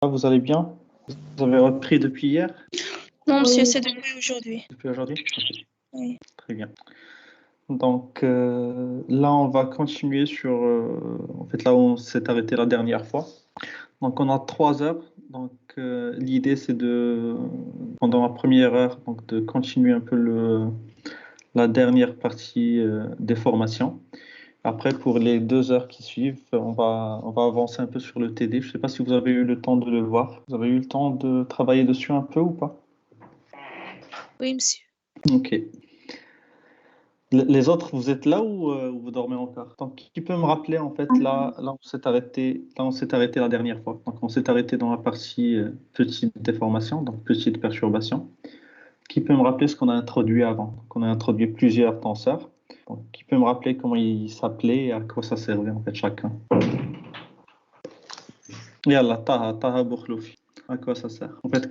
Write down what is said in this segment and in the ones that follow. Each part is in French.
Vous allez bien? Vous avez repris depuis hier? Non, monsieur, c'est depuis aujourd'hui. Depuis aujourd'hui? Ok, Oui. très bien. Donc là, on va continuer sur en fait là où on s'est arrêté la dernière fois. Donc on a 3 heures. Donc l'idée c'est de pendant la première heure donc de continuer un peu la dernière partie des formations. Après pour les 2 heures qui suivent, on va avancer un peu sur le TD. Je ne sais pas si vous avez eu le temps de le voir. Vous avez eu le temps de travailler dessus un peu ou pas? Oui, monsieur. Ok. Les autres, vous êtes là ou vous dormez encore? Donc, qui peut me rappeler en fait là où on s'est arrêté la dernière fois. Donc, on s'est arrêté dans la partie petite déformation, donc petite perturbation. Qui peut me rappeler ce qu'on a introduit avant? Donc, on a introduit plusieurs tenseurs. Donc, qui peut me rappeler comment ils s'appelaient et à quoi ça servait en fait chacun? Yallah, Taha Bourkhloufi. À quoi ça sert? En fait,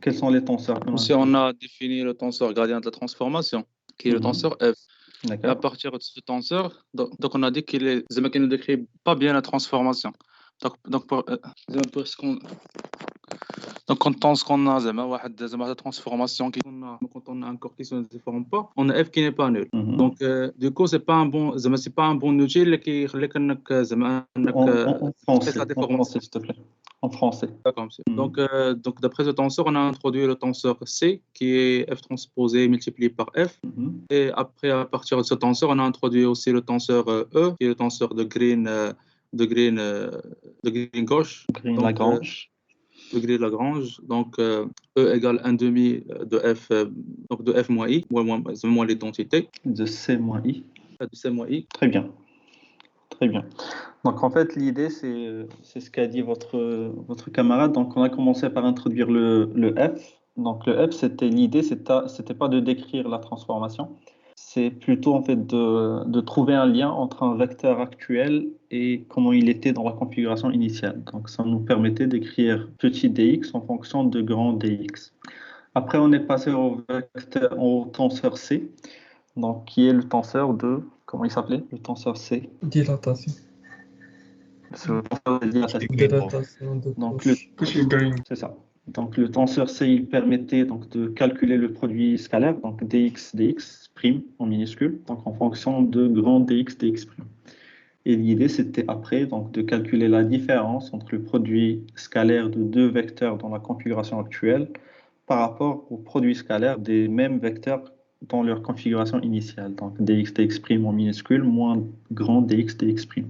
quels sont les tenseurs qu'on a Aussi, on introduits? a défini le tenseur gradient de la transformation, qui est le Mhm. tenseur F. Et à D'accord. partir de ce tenseur, donc on a dit qu'il ne décrit pas bien la transformation. Donc quand on a la transformation, quand on a un corps qui ne se déforme pas, on a F qui n'est pas nul. Mhm. Donc du coup, c'est pas un bon outil qui fait En français, la en déformation. français, s'il te plaît. En français. D'accord, monsieur. Mhm. Donc, d'après ce tenseur, on a introduit le tenseur C, qui est F transposé multiplié par F. Mhm. Et après, à partir de ce tenseur, on a introduit aussi le tenseur E, qui est le tenseur de Green gauche. Green Donc, Lagrange. de Green-Lagrange. Donc, E égale 1 demi de F, donc de F moins I, moins l'identité, De C moins I. de C moins I. Très bien. Très bien. Donc, en fait, l'idée, c'est ce qu'a dit votre camarade. Donc, on a commencé par introduire le F. Donc, le F, l'idée, c'était pas de décrire la transformation. C'est plutôt, en fait, de trouver un lien entre un vecteur actuel et comment il était dans la configuration initiale. Donc, ça nous permettait d'écrire petit dx en fonction de grand dx. Après, on est passé au tenseur C. Donc, qui est le tenseur de... Comment il s'appelait? Le tenseur C. Dilatation. C'est le tenseur de dilatation. Dilatation de Donc, Cauchy-Green. c'est ça. Donc, le tenseur C, il permettait donc, de calculer le produit scalaire, donc dx prime en minuscule, donc en fonction de grand dx prime. Et l'idée, c'était après donc, de calculer la différence entre le produit scalaire de deux vecteurs dans la configuration actuelle par rapport au produit scalaire des mêmes vecteurs dans leur configuration initiale. Donc dx prime en minuscule moins grand dx prime.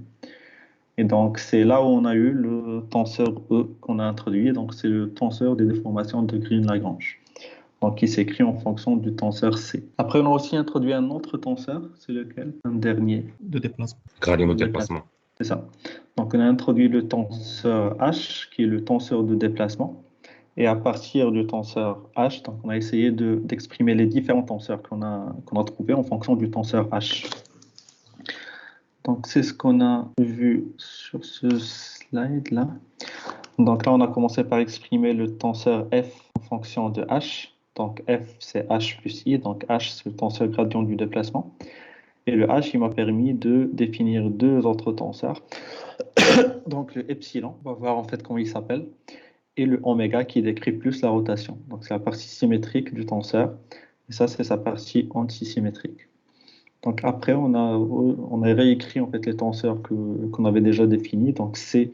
Et donc c'est là où on a eu le tenseur E qu'on a introduit. Donc c'est le tenseur des déformations de Green-Lagrange. Donc qui s'écrit en fonction du tenseur C. Après on a aussi introduit un autre tenseur, c'est lequel? Un dernier. De déplacement. Gradient de déplacement. C'est ça. Donc on a introduit le tenseur H, qui est le tenseur de déplacement. Et à partir du tenseur H, donc on a essayé d'exprimer les différents tenseurs qu'on a trouvés en fonction du tenseur H. Donc c'est ce qu'on a vu sur ce slide-là. Donc là, on a commencé par exprimer le tenseur F en fonction de H. Donc F, c'est H plus I. Donc H, c'est le tenseur gradient du déplacement. Et le H, il m'a permis de définir deux autres tenseurs. Donc le epsilon, on va voir en fait comment il s'appelle. Et le oméga qui décrit plus la rotation. Donc c'est la partie symétrique du tenseur. Et ça, c'est sa partie antisymétrique. Donc après, on a réécrit en fait les tenseurs qu'on avait déjà définis. Donc C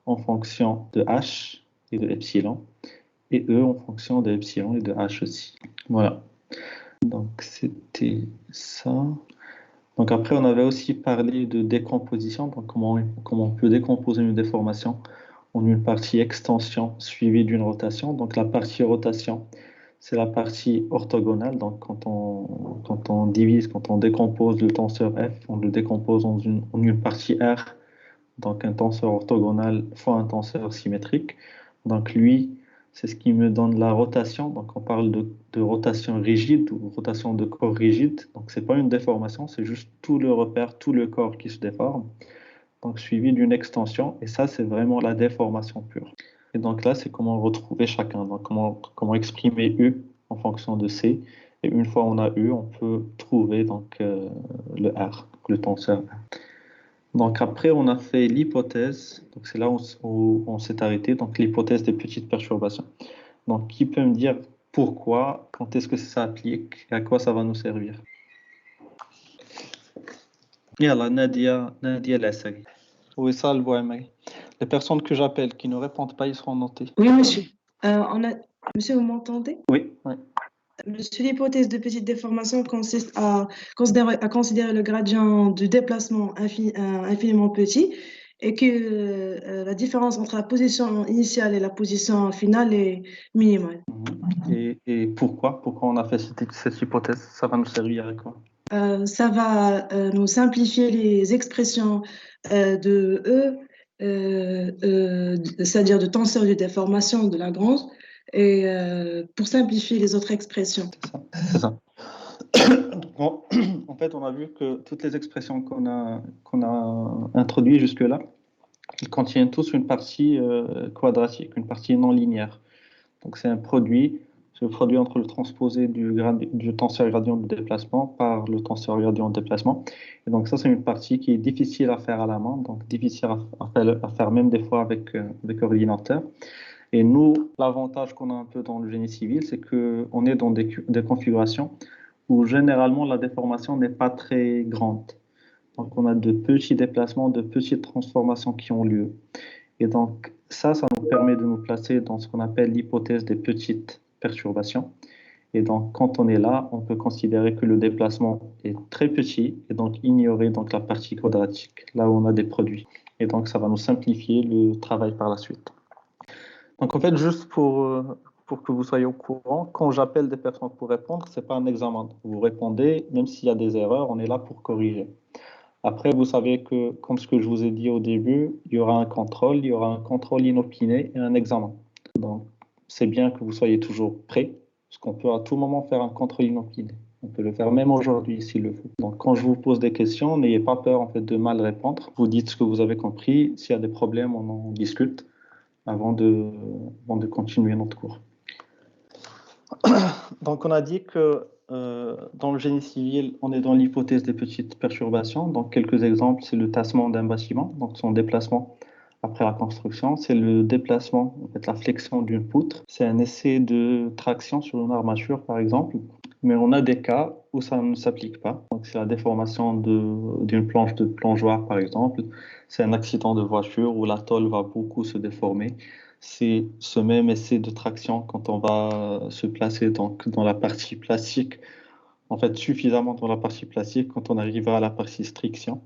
en fonction de H et de epsilon. Et E en fonction de epsilon et de H aussi. Voilà. Donc c'était ça. Donc après, on avait aussi parlé de décomposition. Donc comment on peut décomposer une déformation en une partie extension suivie d'une rotation. Donc la partie rotation, c'est la partie orthogonale. Donc quand on divise, quand on décompose le tenseur F, on le décompose en une partie R, donc un tenseur orthogonal fois un tenseur symétrique. Donc lui, c'est ce qui me donne la rotation. Donc on parle de rotation rigide ou rotation de corps rigide. Donc c'est pas une déformation, c'est juste tout le repère, tout le corps qui se déforme. Donc suivi d'une extension, et ça c'est vraiment la déformation pure. Et donc là c'est comment retrouver chacun, donc comment exprimer U en fonction de C, et une fois on a U, on peut trouver donc le R, le tenseur R. Donc après, on a fait l'hypothèse. Donc c'est là où on s'est arrêté. Donc l'hypothèse des petites perturbations. Donc qui peut me dire pourquoi, quand est-ce que ça s'applique et à quoi ça va nous servir? Yalla, Nadia Lassari. Oui, ça, le Bouhamay. Les personnes que j'appelle qui ne répondent pas, ils seront notés. Oui, monsieur. Monsieur, vous m'entendez? Oui, oui. Monsieur, l'hypothèse de petite déformation consiste à considérer le gradient du déplacement infiniment petit et que la différence entre la position initiale et la position finale est minimale. Et pourquoi? Pourquoi on a fait cette hypothèse? Ça va nous servir à quoi? Ça va nous simplifier les expressions de E, c'est-à-dire de tenseur de déformation de Lagrange, et pour simplifier les autres expressions. C'est ça. Bon, en fait, on a vu que toutes les expressions qu'on a introduites jusque-là, ils contiennent tous une partie quadratique, une partie non linéaire. Donc c'est le produit entre le transposé du tenseur gradient de déplacement par le tenseur gradient de déplacement. Et donc ça, c'est une partie qui est difficile à faire à la main, donc difficile à faire même des fois avec ordinateur. Et nous, l'avantage qu'on a un peu dans le génie civil, c'est qu'on est dans des configurations où généralement la déformation n'est pas très grande. Donc on a de petits déplacements, de petites transformations qui ont lieu. Et donc ça nous permet de nous placer dans ce qu'on appelle l'hypothèse des petites perturbations. Et donc quand on est là, on peut considérer que le déplacement est très petit et donc ignorer donc la partie quadratique, là où on a des produits. Et donc ça va nous simplifier le travail par la suite. Donc en fait, juste pour que vous soyez au courant, quand j'appelle des personnes pour répondre, ce n'est pas un examen. Vous répondez, même s'il y a des erreurs, on est là pour corriger. Après, vous savez que, comme ce que je vous ai dit au début, il y aura un contrôle inopiné et un examen. Donc, c'est bien que vous soyez toujours prêts, parce qu'on peut à tout moment faire un contrôle inopiné. On peut le faire même aujourd'hui s'il le faut. Donc, quand je vous pose des questions, n'ayez pas peur en fait, de mal répondre. Vous dites ce que vous avez compris. S'il y a des problèmes, on en discute avant de continuer notre cours. Donc, on a dit que dans le génie civil, on est dans l'hypothèse des petites perturbations. Donc, quelques exemples, c'est le tassement d'un bâtiment, donc son déplacement après la construction. C'est le déplacement, en fait, la flexion d'une poutre. C'est un essai de traction sur une armature, par exemple. Mais on a des cas où ça ne s'applique pas. Donc, c'est la déformation d'une planche de plongeoir, par exemple. C'est un accident de voiture où la tôle va beaucoup se déformer. C'est ce même essai de traction quand on va se placer donc dans la partie plastique, en fait suffisamment dans la partie plastique quand on arrivera à la partie striction.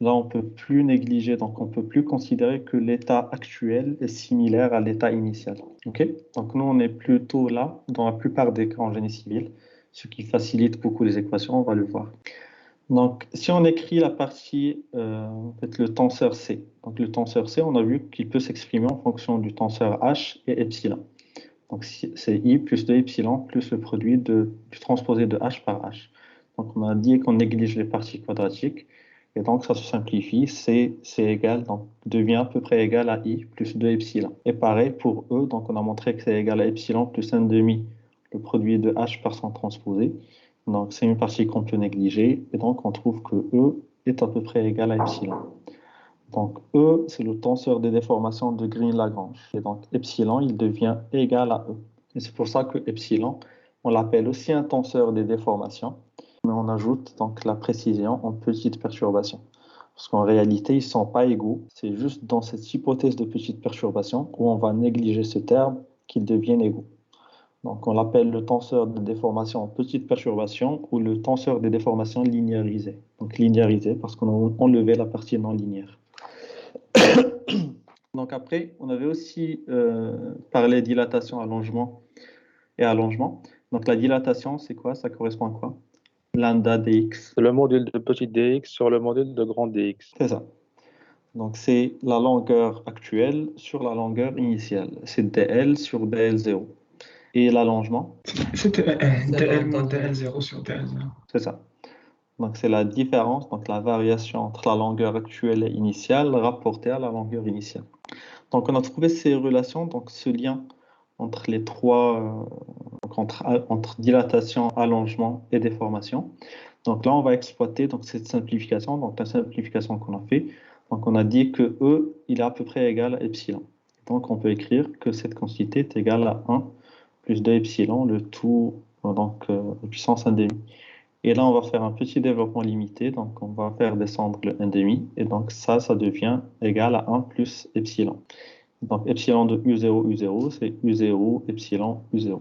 Là, on ne peut plus négliger, donc on ne peut plus considérer que l'état actuel est similaire à l'état initial. Okay? Donc nous, on est plutôt là dans la plupart des cas en génie civil, ce qui facilite beaucoup les équations, on va le voir. Donc, si on écrit la partie, en fait, le tenseur C. Donc, le tenseur C, on a vu qu'il peut s'exprimer en fonction du tenseur H et epsilon. Donc, c'est I plus 2 epsilon plus le produit du transposé de H par H. Donc, on a dit qu'on néglige les parties quadratiques. Et donc, ça se simplifie. C égal, donc, devient à peu près égal à I plus 2 epsilon. Et pareil pour E. Donc, on a montré que c'est égal à epsilon plus 1,5, le produit de H par son transposé. Donc, c'est une partie qu'on peut négliger. Et donc, on trouve que E est à peu près égal à epsilon. Donc, E, c'est le tenseur des déformations de Green-Lagrange. Et donc, epsilon, il devient égal à E. Et c'est pour ça que epsilon, on l'appelle aussi un tenseur des déformations. Mais on ajoute donc la précision en petites perturbations. Parce qu'en réalité, ils ne sont pas égaux. C'est juste dans cette hypothèse de petites perturbations où on va négliger ce terme qu'ils deviennent égaux. Donc, on l'appelle le tenseur de déformation en petites perturbations ou le tenseur des déformations linéarisées. Donc, linéarisé parce qu'on a enlevé la partie non linéaire. Donc, après, on avait aussi parlé dilatation, allongement et allongement. Donc, la dilatation, c'est quoi? Ça correspond à quoi? Lambda dx. C'est le module de petit dx sur le module de grand dx. C'est ça. Donc, c'est la longueur actuelle sur la longueur initiale. C'est dl sur dl0. Et l'allongement? C'était dl moins dl0 sur dl0. C'est ça. Donc, c'est la différence, donc la variation entre la longueur actuelle et initiale rapportée à la longueur initiale. Donc, on a trouvé ces relations, donc ce lien entre les trois, entre dilatation, allongement et déformation. Donc là, on va exploiter donc, cette simplification, donc la simplification qu'on a fait. Donc on a dit que E, il est à peu près égal à epsilon. Donc on peut écrire que cette quantité est égale à 1 plus 2 epsilon, le tout, donc puissance 1,5. Et là, on va faire un petit développement limité, donc on va faire descendre le 1,5, et donc ça devient égal à 1 plus epsilon. Donc epsilon de U0, U0, c'est U0, epsilon, U0.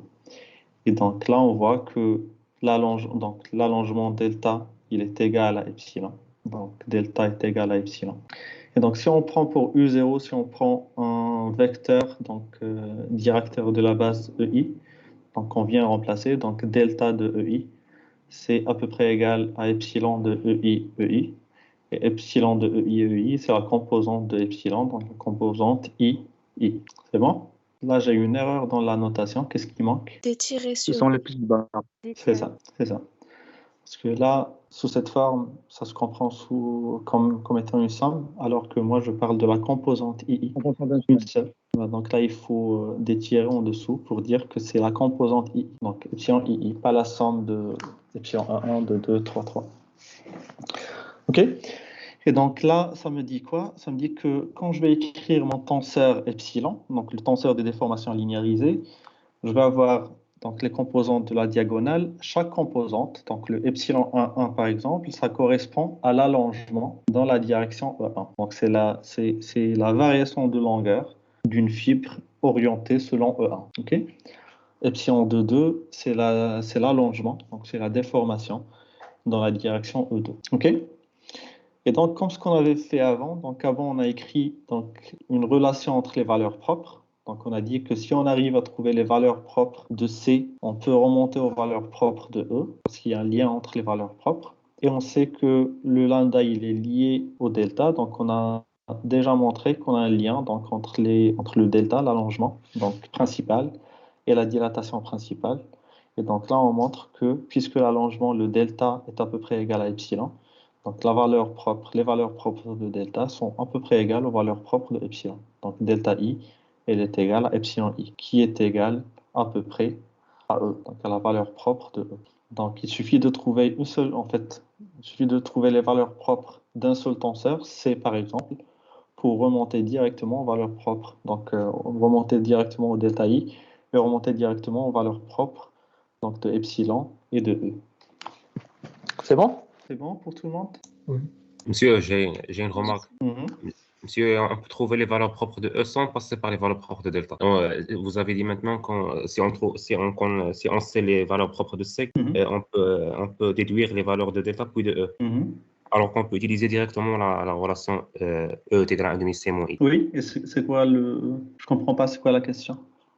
Et donc là, on voit que l'allongement delta, il est égal à epsilon. Donc delta est égal à epsilon. Et donc si on prend pour U0, si on prend un vecteur, donc directeur de la base EI, donc on vient remplacer, donc delta de EI, c'est à peu près égal à epsilon de EI, EI. Et epsilon de EI, EI, c'est la composante de epsilon, donc la composante I, I. C'est bon? Là, j'ai une erreur dans la notation. Qu'est-ce qui manque? Des tirés Ils sur sont les plus bas. C'est ça, c'est ça. Parce que là, sous cette forme, ça se comprend comme étant une somme, alors que moi, je parle de la composante II, une seule. Voilà, donc là, il faut des tirets en dessous pour dire que c'est la composante II. Donc, epsilon II, pas la somme de epsilon 1, 2, 2, 3, 3. OK? Et donc là, ça me dit quoi? Ça me dit que quand je vais écrire mon tenseur epsilon, donc le tenseur des déformations linéarisées, je vais avoir donc, les composantes de la diagonale. Chaque composante, donc le epsilon 1, 1 par exemple, ça correspond à l'allongement dans la direction E1. Donc c'est la variation de longueur d'une fibre orientée selon E1. Okay? Epsilon 2, 2, c'est l'allongement, donc c'est la déformation dans la direction E2. Okay? Et donc, comme ce qu'on avait fait avant, donc avant on a écrit donc, une relation entre les valeurs propres. Donc on a dit que si on arrive à trouver les valeurs propres de C, on peut remonter aux valeurs propres de E, parce qu'il y a un lien entre les valeurs propres. Et on sait que le lambda, il est lié au delta, donc on a déjà montré qu'on a un lien donc, entre le delta, l'allongement donc principal, et la dilatation principale. Et donc là, on montre que puisque l'allongement, le delta, est à peu près égal à epsilon, donc les valeurs propres de delta sont à peu près égales aux valeurs propres de epsilon. Donc delta I, elle est égale à epsilon I, qui est égal à peu près à E, donc à la valeur propre de E. Donc il suffit de trouver il suffit de trouver les valeurs propres d'un seul tenseur, C par exemple, pour remonter directement aux valeurs propres. Donc remonter directement au delta I et remonter directement aux valeurs propres donc de epsilon et de E. C'est bon? C'est bon pour tout le monde? Oui. Monsieur, j'ai une remarque. Mhm. Monsieur, on peut trouver les valeurs propres de E sans passer par les valeurs propres de delta. Vous avez dit maintenant que si on sait les valeurs propres de C, Mhm. on peut déduire les valeurs de delta puis de E. Mhm. Alors qu'on peut utiliser directement la relation E est égal à 1,5 C moins I. Oui, et c'est quoi je comprends pas, c'est quoi la question?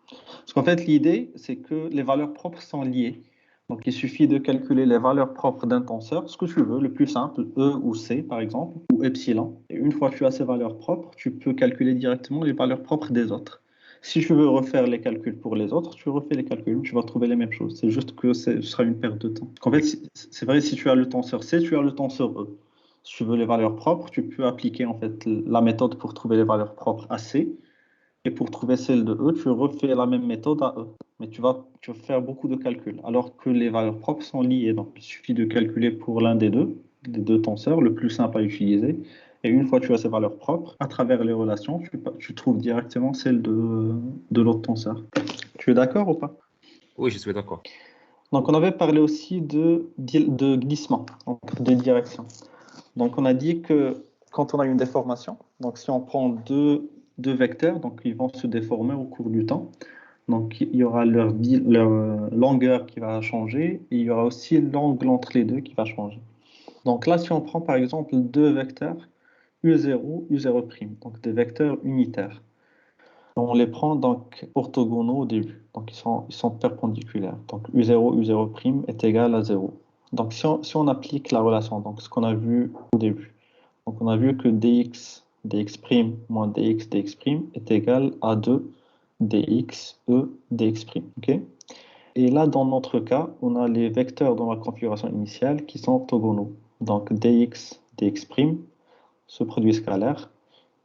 Parce qu'en fait, l'idée, c'est que les valeurs propres sont liées. Donc, il suffit de calculer les valeurs propres d'un tenseur, ce que tu veux, le plus simple, E ou C, par exemple, ou epsilon. Et une fois que tu as ces valeurs propres, tu peux calculer directement les valeurs propres des autres. Si tu veux refaire les calculs pour les autres, tu refais les calculs, tu vas trouver les mêmes choses. C'est juste que ce sera une perte de temps. En fait, c'est vrai, si tu as le tenseur C, tu as le tenseur E. Si tu veux les valeurs propres, tu peux appliquer en fait la méthode pour trouver les valeurs propres à C. Et pour trouver celle de E, tu refais la même méthode à E. Mais tu vas faire beaucoup de calculs. Alors que les valeurs propres sont liées. Donc, il suffit de calculer pour l'un des deux tenseurs, le plus simple à utiliser. Et une fois que tu as ces valeurs propres, à travers les relations, tu trouves directement celle de l'autre tenseur. Tu es d'accord ou pas? Oui, je suis d'accord. Donc, on avait parlé aussi de glissement entre deux directions. Donc, on a dit que quand on a une déformation, donc si on prend deux vecteurs, donc ils vont se déformer au cours du temps. Donc, il y aura leur longueur qui va changer et il y aura aussi l'angle entre les deux qui va changer. Donc là, si on prend par exemple deux vecteurs U0, U0', donc des vecteurs unitaires, on les prend donc orthogonaux au début. Donc, ils sont perpendiculaires. Donc, U0, U0' est égal à 0. Donc, si on applique la relation, donc ce qu'on a vu au début, donc on a vu que dx, dx' moins dx, dx' est égal à 2 dx, e, dx'. Okay? Et là, dans notre cas, on a les vecteurs dans la configuration initiale qui sont orthogonaux. Donc dx, dx', ce produit scalaire,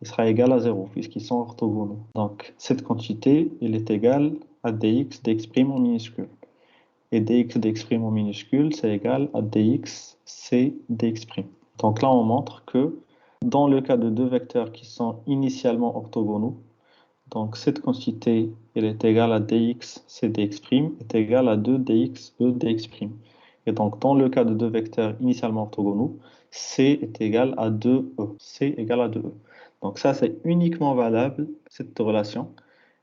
il sera égal à 0 puisqu'ils sont orthogonaux. Donc cette quantité, elle est égale à dx, dx' en minuscule. et dx dx' en minuscule, c'est égal à dx c dx'. Donc là, on montre que dans le cas de deux vecteurs qui sont initialement orthogonaux, donc cette quantité, elle est égale à dx c dx' est égale à 2 dx e dx'. Et donc dans le cas de deux vecteurs initialement orthogonaux, c est égal à 2e. C égale à 2e. Donc ça, c'est uniquement valable, cette relation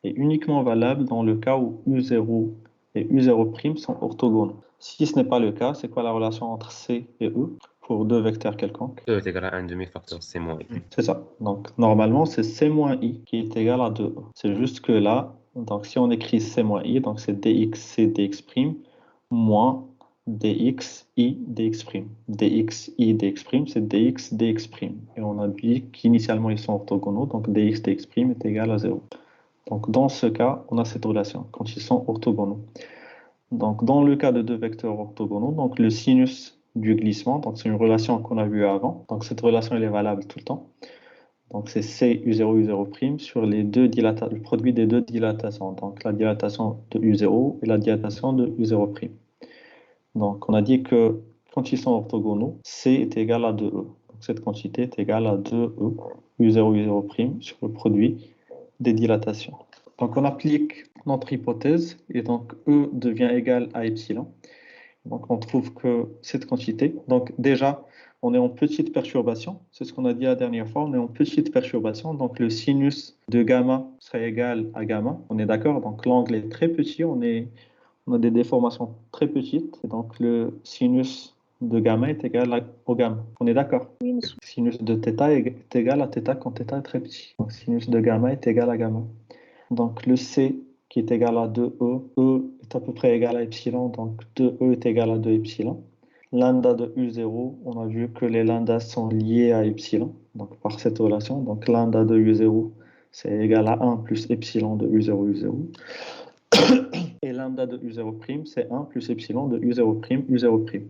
est uniquement valable dans le cas où U0 et U0' sont orthogonaux. Si ce n'est pas le cas, c'est quoi la relation entre C et E pour deux vecteurs quelconques? E est égal à 1 demi-facteur C moins I. C'est ça. Donc normalement, c'est C moins I qui est égal à 2E. C'est juste que là, donc si on écrit C moins I, donc c'est dx C dx' moins dx I dx'. dx I dx', c'est dx dx'. Et on a dit qu'initialement, ils sont orthogonaux, donc dx dx' est égal à 0. Donc dans ce cas, on a cette relation quand ils sont orthogonaux. Donc dans le cas de deux vecteurs orthogonaux, donc le sinus du glissement, donc c'est une relation qu'on a vue avant. Donc cette relation elle est valable tout le temps. Donc c'est C U0 U0' sur les deux le produit des deux dilatations. Donc la dilatation de U0 et la dilatation de U0'. Donc on a dit que quand ils sont orthogonaux, C est égal à 2E. Donc cette quantité est égale à 2E U0 U0' sur le produit des dilatations. Donc on applique notre hypothèse et donc E devient égal à epsilon. Donc on trouve que cette quantité, donc déjà on est en petite perturbation, c'est ce qu'on a dit la dernière fois, on est en petite perturbation, donc le sinus de gamma serait égal à gamma, on est d'accord, donc l'angle est très petit, on a des déformations très petites, et donc le sinus de gamma est égal au gamma, on est d'accord? Oui, monsieur. Sinus de θ est égal à θ quand θ est très petit, donc sinus de gamma est égal à gamma. Donc le C qui est égal à 2E, E est à peu près égal à epsilon, donc 2E est égal à 2 epsilon. Lambda de U0, on a vu que les lambdas sont liés à epsilon, donc par cette relation. Donc lambda de U0, c'est égal à 1 plus epsilon de U0, U0. Et lambda de U0', c'est 1 plus epsilon de U0', U0'.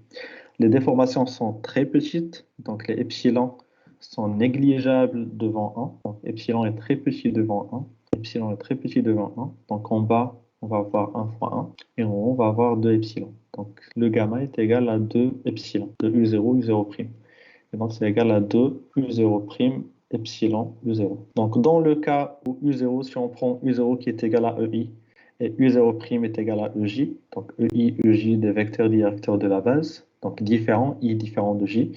Les déformations sont très petites, donc les epsilons sont négligeables devant 1. Donc epsilon est très petit devant 1. Epsilon est très petit devant 1. Donc en bas, on va avoir 1 fois 1. Et en haut, on va avoir 2 epsilon. Donc le gamma est égal à 2 epsilon de U0, U0'. Et donc c'est égal à 2 U0', epsilon, U0. Donc dans le cas où U0, si on prend U0 qui est égal à EI, et U0' est égal à EJ, donc EI, EJ des vecteurs directeurs de la base, donc différents, I différent de J.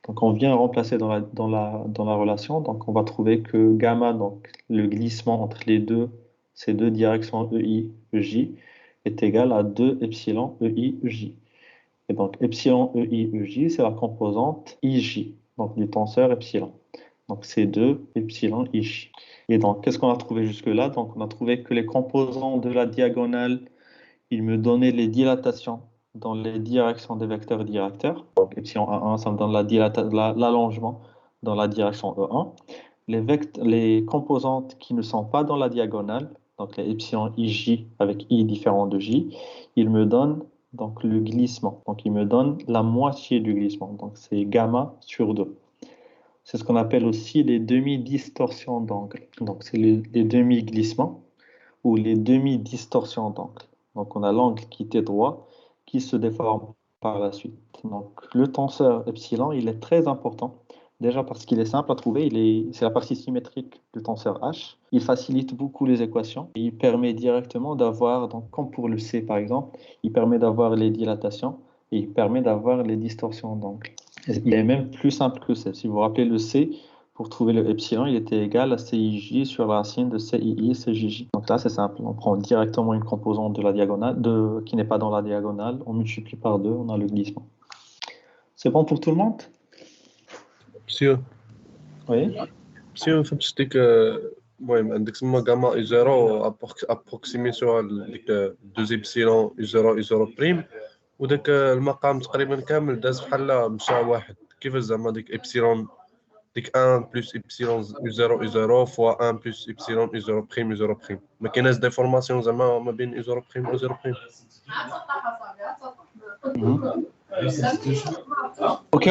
Donc on vient remplacer dans la relation, donc on va trouver que gamma, donc le glissement entre ces deux directions EI, EJ, est égal à 2 epsilon EI, EJ. Et donc epsilon EI, EJ, c'est la composante IJ, donc du tenseur epsilon. Donc c'est 2 epsilon IJ. Et donc qu'est-ce qu'on a trouvé jusque-là? Donc on a trouvé que les composants de la diagonale, ils me donnaient les dilatations dans les directions des vecteurs directeurs. Donc epsilon A1, ça me donne l'allongement dans la direction E1. Les composantes qui ne sont pas dans la diagonale, donc les epsilon IJ avec I différent de J, ils me donnent donc le glissement. Donc ils me donnent la moitié du glissement. Donc c'est gamma sur 2. C'est ce qu'on appelle aussi les demi-distorsions d'angle. Donc c'est les demi-glissements ou les demi-distorsions d'angle. Donc on a l'angle qui était droit qui se déforme par la suite. Donc le tenseur epsilon, il est très important. Déjà parce qu'il est simple à trouver, c'est la partie symétrique du tenseur H. Il facilite beaucoup les équations. Et il permet directement d'avoir, donc comme pour le C par exemple, il permet d'avoir les dilatations et il permet d'avoir les distorsions d'angle. Il est même plus simple que C. Si vous vous rappelez le C, pour trouver le epsilon, il était égal à CIJ sur la racine de CII, CJJ. Donc là, c'est simple. On prend directement une composante de la diagonale, qui n'est pas dans la diagonale, on multiplie par 2, on a le glissement. C'est bon pour tout le monde? Monsieur, Oui. monsieur, فهمت ديك المهم عندك تما غاما اي زيرو ابروكسيمي سو ديك 2 ايبسيلون اي زيرو اي زيرو بريم وداك المقام تقريبا كامل داز بحال مشى واحد كيفاش زعما ديك ايبسيلون ديك 1 بلس ايبسيلون يو زيرو اي زيرو فوا 1 بلس ايبسيلون اي زيرو بريم اي زيرو بريم ما كايناش ديفورماسيون زعما ما بين اي زيرو بريم و زيرو بريم. Ok,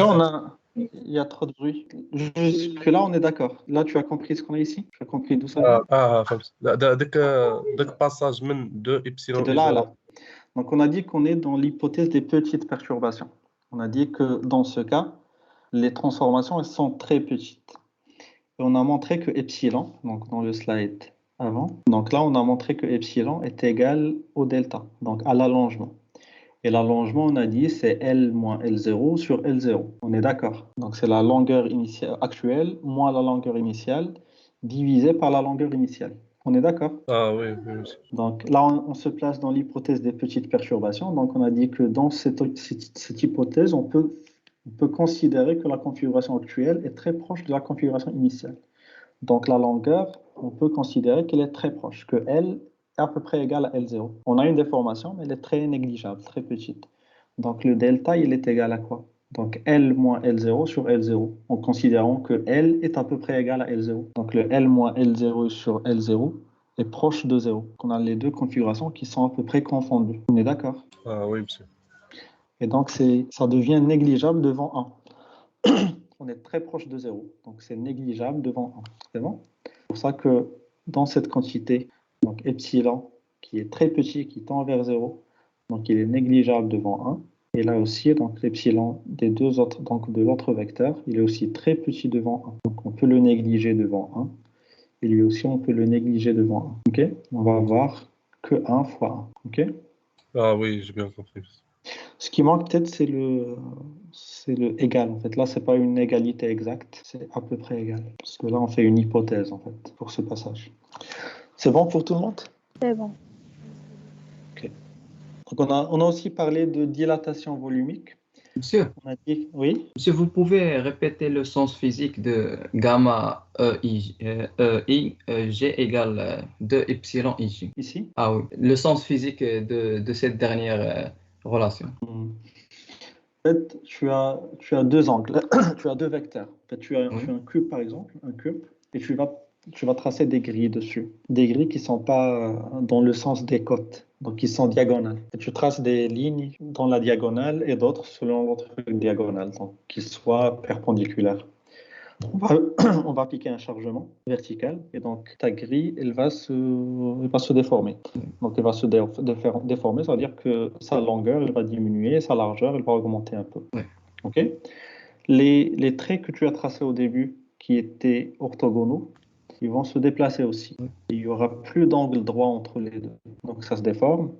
il y a trop de bruit. Jusque-là, on est d'accord. Là, tu as compris ce qu'on a ici? Tu as compris d'où ça vient? فهمت داك باساج من 2 ايبسيلون C'est de là à là. Donc, on a dit qu'on est dans l'hypothèse des petites perturbations. On a dit que dans ce cas, les transformations, elles sont très petites. Et on a montré que epsilon, donc dans le slide avant, donc là, on a montré que epsilon est égal au delta, donc à l'allongement. Et l'allongement, on a dit, c'est L moins L0 sur L0. On est d'accord. Donc, c'est la longueur initiale actuelle moins la longueur initiale divisée par la longueur initiale. On est d'accord? Ah oui, oui, oui. Donc là, on se place dans l'hypothèse des petites perturbations. Donc, on a dit que dans cette hypothèse, on peut considérer que la configuration actuelle est très proche de la configuration initiale. Donc, la longueur, on peut considérer qu'elle est très proche, que L est à peu près égale à L0. On a une déformation, mais elle est très négligeable, très petite. Donc, le delta, il est égal à quoi? Donc, L moins L0 sur L0, en considérant que L est à peu près égal à L0. Donc, le L moins L0 sur L0 est proche de 0. On a les deux configurations qui sont à peu près confondues. On est d'accord? Ah oui, monsieur. Et donc, ça devient négligeable devant 1. On est très proche de 0. Donc, c'est négligeable devant 1. C'est bon? C'est pour ça que dans cette quantité, donc epsilon, qui est très petit, qui tend vers 0, donc il est négligeable devant 1. Et là aussi, donc l'epsilon des deux autres, donc de l'autre vecteur, il est aussi très petit devant 1. Donc, on peut le négliger devant 1. Et lui aussi, on peut le négliger devant 1. OK? On va avoir que 1 fois 1. OK? Ah oui, j'ai bien compris. Ce qui manque peut-être, c'est le égal. En fait, là, c'est pas une égalité exacte, c'est à peu près égal. Parce que là, on fait une hypothèse, en fait, pour ce passage. C'est bon pour tout le monde? C'est bon. OK. Donc, on a aussi parlé de dilatation volumique. Monsieur, On a dit, oui? monsieur, vous pouvez répéter le sens physique de gamma G égale 2 epsilon Ij. Ici? Ah oui, le sens physique de cette dernière relation. En fait, tu as deux angles, tu as deux vecteurs. En fait, tu as un cube, par exemple, un cube, et tu vas tracer des grilles dessus. Des grilles qui ne sont pas dans le sens des côtes, donc qui sont diagonales. Et tu traces des lignes dans la diagonale et d'autres selon l'autre diagonale, donc qui soient perpendiculaires. On va appliquer un chargement vertical et donc ta grille, elle va se déformer. Donc elle va se déformer, ça veut dire que sa longueur, elle va diminuer, sa largeur, elle va augmenter un peu. Ok? Les traits que tu as tracés au début, qui étaient orthogonaux, ils vont se déplacer aussi. Il n'y aura plus d'angle droit entre les deux. Donc ça se déforme,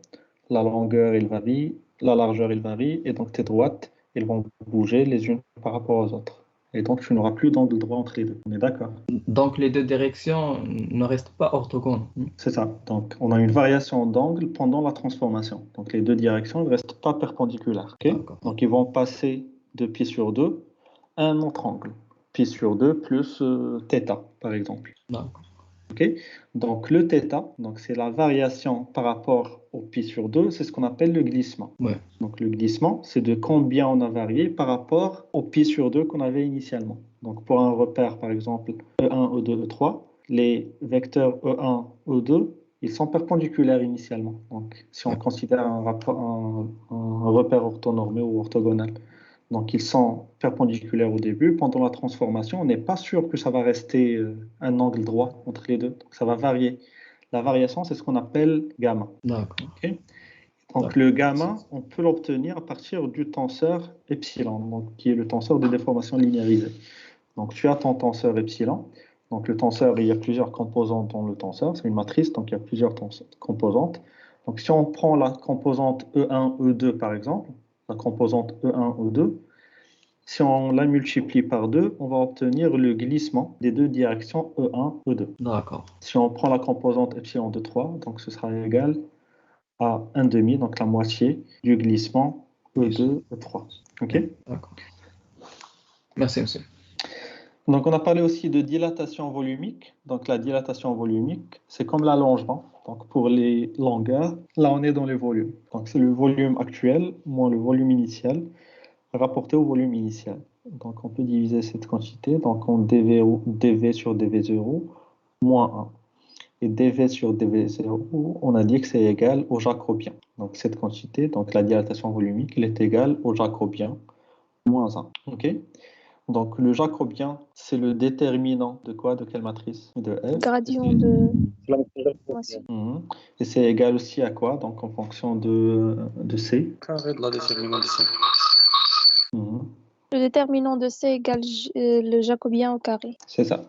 la longueur, elle varie, la largeur, elle varie, et donc tes droites, elles vont bouger les unes par rapport aux autres. Et donc, tu n'auras plus d'angle droit entre les deux. On est d'accord? Donc, les deux directions ne restent pas orthogonales. C'est ça. Donc, on a une variation d'angle pendant la transformation. Donc, les deux directions ne restent pas perpendiculaires. Okay? Donc, ils vont passer de pi sur 2 à un autre angle. Pi sur 2 plus θ, par exemple. Okay? Donc, le θ, c'est la variation par rapport au pi sur 2, c'est ce qu'on appelle le glissement. Donc, le glissement, c'est de combien on a varié par rapport au pi sur 2 qu'on avait initialement. Donc, pour un repère, par exemple, E1, E2, E3, les vecteurs E1, E2, ils sont perpendiculaires initialement. Donc, si on considère un repère orthonormé ou orthogonal. Donc, ils sont perpendiculaires au début. Pendant la transformation, on n'est pas sûr que ça va rester un angle droit entre les deux. Donc, ça va varier. La variation, c'est ce qu'on appelle gamma. Okay? Donc, le gamma, on peut l'obtenir à partir du tenseur epsilon, donc, qui est le tenseur de déformation linéarisée. Donc, tu as ton tenseur epsilon. Donc, le tenseur, il y a plusieurs composantes dans le tenseur. C'est une matrice, donc il y a plusieurs composantes. Donc, si on prend la composante E1, E2, par exemple, la composante E1, E2, si on la multiplie par 2, on va obtenir le glissement des deux directions E1, E2. D'accord. Si on prend la composante epsilon de 3, donc ce sera égal à 1,5, donc la moitié du glissement E2, E3. OK? D'accord. Merci, monsieur. Donc, on a parlé aussi de dilatation volumique. Donc, la dilatation volumique, c'est comme l'allongement. Donc, pour les longueurs, là, on est dans le volume. Donc, c'est le volume actuel moins le volume initial rapporté au volume initial. Donc, on peut diviser cette quantité. Donc, on dv sur dv0 moins 1. Et dv sur dv0, on a dit que c'est égal au jacobien. Donc, cette quantité, donc la dilatation volumique, elle est égale au jacobien moins 1. OK? Donc, le jacobien, c'est le déterminant de quoi? De quelle matrice? De F. Gradient de formation. Et c'est égal aussi à quoi? Donc, en fonction de C. Carré de la déterminante de C. Le déterminant de C égale le jacobien au carré. C'est ça.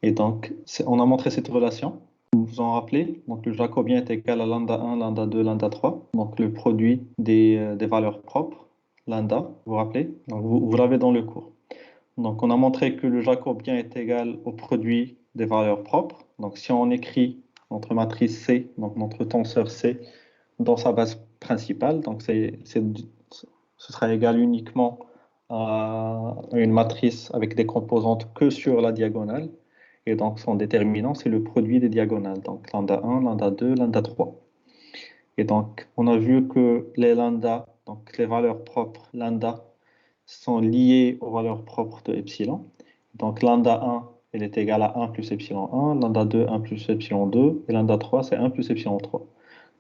Et donc, on a montré cette relation. Vous vous en rappelez? Donc, le jacobien est égal à lambda 1, lambda 2, lambda 3. Donc, le produit des valeurs propres, lambda, vous vous rappelez? Donc, vous l'avez dans le cours. Donc, on a montré que le jacobien est égal au produit des valeurs propres. Donc, si on écrit notre matrice C, donc notre tenseur C, dans sa base principale, donc ce sera égal uniquement à une matrice avec des composantes que sur la diagonale. Et donc, son déterminant, c'est le produit des diagonales. Donc, lambda 1, lambda 2, lambda 3. Et donc, on a vu que les lambda, donc les valeurs propres lambda, sont liées aux valeurs propres de epsilon. Donc, lambda 1, elle est égale à 1 plus epsilon 1, lambda 2, 1 plus epsilon 2, et lambda 3, c'est 1 plus epsilon 3.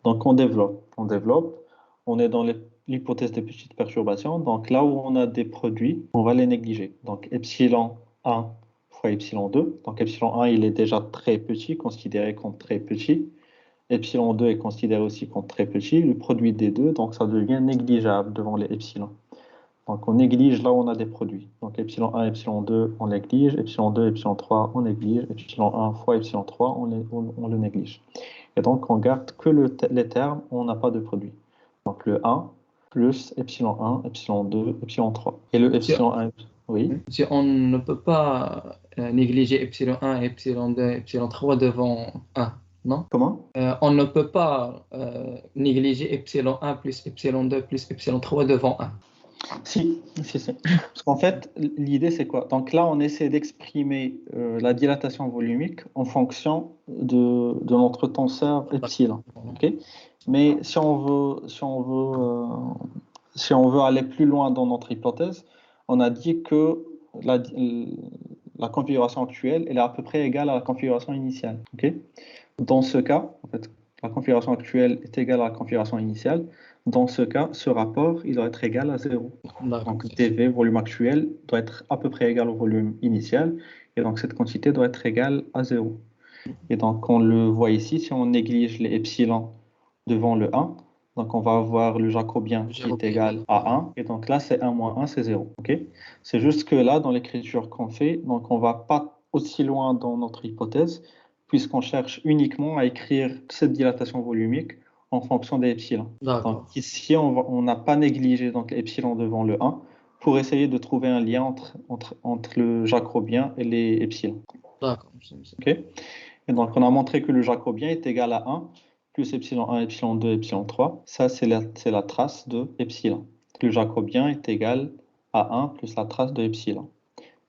Donc, on développe, on est dans l'hypothèse des petites perturbations. Donc, là où on a des produits, on va les négliger. Donc, epsilon 1 fois epsilon 2. Donc, epsilon 1, il est déjà très petit, considéré comme très petit. Epsilon 2 est considéré aussi comme très petit. Le produit des deux, donc ça devient négligeable devant les epsilon. Donc, on néglige là où on a des produits. Donc, epsilon 1, epsilon 2, on néglige. Epsilon 2, epsilon 3, on néglige. Epsilon 1 fois epsilon 3, on le néglige. Et donc, on garde que les termes où on n'a pas de produit. Donc, le 1 plus epsilon 1, epsilon 2, epsilon 3. Et le epsilon 1, oui. Si on ne peut pas négliger epsilon 1, epsilon 2, epsilon 3 devant 1, non? Comment? On ne peut pas négliger epsilon 1 plus epsilon 2 plus epsilon 3 devant 1. Si. Parce qu'en fait, l'idée, c'est quoi? Donc là, on essaie d'exprimer la dilatation volumique en fonction de notre tenseur epsilon. Okay? Mais si on veut aller plus loin dans notre hypothèse, on a dit que la configuration actuelle, elle est à peu près égale à la configuration initiale. Okay? Dans ce cas, en fait, la configuration actuelle est égale à la configuration initiale. Dans ce cas, ce rapport, il doit être égal à 0. Donc, dV, volume actuel, doit être à peu près égal au volume initial. Et donc, cette quantité doit être égale à 0. Et donc, on le voit ici, si on néglige les epsilon devant le 1, donc on va avoir le jacobien qui est égal à 1. Et donc là, c'est 1 moins 1, c'est 0. Okay? C'est juste que là, dans l'écriture qu'on fait, donc on ne va pas aussi loin dans notre hypothèse, puisqu'on cherche uniquement à écrire cette dilatation volumique en fonction des epsilon. Donc ici, on n'a pas négligé donc, epsilon devant le 1 pour essayer de trouver un lien entre le jacobien et les epsilon. D'accord. Okay? Et donc, on a montré que le jacobien est égal à 1 plus epsilon 1, epsilon 2, epsilon 3. Ça, c'est la trace de epsilon. Le jacobien est égal à 1 plus la trace de epsilon.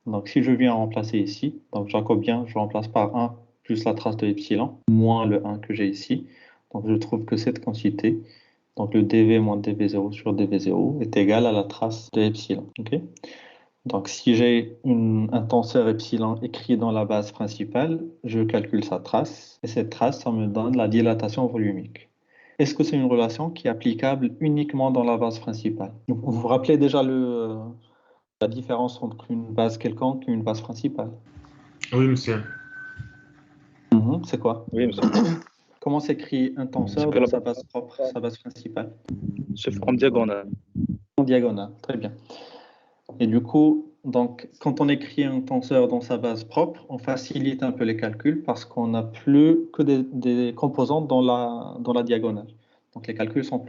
Donc, si je viens remplacer ici, donc jacobien, je remplace par 1 plus la trace de epsilon, moins le 1 que j'ai ici. Donc, je trouve que cette quantité, donc le dV moins dV0 sur dV0, est égal à la trace de epsilon. Okay? Donc, si j'ai un tenseur epsilon écrit dans la base principale, je calcule sa trace, et cette trace, ça me donne la dilatation volumique. Est-ce que c'est une relation qui est applicable uniquement dans la base principale? Vous vous rappelez déjà la différence entre une base quelconque et une base principale? Oui, monsieur. C'est quoi? Oui, monsieur. Comment s'écrit un tenseur dans sa base propre, sa base principale? En diagonale. En diagonale, très bien. Et du coup, donc, quand on écrit un tenseur dans sa base propre, on facilite un peu les calculs parce qu'on n'a plus que des composantes dans la diagonale. Donc, les calculs sont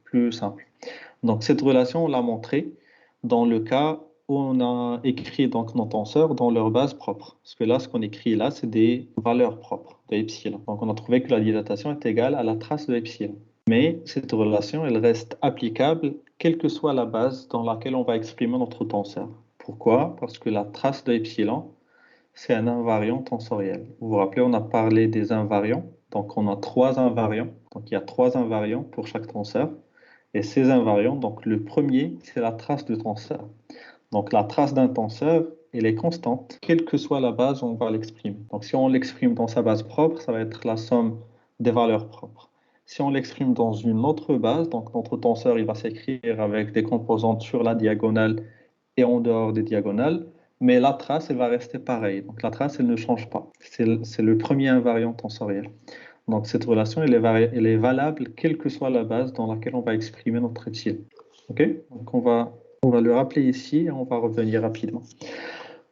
plus simples. Donc, cette relation, on l'a montrée dans le cas où on a écrit donc, nos tenseurs dans leur base propre. Parce que là, ce qu'on écrit là, c'est des valeurs propres de epsilon. Donc, on a trouvé que la dilatation est égale à la trace de epsilon. Mais cette relation, elle reste applicable quelle que soit la base dans laquelle on va exprimer notre tenseur. Pourquoi? Parce que la trace de epsilon, c'est un invariant tensoriel. Vous vous rappelez, on a parlé des invariants. Donc, on a 3 invariants. Donc, il y a 3 invariants pour chaque tenseur. Et ces invariants, donc le premier, c'est la trace de tenseur. Donc, la trace d'un tenseur, elle est constante. Quelle que soit la base, on va l'exprimer. Donc, si on l'exprime dans sa base propre, ça va être la somme des valeurs propres. Si on l'exprime dans une autre base, donc notre tenseur il va s'écrire avec des composantes sur la diagonale et en dehors des diagonales, mais la trace, elle va rester pareille. Donc la trace, elle ne change pas. C'est le premier invariant tensoriel. Donc cette relation, elle est valable quelle que soit la base dans laquelle on va exprimer notre epsilon. OK? Donc on va le rappeler ici et on va revenir rapidement.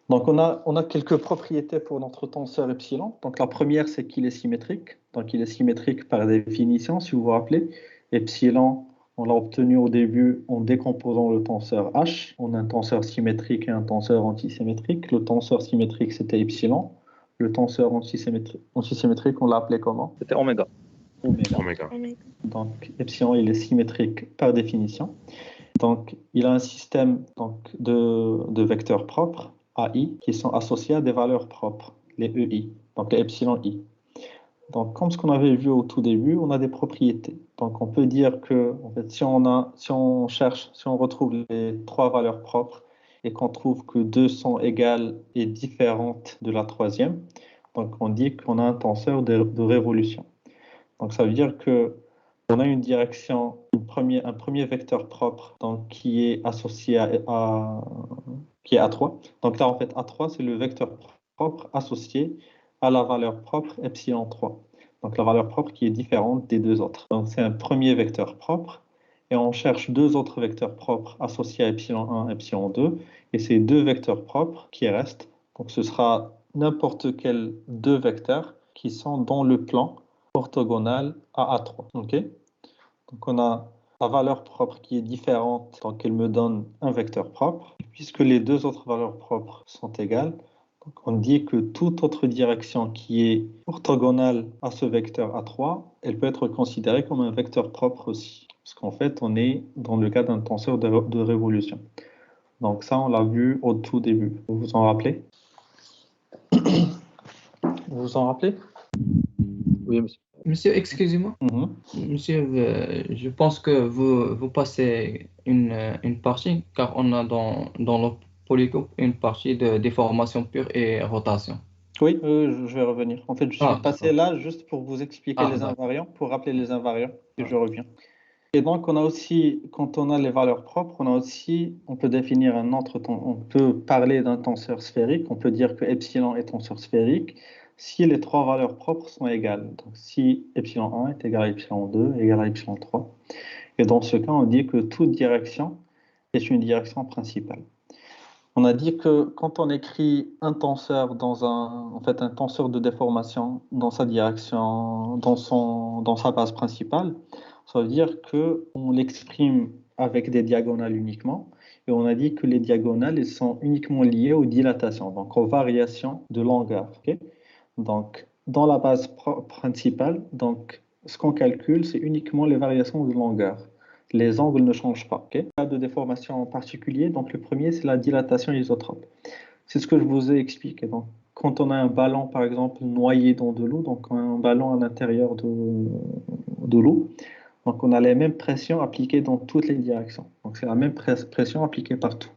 Donc on a quelques propriétés pour notre tenseur epsilon. Donc la première, c'est qu'il est symétrique. Donc il est symétrique par définition, si vous vous rappelez. Epsilon, on l'a obtenu au début en décomposant le tenseur H en un tenseur symétrique et un tenseur antisymétrique. Le tenseur symétrique, c'était epsilon. Le tenseur antisymétrique, on l'a appelé comment? C'était oméga. Oméga. Donc epsilon, il est symétrique par définition. Donc il a un système de vecteurs propres, AI, qui sont associés à des valeurs propres, les EI, donc les epsilon I. Donc, comme ce qu'on avait vu au tout début, on a des propriétés. Donc, on peut dire que, en fait, si on retrouve les trois valeurs propres et qu'on trouve que deux sont égales et différentes de la troisième, donc on dit qu'on a un tenseur de révolution. Donc, ça veut dire que on a une direction, un premier vecteur propre, donc qui est associé qui est A3. Donc là, en fait, A3, c'est le vecteur propre associé à la valeur propre epsilon 3. Donc la valeur propre qui est différente des deux autres. Donc c'est un premier vecteur propre et on cherche deux autres vecteurs propres associés à epsilon 1 et epsilon 2 et ces deux vecteurs propres qui restent. Donc ce sera n'importe quel deux vecteurs qui sont dans le plan orthogonal à A3. OK? Donc on a la valeur propre qui est différente, donc elle me donne un vecteur propre. Puisque les deux autres valeurs propres sont égales, donc on dit que toute autre direction qui est orthogonale à ce vecteur A3, elle peut être considérée comme un vecteur propre aussi. Parce qu'en fait, on est dans le cas d'un tenseur de révolution. Donc ça, on l'a vu au tout début. Vous vous en rappelez? Vous vous en rappelez? Oui, monsieur. Monsieur, excusez-moi. Monsieur, je pense que vous passez une partie, car on a dans le polygroupe une partie de déformation pure et rotation. Oui, je vais revenir. En fait, je suis passé là juste pour vous expliquer les invariants, pour rappeler les invariants, et je reviens. Et donc, on a aussi, quand on a les valeurs propres, on peut définir on peut parler d'un tenseur sphérique, on peut dire que epsilon est tenseur sphérique si les trois valeurs propres sont égales. Donc, si epsilon 1 est égal à epsilon 2 égal à epsilon 3. Et dans ce cas, on dit que toute direction est une direction principale. On a dit que quand on écrit un tenseur un tenseur de déformation dans sa direction, dans sa base principale, ça veut dire qu'on l'exprime avec des diagonales uniquement. Et on a dit que les diagonales, elles sont uniquement liées aux dilatations, donc aux variations de longueur. Okay? Donc, dans la base principale, donc, ce qu'on calcule, c'est uniquement les variations de longueur. Les angles ne changent pas. Okay? Pas de déformation en particulier. Donc, le premier, c'est la dilatation isotrope. C'est ce que je vous ai expliqué. Donc, quand on a un ballon, par exemple, noyé dans de l'eau, donc un ballon à l'intérieur de l'eau, donc on a les mêmes pressions appliquées dans toutes les directions. Donc, c'est la même pression appliquée partout.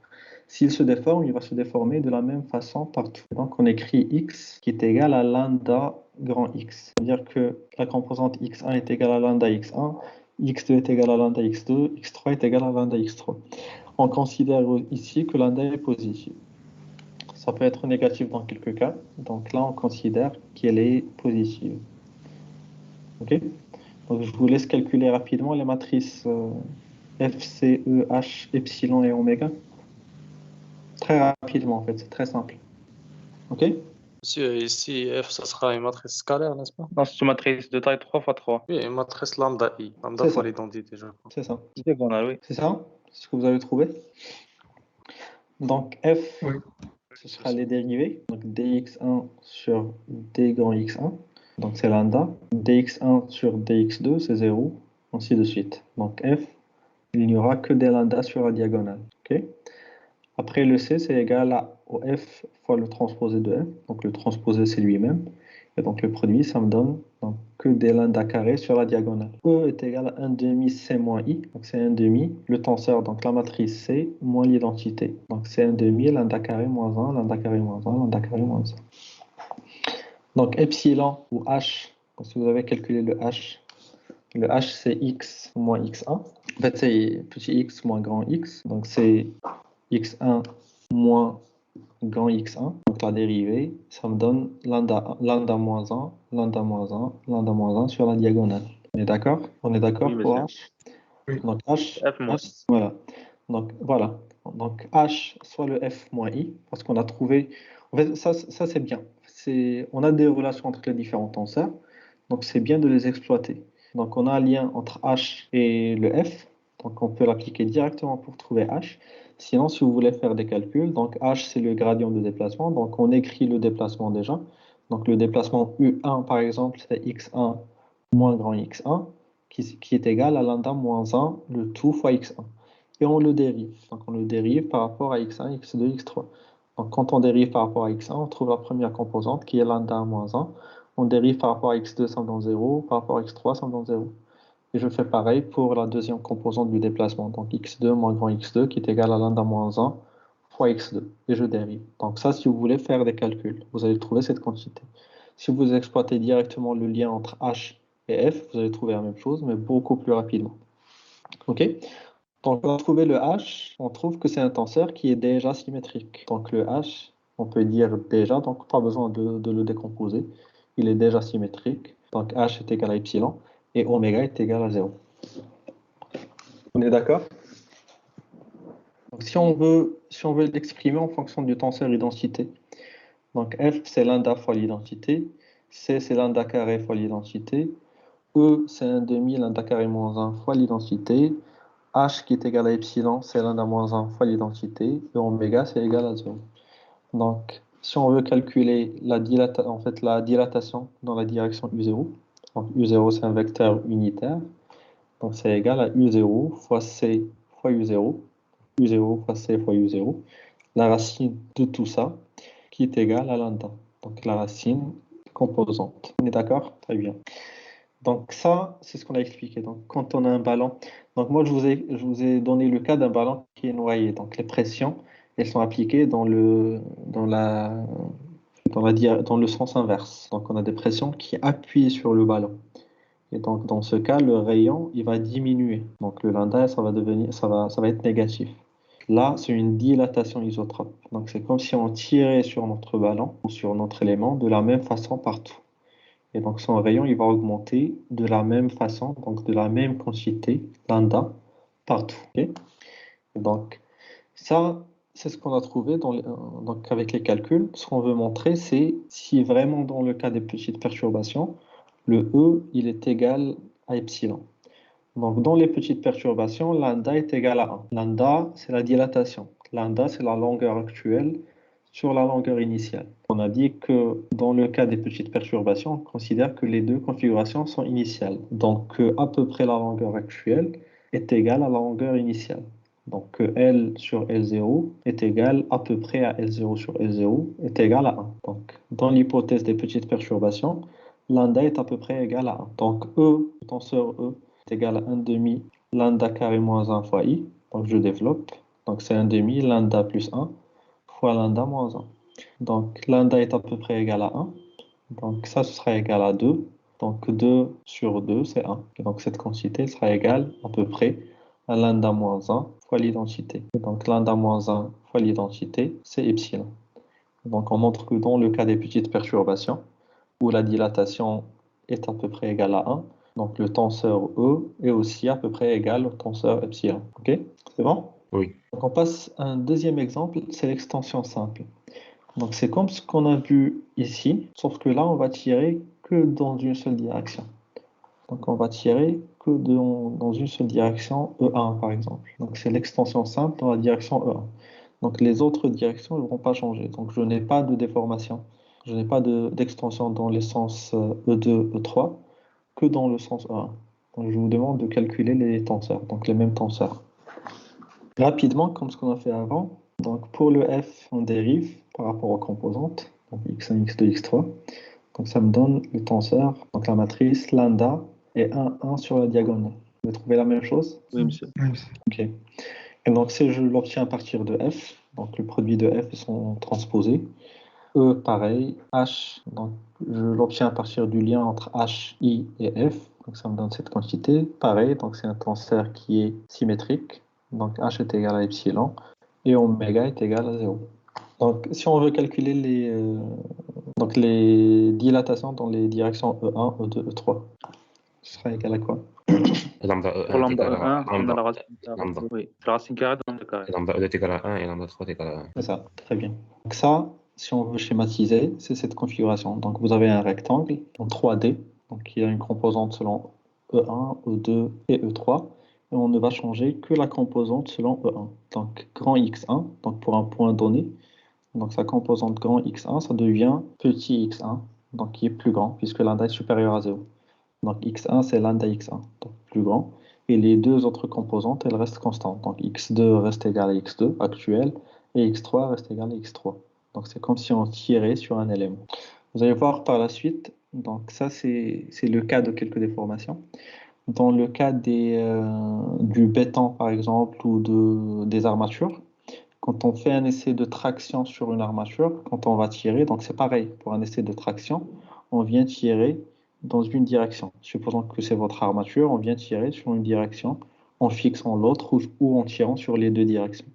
S'il se déforme, il va se déformer de la même façon partout. Donc, on écrit x qui est égal à lambda grand X. C'est-à-dire que la composante x1 est égale à lambda x1, x2 est égal à lambda x2, x3 est égal à lambda x3. On considère ici que lambda est positive. Ça peut être négatif dans quelques cas. Donc là, on considère qu'elle est positive. OK? Donc, je vous laisse calculer rapidement les matrices F, C, E, H, epsilon et oméga. Très rapidement, en fait, c'est très simple. OK? Monsieur, ici, F, ça sera une matrice scalaire, n'est-ce pas? Non, c'est une matrice de taille 3 x 3. Oui, une matrice lambda I. Lambda fois l'identité, je crois. C'est ça. Diagonale, oui. C'est ça? C'est ce que vous avez trouvé? Donc, F, ce sera les dérivés. Donc, dx1 sur d grand x1. Donc, c'est lambda. dx1 sur dx2, c'est 0. Ainsi de suite. Donc, F, il n'y aura que des lambda sur la diagonale. OK? Après, le C, c'est égal au F fois le transposé de F. Donc, le transposé, c'est lui-même. Et donc, le produit, ça me donne donc, que des lambda carrés sur la diagonale. E est égal à 1 demi C moins I. Donc, c'est 1 demi. Le tenseur, donc la matrice C moins l'identité. Donc, c'est 1 demi, lambda carré moins 1, lambda carré moins 1, lambda carré moins 1. Donc, epsilon ou H, si vous avez calculé le H c'est x moins x1. En fait, c'est petit x moins grand x. Donc, c'est x1 moins grand x1, donc la dérivée, ça me donne lambda moins 1, lambda moins 1, lambda moins 1 sur la diagonale. On est d'accord? On est d'accord Oui, pour monsieur. h? Donc h, F moins. voilà. Donc voilà. Donc h soit le f moins i, parce qu'on a trouvé. En fait, ça c'est bien. On a des relations entre les différents tenseurs, donc c'est bien de les exploiter. Donc on a un lien entre h et le f, donc on peut l'appliquer directement pour trouver h. Sinon, si vous voulez faire des calculs, donc h c'est le gradient de déplacement, donc on écrit le déplacement déjà. Donc le déplacement U1 par exemple, c'est x1 moins grand x1, qui est égal à lambda moins 1, le tout fois x1. Et on le dérive. Donc on le dérive par rapport à x1, x2, x3. Donc quand on dérive par rapport à x1, on trouve la première composante qui est lambda moins 1. On dérive par rapport à x2, ça me donne 0. Par rapport à x3, ça me donne 0. Et je fais pareil pour la deuxième composante du déplacement. Donc x2 moins grand x2 qui est égal à lambda moins 1 fois x2. Et je dérive. Donc ça, si vous voulez faire des calculs, vous allez trouver cette quantité. Si vous exploitez directement le lien entre h et f, vous allez trouver la même chose, mais beaucoup plus rapidement. OK? Donc, pour trouver le h, on trouve que c'est un tenseur qui est déjà symétrique. Donc, le h, on peut dire déjà, donc pas besoin de le décomposer. Il est déjà symétrique. Donc, h est égal à epsilon et oméga est égal à 0. On est d'accord? Donc, si on veut l'exprimer en fonction du tenseur identité, donc f, c'est lambda fois l'identité, c, c'est lambda carré fois l'identité, e, c'est 1 demi lambda carré moins 1 fois l'identité, h qui est égal à epsilon, c'est lambda moins 1 fois l'identité, et oméga, c'est égal à 0. Donc, si on veut calculer la dilatation dans la direction U0, donc U0, c'est un vecteur unitaire, donc c'est égal à U0 fois C fois U0, U0 fois C fois U0, la racine de tout ça, qui est égale à lambda. Donc, la racine composante. On est d'accord? Très bien. Donc ça, c'est ce qu'on a expliqué. Donc quand on a un ballon, donc moi je vous ai donné le cas d'un ballon qui est noyé. Donc les pressions, elles sont appliquées dans le sens inverse. Donc on a des pressions qui appuient sur le ballon. Et donc dans ce cas, le rayon, il va diminuer. Donc le lambda, ça va être négatif. Là, c'est une dilatation isotrope. Donc c'est comme si on tirait sur notre ballon ou sur notre élément de la même façon partout. Et donc son rayon, il va augmenter de la même façon, donc de la même quantité, lambda, partout. Okay? Donc ça, c'est ce qu'on a trouvé donc avec les calculs. Ce qu'on veut montrer, c'est si vraiment dans le cas des petites perturbations, le E, il est égal à epsilon. Donc dans les petites perturbations, lambda est égal à 1. Lambda, c'est la dilatation. Lambda, c'est la longueur actuelle sur la longueur initiale. On a dit que dans le cas des petites perturbations, on considère que les deux configurations sont initiales. Donc à peu près la longueur actuelle est égale à la longueur initiale. Donc L sur L0 est égal à peu près à L0 sur L0 est égal à 1. Donc dans l'hypothèse des petites perturbations, lambda est à peu près égal à 1. Donc E, le tenseur E, est égal à 1 demi lambda carré moins 1 fois I. Donc je développe. Donc c'est 1 demi lambda plus 1 fois lambda moins 1. Donc lambda est à peu près égal à 1. Donc ça, ce sera égal à 2. Donc 2 sur 2, c'est 1. Et donc cette quantité sera égale à peu près à lambda moins 1 fois l'identité. Donc lambda moins 1 fois l'identité, c'est epsilon. Donc on montre que dans le cas des petites perturbations, où la dilatation est à peu près égale à 1, donc le tenseur E est aussi à peu près égal au tenseur epsilon. Ok? C'est bon? Oui. Donc on passe à un deuxième exemple, c'est l'extension simple. Donc c'est comme ce qu'on a vu ici, sauf que là on va tirer que dans une seule direction. Donc on va tirer que dans une seule direction, E1 par exemple. Donc c'est l'extension simple dans la direction E1. Donc les autres directions ne vont pas changer. Donc je n'ai pas de déformation. Je n'ai pas d'extension dans les sens E2, E3 que dans le sens E1. Donc je vous demande de calculer les tenseurs, donc les mêmes tenseurs. Rapidement, comme ce qu'on a fait avant, donc pour le F, on dérive par rapport aux composantes, donc x1, x2, x3. Donc ça me donne le tenseur, donc la matrice lambda et 1, 1 sur la diagonale. Vous trouvez la même chose? Oui, monsieur. Ok. Et donc si je l'obtiens à partir de F, donc le produit de F sont transposés. E, pareil. H, donc je l'obtiens à partir du lien entre H, I et F. Donc ça me donne cette quantité. Pareil, donc c'est un tenseur qui est symétrique. Donc H est égal à epsilon. et oméga est égal à 0. Donc, si on veut calculer donc les dilatations dans les directions E1, E2, E3, ce sera égal à quoi? Lambda Pour E1 est lambda égal à 1, on a la racine lambda. carrée. Oui, la racine carrée de lambda carré. Et lambda E2 est égal à 1 et lambda 3 est égal à 1. C'est ça, très bien. Donc ça, si on veut schématiser, c'est cette configuration. Donc vous avez un rectangle en 3D, donc il y a une composante selon E1, E2 et E3, et on ne va changer que la composante selon E1. Donc grand X1, donc pour un point donné, donc sa composante grand X1, ça devient petit X1, donc qui est plus grand, puisque lambda est supérieur à 0. Donc X1, c'est lambda X1, donc plus grand. Et les deux autres composantes, elles restent constantes. Donc X2 reste égal à X2 actuel, et X3 reste égal à X3. Donc c'est comme si on tirait sur un élément. Vous allez voir par la suite, donc ça c'est le cas de quelques déformations. Dans le cas du béton par exemple, ou des armatures, quand on fait un essai de traction sur une armature, quand on va tirer, donc c'est pareil, pour un essai de traction, on vient tirer dans une direction. Supposons que c'est votre armature, on vient tirer sur une direction en fixant l'autre ou en tirant sur les deux directions.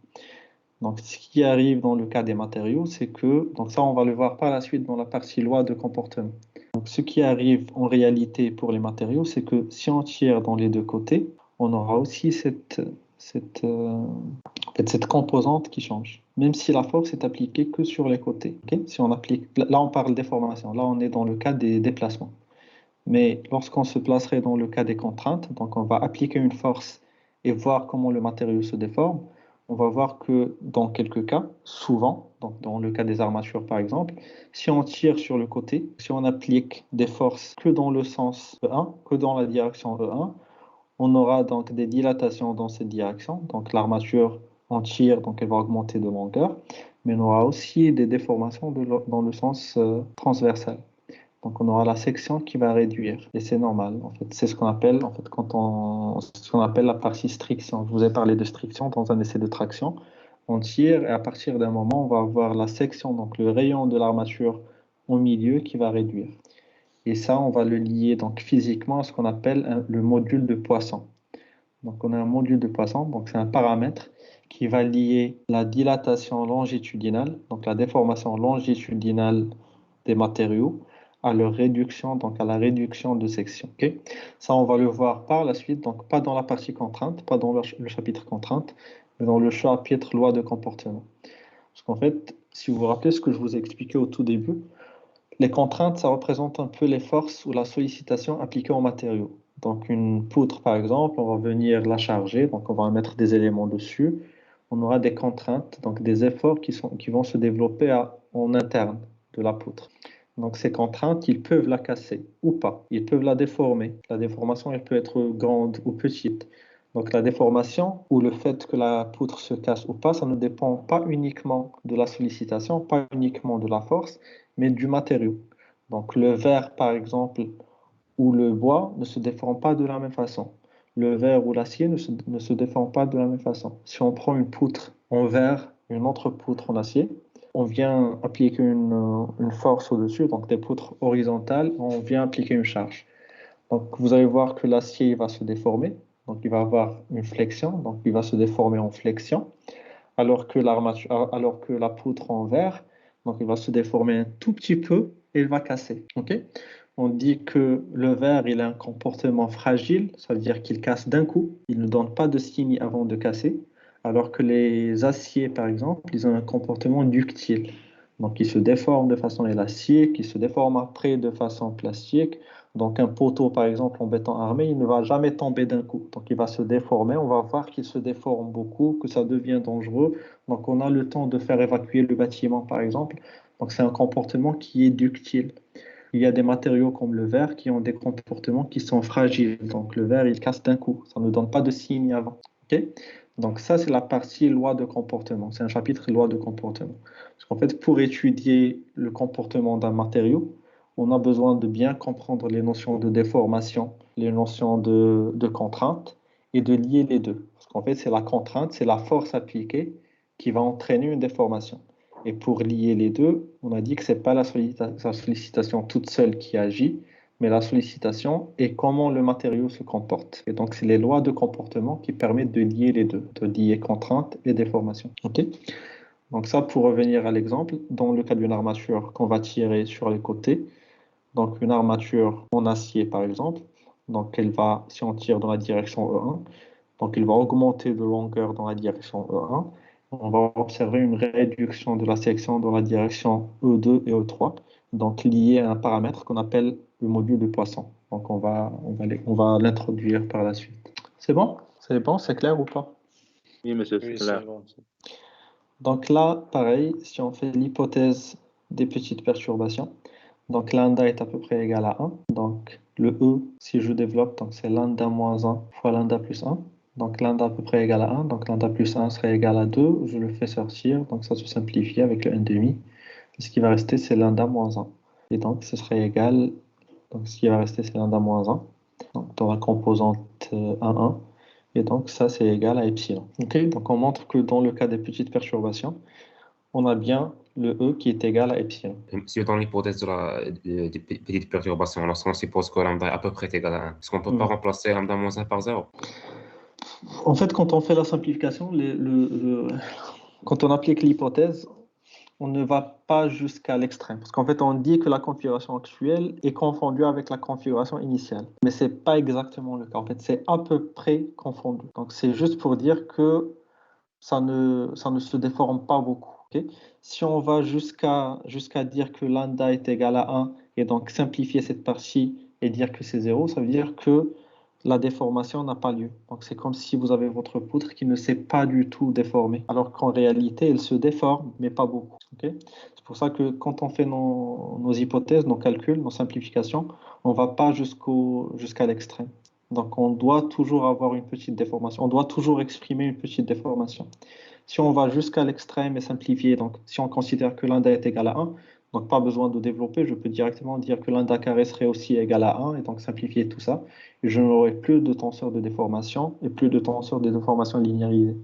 Donc ce qui arrive dans le cas des matériaux, c'est que, donc ça on va le voir par la suite dans la partie loi de comportement. Donc ce qui arrive en réalité pour les matériaux, c'est que si on tire dans les deux côtés, on aura aussi cette composante qui change, même si la force est appliquée que sur les côtés. Okay? Si on applique, là on parle de déformation, là on est dans le cas des déplacements. Mais lorsqu'on se placerait dans le cas des contraintes, donc on va appliquer une force et voir comment le matériau se déforme, on va voir que dans quelques cas, souvent, donc dans le cas des armatures par exemple, si on tire sur le côté, si on applique des forces que dans le sens E1, que dans la direction E1, on aura donc des dilatations dans cette direction. Donc l'armature, on tire, donc elle va augmenter de longueur, mais on aura aussi des déformations dans le sens transversal. Donc on aura la section qui va réduire, et c'est normal. En fait, c'est ce qu'on appelle, en fait, ce qu'on appelle la partie striction. Je vous ai parlé de striction dans un essai de traction. On tire et à partir d'un moment, on va avoir la section, donc le rayon de l'armature au milieu qui va réduire. Et ça, on va le lier donc physiquement à ce qu'on appelle le module de Poisson. Donc on a un module de Poisson, donc c'est un paramètre qui va lier la dilatation longitudinale, donc la déformation longitudinale des matériaux, à leur réduction, donc à la réduction de section. Okay? Ça, on va le voir par la suite, donc pas dans la partie contrainte, pas dans le chapitre contrainte, mais dans le chapitre loi de comportement. Parce qu'en fait, si vous vous rappelez ce que je vous ai expliqué au tout début, les contraintes, ça représente un peu les forces ou la sollicitation appliquée aux matériaux. Donc une poutre, par exemple, on va venir la charger, donc on va mettre des éléments dessus. On aura des contraintes, donc des efforts qui vont se développer en interne de la poutre. Donc ces contraintes, ils peuvent la casser ou pas. Ils peuvent la déformer. La déformation, elle peut être grande ou petite. Donc la déformation ou le fait que la poutre se casse ou pas, ça ne dépend pas uniquement de la sollicitation, pas uniquement de la force, mais du matériau. Donc le verre, par exemple, ou le bois ne se déforment pas de la même façon. Le verre ou l'acier ne se déforment pas de la même façon. Si on prend une poutre en verre, une autre poutre en acier, on vient appliquer une force au-dessus, donc des poutres horizontales, on vient appliquer une charge. Donc vous allez voir que l'acier va se déformer, donc il va avoir une flexion, donc il va se déformer en flexion, alors que la poutre en verre, donc il va se déformer un tout petit peu et il va casser. Okay? On dit que le verre, il a un comportement fragile, ça veut dire qu'il casse d'un coup, il ne donne pas de signe avant de casser, alors que les aciers, par exemple, ils ont un comportement ductile. Donc, ils se déforment de façon élastique, ils se déforment après de façon plastique. Donc, un poteau, par exemple, en béton armé, il ne va jamais tomber d'un coup. Donc, il va se déformer. On va voir qu'il se déforme beaucoup, que ça devient dangereux. Donc, on a le temps de faire évacuer le bâtiment, par exemple. Donc, c'est un comportement qui est ductile. Il y a des matériaux comme le verre qui ont des comportements qui sont fragiles. Donc, le verre, il casse d'un coup. Ça ne donne pas de signe avant. Okay? Donc, ça, c'est la partie loi de comportement. C'est un chapitre loi de comportement. Parce qu'en fait, pour étudier le comportement d'un matériau, on a besoin de bien comprendre les notions de déformation, les notions de contrainte et de lier les deux. Parce qu'en fait, c'est la contrainte, c'est la force appliquée qui va entraîner une déformation. Et pour lier les deux, on a dit que ce n'est pas la sollicitation toute seule qui agit, mais la sollicitation et comment le matériau se comporte. Et donc, c'est les lois de comportement qui permettent de lier les deux, de lier contrainte et déformation. OK? Donc ça, pour revenir à l'exemple, dans le cas d'une armature qu'on va tirer sur les côtés, donc une armature en acier par exemple, donc elle va, si on tire dans la direction E1, donc il va augmenter de longueur dans la direction E1. On va observer une réduction de la section dans la direction E2 et E3, donc lié à un paramètre qu'on appelle le module de Poisson. Donc on va l'introduire par la suite. C'est bon? C'est bon? C'est clair ou pas? Oui, monsieur, c'est Oui, clair. c'est bon. Donc là, pareil, si on fait l'hypothèse des petites perturbations, donc lambda est à peu près égal à 1. Donc le E, si je développe, donc c'est lambda moins 1 fois lambda plus 1. Donc lambda à peu près égal à 1. Donc lambda plus 1 serait égal à 2. Je le fais sortir. Donc ça se simplifie avec le 1,5. Ce qui va rester, c'est lambda moins 1. Et donc ce serait égal. Donc ce qui va rester, c'est lambda moins 1. Donc dans la composante 1,1. Et donc ça, c'est égal à epsilon. Ok, donc on montre que dans le cas des petites perturbations, on a bien le E qui est égal à epsilon. Si dans l'hypothèse des petites perturbations, lorsqu'on suppose que lambda est à peu près égal à 1, est-ce qu'on ne peut pas remplacer lambda moins 1 par 0? En fait, quand on fait la simplification, quand on applique l'hypothèse, on ne va pas jusqu'à l'extrême. Parce qu'en fait, on dit que la configuration actuelle est confondue avec la configuration initiale. Mais ce n'est pas exactement le cas. En fait, c'est à peu près confondu. Donc, c'est juste pour dire que ça ne se déforme pas beaucoup. Okay? Si on va jusqu'à dire que lambda est égal à 1 et donc simplifier cette partie et dire que c'est 0, ça veut dire que la déformation n'a pas lieu. Donc c'est comme si vous avez votre poutre qui ne s'est pas du tout déformée, alors qu'en réalité, elle se déforme, mais pas beaucoup. Okay? C'est pour ça que quand on fait nos hypothèses, nos calculs, nos simplifications, on ne va pas jusqu'à l'extrême. Donc on doit toujours avoir une petite déformation, on doit toujours exprimer une petite déformation. Si on va jusqu'à l'extrême et simplifier, donc si on considère que lambda est égal à 1, donc pas besoin de développer, je peux directement dire que lambda carré serait aussi égal à 1 et donc simplifier tout ça. Et je n'aurai plus de tenseur de déformation et plus de tenseur de déformation linéarisée.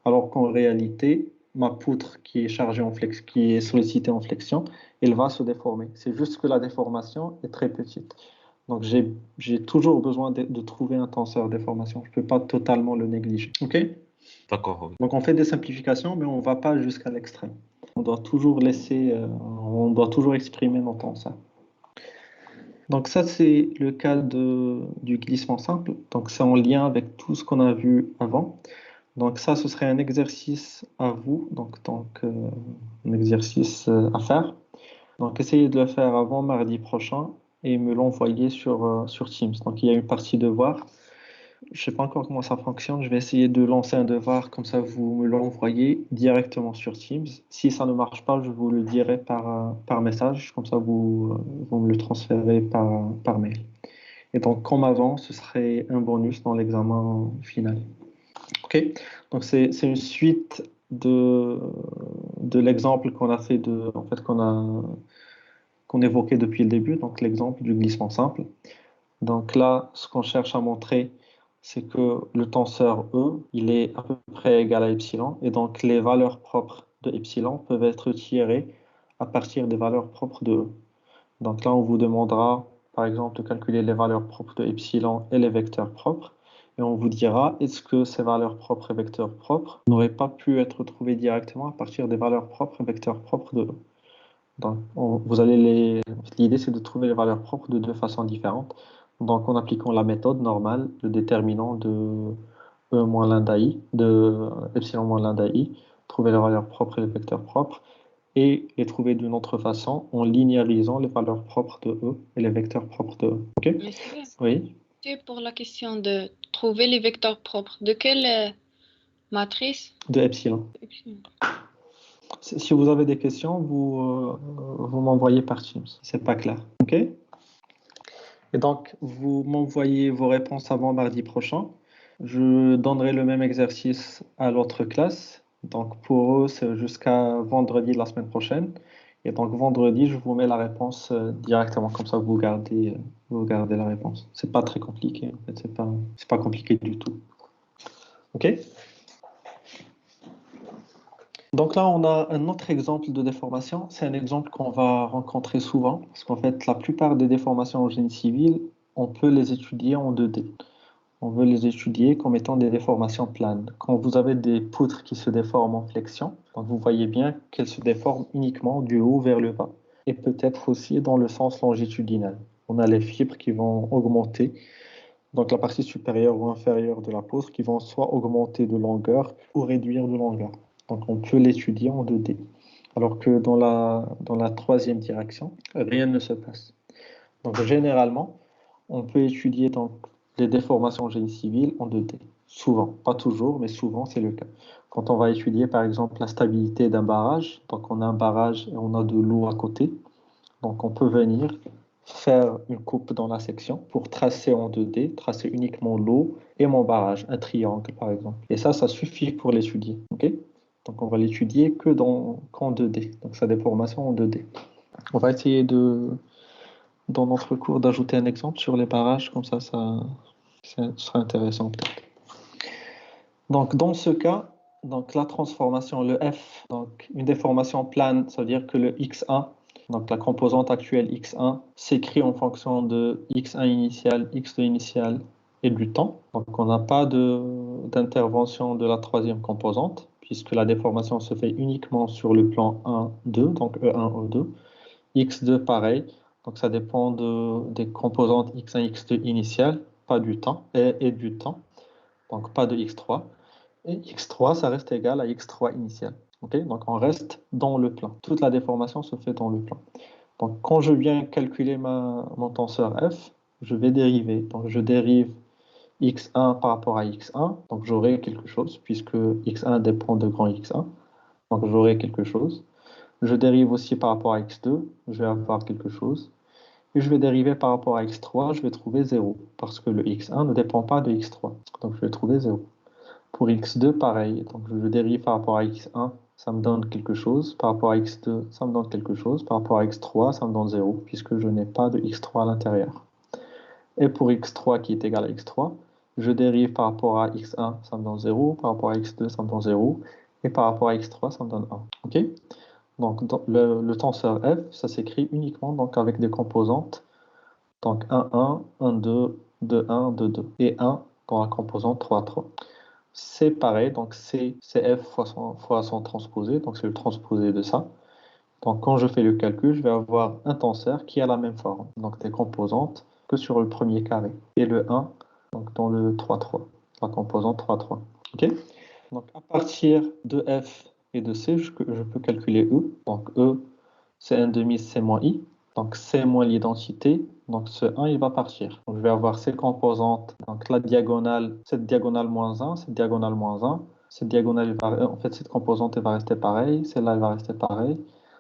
Alors qu'en réalité, ma poutre qui est chargée en flexion, qui est sollicitée en flexion, elle va se déformer. C'est juste que la déformation est très petite. Donc j'ai toujours besoin de trouver un tenseur de déformation. Je ne peux pas totalement le négliger. OK? D'accord. Donc on fait des simplifications, mais on ne va pas jusqu'à l'extrême. On doit toujours on doit toujours exprimer nos tenseurs. Donc ça, c'est le cas du glissement simple. Donc c'est en lien avec tout ce qu'on a vu avant. Donc ça, ce serait un exercice à vous, donc un exercice à faire. Donc essayez de le faire avant mardi prochain et me l'envoyer sur Teams. Donc il y a une partie devoir. Je ne sais pas encore comment ça fonctionne. Je vais essayer de lancer un devoir, comme ça vous me l'envoyez directement sur Teams. Si ça ne marche pas, je vous le dirai par message, comme ça vous me le transférez par mail. Et donc comme avant, ce serait un bonus dans l'examen final. Ok, donc c'est une suite de l'exemple qu'on a fait qu'on évoquait depuis le début, donc l'exemple du glissement simple. Donc là, ce qu'on cherche à montrer, c'est que le tenseur E, il est à peu près égal à epsilon, et donc les valeurs propres de epsilon peuvent être tirées à partir des valeurs propres de E. Donc là, on vous demandera, par exemple, de calculer les valeurs propres de epsilon et les vecteurs propres, et on vous dira, est-ce que ces valeurs propres et vecteurs propres n'auraient pas pu être trouvées directement à partir des valeurs propres et vecteurs propres de E. Donc, l'idée, c'est de trouver les valeurs propres de deux façons différentes. Donc, en appliquant la méthode normale, le déterminant de E moins lambda I, de epsilon moins lambda I, trouver les valeurs propres et les vecteurs propres, et les trouver d'une autre façon en linéarisant les valeurs propres de E et les vecteurs propres de E. OK? Monsieur, Oui. pour la question de trouver les vecteurs propres, de quelle matrice? De epsilon. Si vous avez des questions, vous m'envoyez par Teams. C'est pas clair. OK? Et donc, vous m'envoyez vos réponses avant mardi prochain. Je donnerai le même exercice à l'autre classe. Donc, pour eux, c'est jusqu'à vendredi de la semaine prochaine. Et donc, vendredi, je vous mets la réponse directement. Comme ça, vous gardez la réponse. C'est pas très compliqué. En fait, c'est pas compliqué du tout. OK? Donc, Donc là, on a un autre exemple de déformation. C'est un exemple qu'on va rencontrer souvent, parce qu'en fait, la plupart des déformations en génie civil, on peut les étudier en 2D. On veut les étudier comme étant des déformations planes. Quand vous avez des poutres qui se déforment en flexion, donc vous voyez bien qu'elles se déforment uniquement du haut vers le bas, et peut-être aussi dans le sens longitudinal. On a les fibres qui vont augmenter, donc la partie supérieure ou inférieure de la poutre, qui vont soit augmenter de longueur ou réduire de longueur. Donc on peut l'étudier en 2D. Alors que dans la troisième direction, rien ne se passe. Donc généralement, on peut étudier donc les déformations en génie civil en 2D. Souvent, pas toujours, mais souvent c'est le cas. Quand on va étudier par exemple la stabilité d'un barrage, donc on a un barrage et on a de l'eau à côté, donc on peut venir faire une coupe dans la section pour tracer en 2D, tracer uniquement l'eau et mon barrage, un triangle par exemple. Et ça suffit pour l'étudier. Okay, donc on va l'étudier qu'en 2D, donc sa déformation en 2D. On va essayer dans notre cours d'ajouter un exemple sur les barrages, comme ça sera intéressant peut-être. Donc dans ce cas, donc la transformation, le F, donc une déformation plane, ça veut dire que le x1, donc la composante actuelle x1, s'écrit en fonction de x1 initial, x2 initial et du temps. Donc on n'a pas d'intervention de la troisième composante, puisque la déformation se fait uniquement sur le plan 1, 2, donc E1, E2. x2 pareil, donc ça dépend des composantes x1, x2 initiales, pas du temps, et du temps, donc pas de x3. Et x3, ça reste égal à x3 initial. Okay, donc on reste dans le plan. Toute la déformation se fait dans le plan. Donc quand je viens calculer mon tenseur f, je vais dériver. Donc je dérive x1 par rapport à x1, donc j'aurai quelque chose, puisque x1 dépend de grand x1, donc j'aurai quelque chose. Je dérive aussi par rapport à x2, je vais avoir quelque chose. Et je vais dériver par rapport à x3, je vais trouver 0, parce que le x1 ne dépend pas de x3, donc je vais trouver 0. Pour x2, pareil, donc je dérive par rapport à x1, ça me donne quelque chose, par rapport à x2, ça me donne quelque chose, par rapport à x3, ça me donne 0, puisque je n'ai pas de x3 à l'intérieur. Et pour x3 qui est égal à x3, je dérive par rapport à x1, ça me donne 0, par rapport à x2, ça me donne 0, et par rapport à x3, ça me donne 1. Ok ? Donc le tenseur f, ça s'écrit uniquement donc, avec des composantes, donc 1, 1, 1, 2, 2, 1, 2, 2, et 1 dans la composante 3, 3. C'est pareil, donc c'est f fois son transposé, donc c'est le transposé de ça. Donc quand je fais le calcul, je vais avoir un tenseur qui a la même forme, donc des composantes que sur le premier carré. Et le 1, donc dans le 3, 3, la composante 3, 3. Ok ? Donc à partir de f et de c, je peux calculer e. Donc e, c'est 1 demi c moins i. Donc c moins l'identité, donc ce 1 il va partir. Donc je vais avoir ces composantes, donc la diagonale, cette diagonale moins 1, cette diagonale moins 1, cette diagonale, en fait cette composante elle va rester pareille, celle-là elle va rester pareille,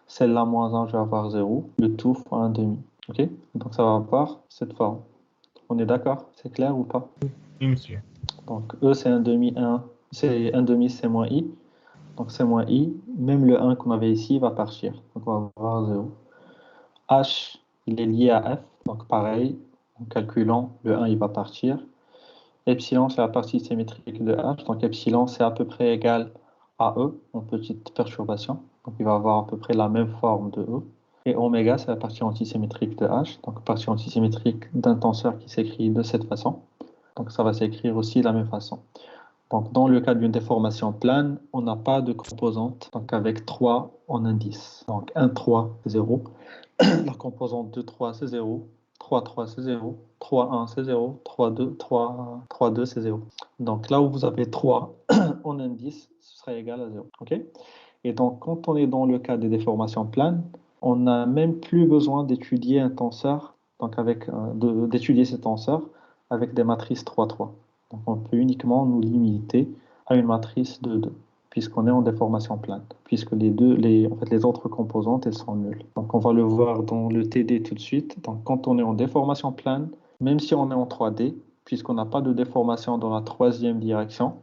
celle-là moins 1 je vais avoir 0, le tout fois 1 demi. Ok ? Donc ça va avoir cette forme. On est d'accord ? C'est clair ou pas ? Oui, monsieur. Donc e c'est 1 demi 1, c'est 1 demi c moins i. Donc c moins i, même le 1 qu'on avait ici va partir. Donc on va avoir 0. H, il est lié à F, donc pareil, en calculant, le 1 il va partir. Epsilon, c'est la partie symétrique de H, donc epsilon c'est à peu près égal à E, en petite perturbation, donc il va avoir à peu près la même forme de E. Et oméga, c'est la partie antisymétrique de H, donc partie antisymétrique d'un tenseur qui s'écrit de cette façon. Donc ça va s'écrire aussi de la même façon. Donc dans le cas d'une déformation plane, on n'a pas de composante, donc avec 3 en indice. Donc 1, 3, 0. La composante 2, 3, c'est 0. 3, 3, c'est 0. 3, 1, c'est 0. 3, 2, 3, 3, 2, c'est 0. Donc là où vous avez 3 en indice, ce sera égal à 0. Okay ? Et donc quand on est dans le cas des déformations planes, on n'a même plus besoin d'étudier un tenseur, donc d'étudier ce tenseur avec des matrices 3, 3. Donc on peut uniquement nous limiter à une matrice de 2, puisqu'on est en déformation plane, puisque les autres composantes, elles sont nulles. Donc on va le voir dans le TD tout de suite. Donc quand on est en déformation plane, même si on est en 3D, puisqu'on n'a pas de déformation dans la troisième direction,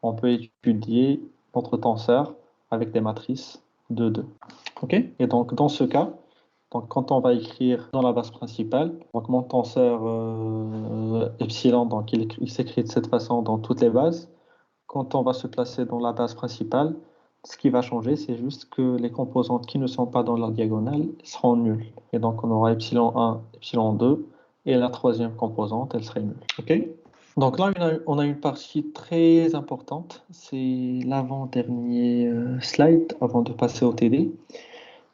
on peut étudier notre tenseur avec des matrices de 2. Ok ? Et donc dans ce cas, donc, quand on va écrire dans la base principale, donc mon tenseur epsilon, donc il s'écrit de cette façon dans toutes les bases. Quand on va se placer dans la base principale, Ce qui va changer, c'est juste que les composantes qui ne sont pas dans la diagonale seront nulles. Et donc, on aura epsilon 1, epsilon 2, et la troisième composante, elle serait nulle. OK? Donc là, on a une partie très importante. C'est l'avant-dernier slide avant de passer au TD.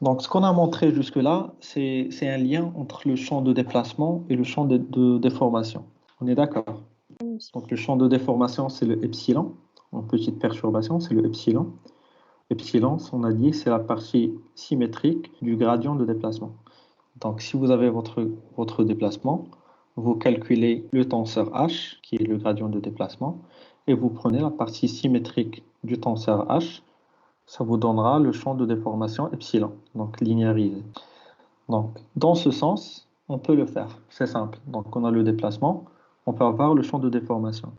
Donc, ce qu'on a montré jusque-là, c'est un lien entre le champ de déplacement et le champ de déformation. On est d'accord? Donc, le champ de déformation, c'est le epsilon. En petite perturbation, c'est le epsilon. Epsilon, on a dit, c'est la partie symétrique du gradient de déplacement. Donc, si vous avez votre déplacement, vous calculez le tenseur H, qui est le gradient de déplacement, et vous prenez la partie symétrique du tenseur H, ça vous donnera le champ de déformation epsilon, donc linéarisé. Donc, dans ce sens, on peut le faire, c'est simple. Donc, on a le déplacement, on peut avoir le champ de déformation.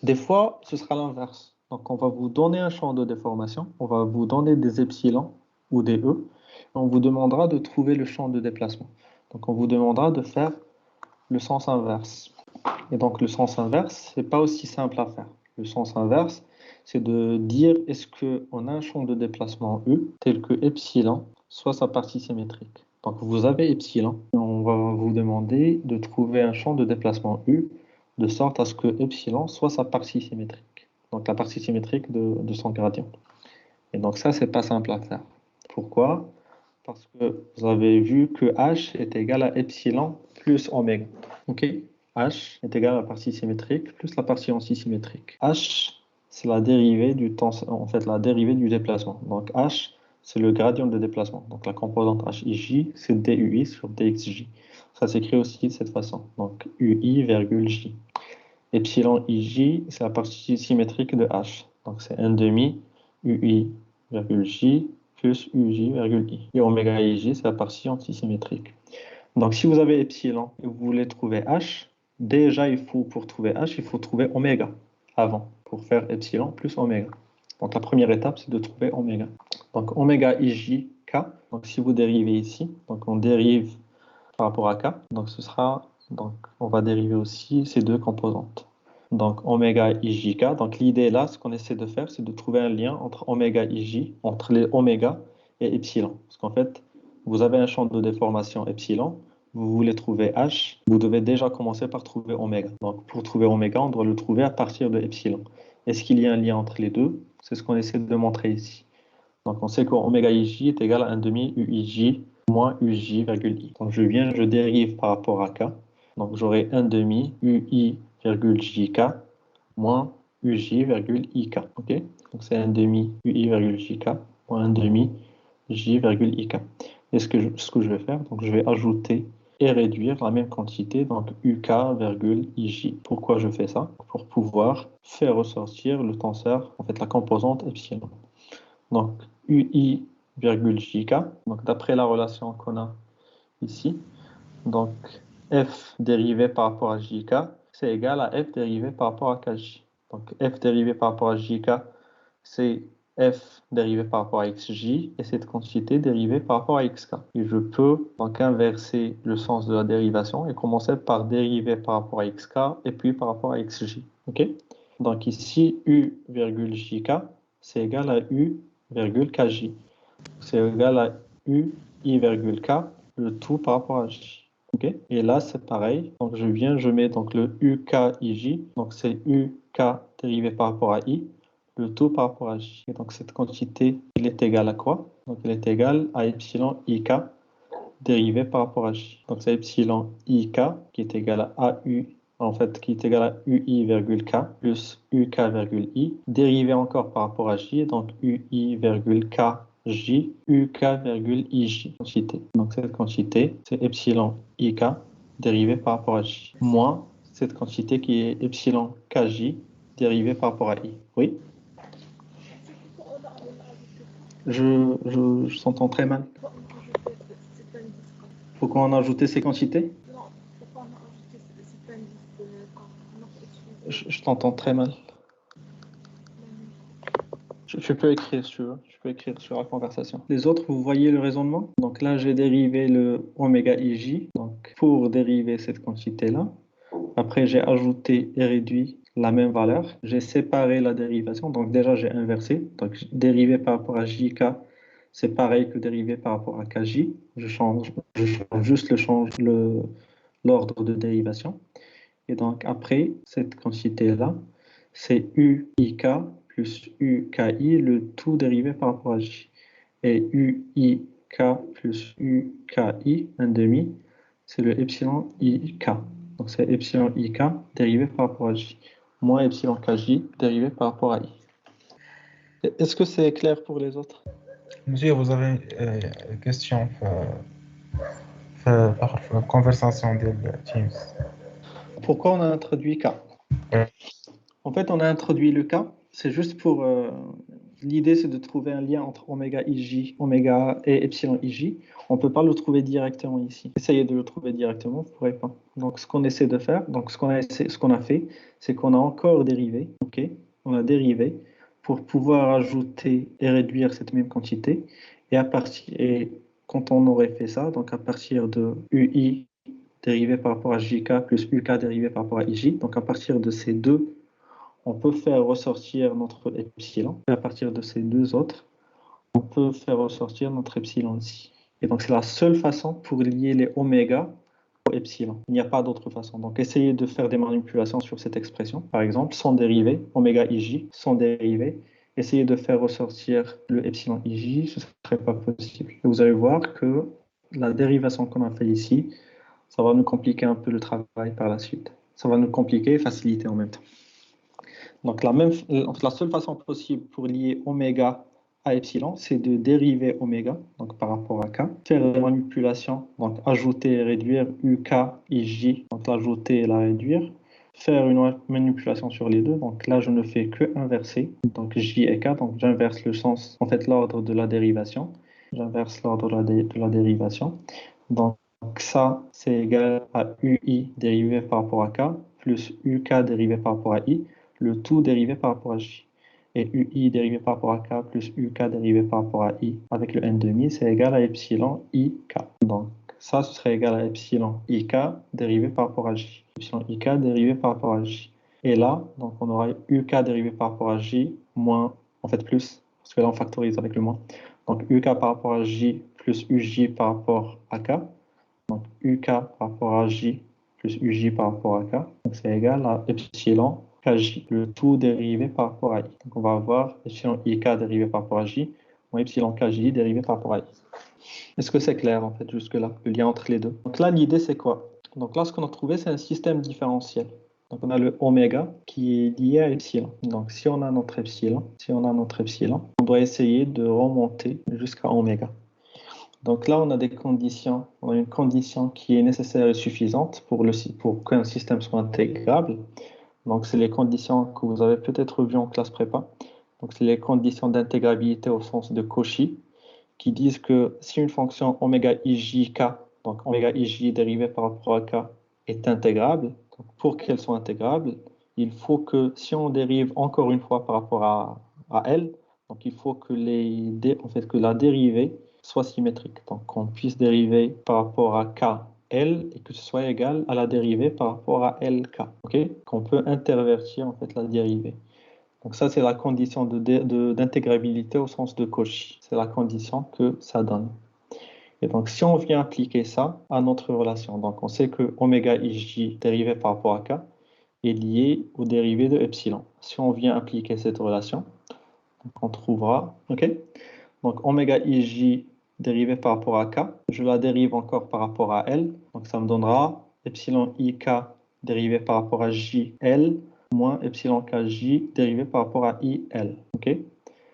Des fois, ce sera l'inverse. Donc, on va vous donner un champ de déformation, on va vous donner des epsilons ou des E, et on vous demandera de trouver le champ de déplacement. Donc, on vous demandera de faire le sens inverse. Et donc, le sens inverse, c'est pas aussi simple à faire. Le sens inverse, c'est de dire est-ce qu'on a un champ de déplacement U tel que epsilon soit sa partie symétrique. Donc, vous avez epsilon, et on va vous demander de trouver un champ de déplacement U de sorte à ce que epsilon soit sa partie symétrique. Donc, la partie symétrique de son gradient. Et donc, ça, c'est pas simple à faire. Pourquoi? Parce que vous avez vu que H est égal à epsilon plus oméga. OK? H est égal à la partie symétrique plus la partie antisymétrique. H, c'est la dérivée du la dérivée du déplacement. Donc H, c'est le gradient de déplacement. Donc la composante HIJ, c'est DUI sur DXJ. Ça s'écrit aussi de cette façon. Donc UI virgule J. Epsilon IJ, c'est la partie symétrique de H. Donc c'est 1 demi UI virgule J plus UJ virgule I. Et oméga IJ, c'est la partie antisymétrique. Donc si vous avez epsilon et vous voulez trouver H, déjà pour trouver H, il faut trouver oméga avant, pour faire epsilon plus oméga. Donc la première étape, c'est de trouver oméga. Donc oméga IJ K, donc si vous dérivez ici, donc on dérive par rapport à K, donc on va dériver aussi ces deux composantes. Donc oméga IJK, donc l'idée là, ce qu'on essaie de faire, c'est de trouver un lien entre oméga IJ, entre les oméga et epsilon. Parce qu'en fait, vous avez un champ de déformation epsilon, vous voulez trouver H, vous devez déjà commencer par trouver oméga. Donc pour trouver oméga, on doit le trouver à partir de epsilon. Est-ce qu'il y a un lien entre les deux? C'est ce qu'on essaie de montrer ici. Donc on sait qu'oméga IJ est égal à 1 demi UIJ moins UJ virgule I. Donc je dérive par rapport à K. Donc j'aurai 1 demi UI virgule JK moins UJ virgule IK. Okay? Donc c'est 1 demi UI virgule JK moins 1 demi J virgule IK. Et ce que je vais faire, donc je vais ajouter et réduire la même quantité, donc UK virgule IJ. Pourquoi je fais ça? Pour pouvoir faire ressortir le tenseur, en fait la composante epsilon. Donc UI virgule JK, donc d'après la relation qu'on a ici, donc F dérivé par rapport à JK, c'est égal à F dérivé par rapport à KJ. Donc F dérivé par rapport à JK, c'est F dérivé par rapport à XJ, et cette quantité dérivée par rapport à XK. Et je peux donc inverser le sens de la dérivation et commencer par dériver par rapport à XK et puis par rapport à XJ. Okay? Donc ici, U virgule JK, c'est égal à U virgule KJ. C'est égal à U I virgule K, le tout par rapport à J. Okay? Et là, c'est pareil. Donc je mets donc le UKIJ, donc c'est UK dérivé par rapport à I, le tout par rapport à J. Et donc cette quantité, elle est égale à quoi? Donc elle est égale à epsilon IK dérivé par rapport à J. Donc c'est epsilon IK qui est égal à AU, en fait qui est égal à UI virgule K plus UK virgule I, dérivé encore par rapport à J, donc UI virgule KJ, UK virgule IJ. Quantité. Donc cette quantité, c'est epsilon IK dérivé par rapport à J, moins cette quantité qui est epsilon KJ dérivé par rapport à I. Oui? Je s'entends très mal. Pourquoi on a ajouté ces quantités? Je t'entends très mal. Tu peux écrire si tu veux. Tu peux écrire sur la conversation. Les autres, vous voyez le raisonnement? Donc là, j'ai dérivé le oméga IJ. Donc pour dériver cette quantité-là, après j'ai ajouté et réduit la même valeur. J'ai séparé la dérivation, donc déjà j'ai inversé. Donc dérivé par rapport à JK, c'est pareil que dérivé par rapport à KJ. Je change juste l'ordre de dérivation. Et donc après, cette quantité-là, c'est UIK plus UKI, le tout dérivé par rapport à J. Et UIK plus UKI, un demi, c'est le epsilon IK. Donc c'est epsilon IK dérivé par rapport à J, moins epsilon KJ dérivé par rapport à I. Est-ce que c'est clair pour les autres? Monsieur, vous avez une question في conversation de Teams. Pourquoi on a introduit K? En fait, on a introduit le K, c'est juste pour... l'idée, c'est de trouver un lien entre oméga IJ, oméga et epsilon IJ. On ne peut pas le trouver directement ici. Essayez de le trouver directement, vous ne pourrez pas. Donc, ce qu'on essaie de faire, donc ce qu'on a fait, c'est qu'on a encore dérivé, ok? On a dérivé pour pouvoir ajouter et réduire cette même quantité. Et quand on aurait fait ça, donc à partir de UI dérivé par rapport à JK plus UK dérivé par rapport à IJ, donc à partir de ces deux, on peut faire ressortir notre epsilon. Et à partir de ces deux autres, on peut faire ressortir notre epsilon ici. Et donc, c'est la seule façon pour lier les oméga au epsilon. Il n'y a pas d'autre façon. Donc, essayez de faire des manipulations sur cette expression. Par exemple, sans dérivé, oméga IJ, sans dérivé, essayez de faire ressortir le epsilon IJ, ce ne serait pas possible. Et vous allez voir que la dérivation qu'on a fait ici, ça va nous compliquer un peu le travail par la suite. Ça va nous compliquer et faciliter en même temps. Donc, la seule façon possible pour lier oméga à epsilon, c'est de dériver oméga, donc par rapport à k, faire la manipulation, donc ajouter et réduire UK, IJ, donc l'ajouter et la réduire, faire une manipulation sur les deux, donc là je ne fais que inverser, donc J et K, donc j'inverse le sens, en fait l'ordre de la dérivation, j'inverse l'ordre de la dérivation, donc ça c'est égal à UI dérivé par rapport à K, plus UK dérivé par rapport à I, le tout dérivé par rapport à J. Et UI dérivé par rapport à K plus UK dérivé par rapport à I avec le n demi, c'est égal à epsilon IK. Donc ça, ce serait égal à epsilon IK dérivé par rapport à J. Epsilon IK dérivé par rapport à J. Et là, donc on aura UK dérivé par rapport à J moins, en fait plus, parce que là on factorise avec le moins. Donc UK par rapport à J plus UJ par rapport à K. Donc UK par rapport à J plus UJ par rapport à K. Donc c'est égal à epsilon KJ, le tout dérivé par rapport à I. Donc on va avoir epsilon IK dérivé par rapport à J, moins epsilon KJ dérivé par rapport à I. Est-ce que c'est clair en fait jusque-là, le lien entre les deux? Donc là l'idée c'est quoi? Donc là ce qu'on a trouvé c'est un système différentiel. Donc on a le oméga qui est lié à epsilon. Donc si on a notre epsilon, on doit essayer de remonter jusqu'à oméga. Donc là on a des conditions, on a une condition qui est nécessaire et suffisante pour qu'un système soit intégrable. Donc, c'est les conditions que vous avez peut-être vues en classe prépa. Donc, c'est les conditions d'intégrabilité au sens de Cauchy, qui disent que si une fonction oméga ijk, donc oméga ij dérivée par rapport à k, est intégrable, donc pour qu'elle soit intégrable, il faut que, si on dérive encore une fois par rapport à L, donc il faut que, que la dérivée soit symétrique. Donc, qu'on puisse dériver par rapport à k, L et que ce soit égal à la dérivée par rapport à LK, ok? Qu'on peut intervertir en fait la dérivée. Donc ça c'est la condition d'intégrabilité au sens de Cauchy. C'est la condition que ça donne. Et donc si on vient appliquer ça à notre relation, donc on sait que oméga ij dérivé par rapport à k est lié au dérivé de epsilon. Si on vient appliquer cette relation, donc on trouvera, ok? Donc oméga ij dérivée par rapport à k, je la dérive encore par rapport à L, donc ça me donnera epsilon IK dérivé par rapport à JL moins epsilon KJ dérivé par rapport à IL, ok,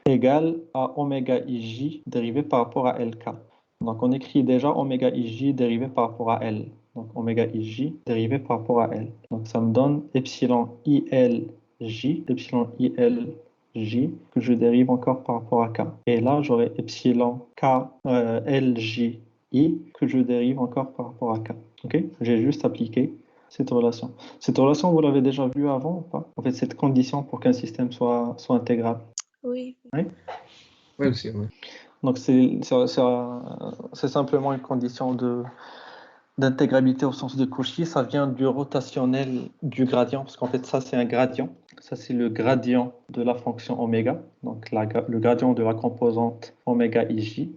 égal à oméga IJ dérivé par rapport à LK. Donc on écrit déjà oméga IJ dérivé par rapport à L, donc oméga IJ dérivé par rapport à L. Donc ça me donne epsilon ILJ, epsilon IL J que je dérive encore par rapport à K. Et là, j'aurai epsilon K LJ I que je dérive encore par rapport à K. Ok? J'ai juste appliqué cette relation. Cette relation, vous l'avez déjà vue avant ou pas? En fait, cette condition pour qu'un système soit intégrable. Oui. Oui? Oui, aussi, oui. Donc, c'est simplement une condition d'intégrabilité au sens de Cauchy, ça vient du rotationnel du gradient, parce qu'en fait, ça, c'est un gradient. Ça, c'est le gradient de la fonction oméga, donc le gradient de la composante oméga ij.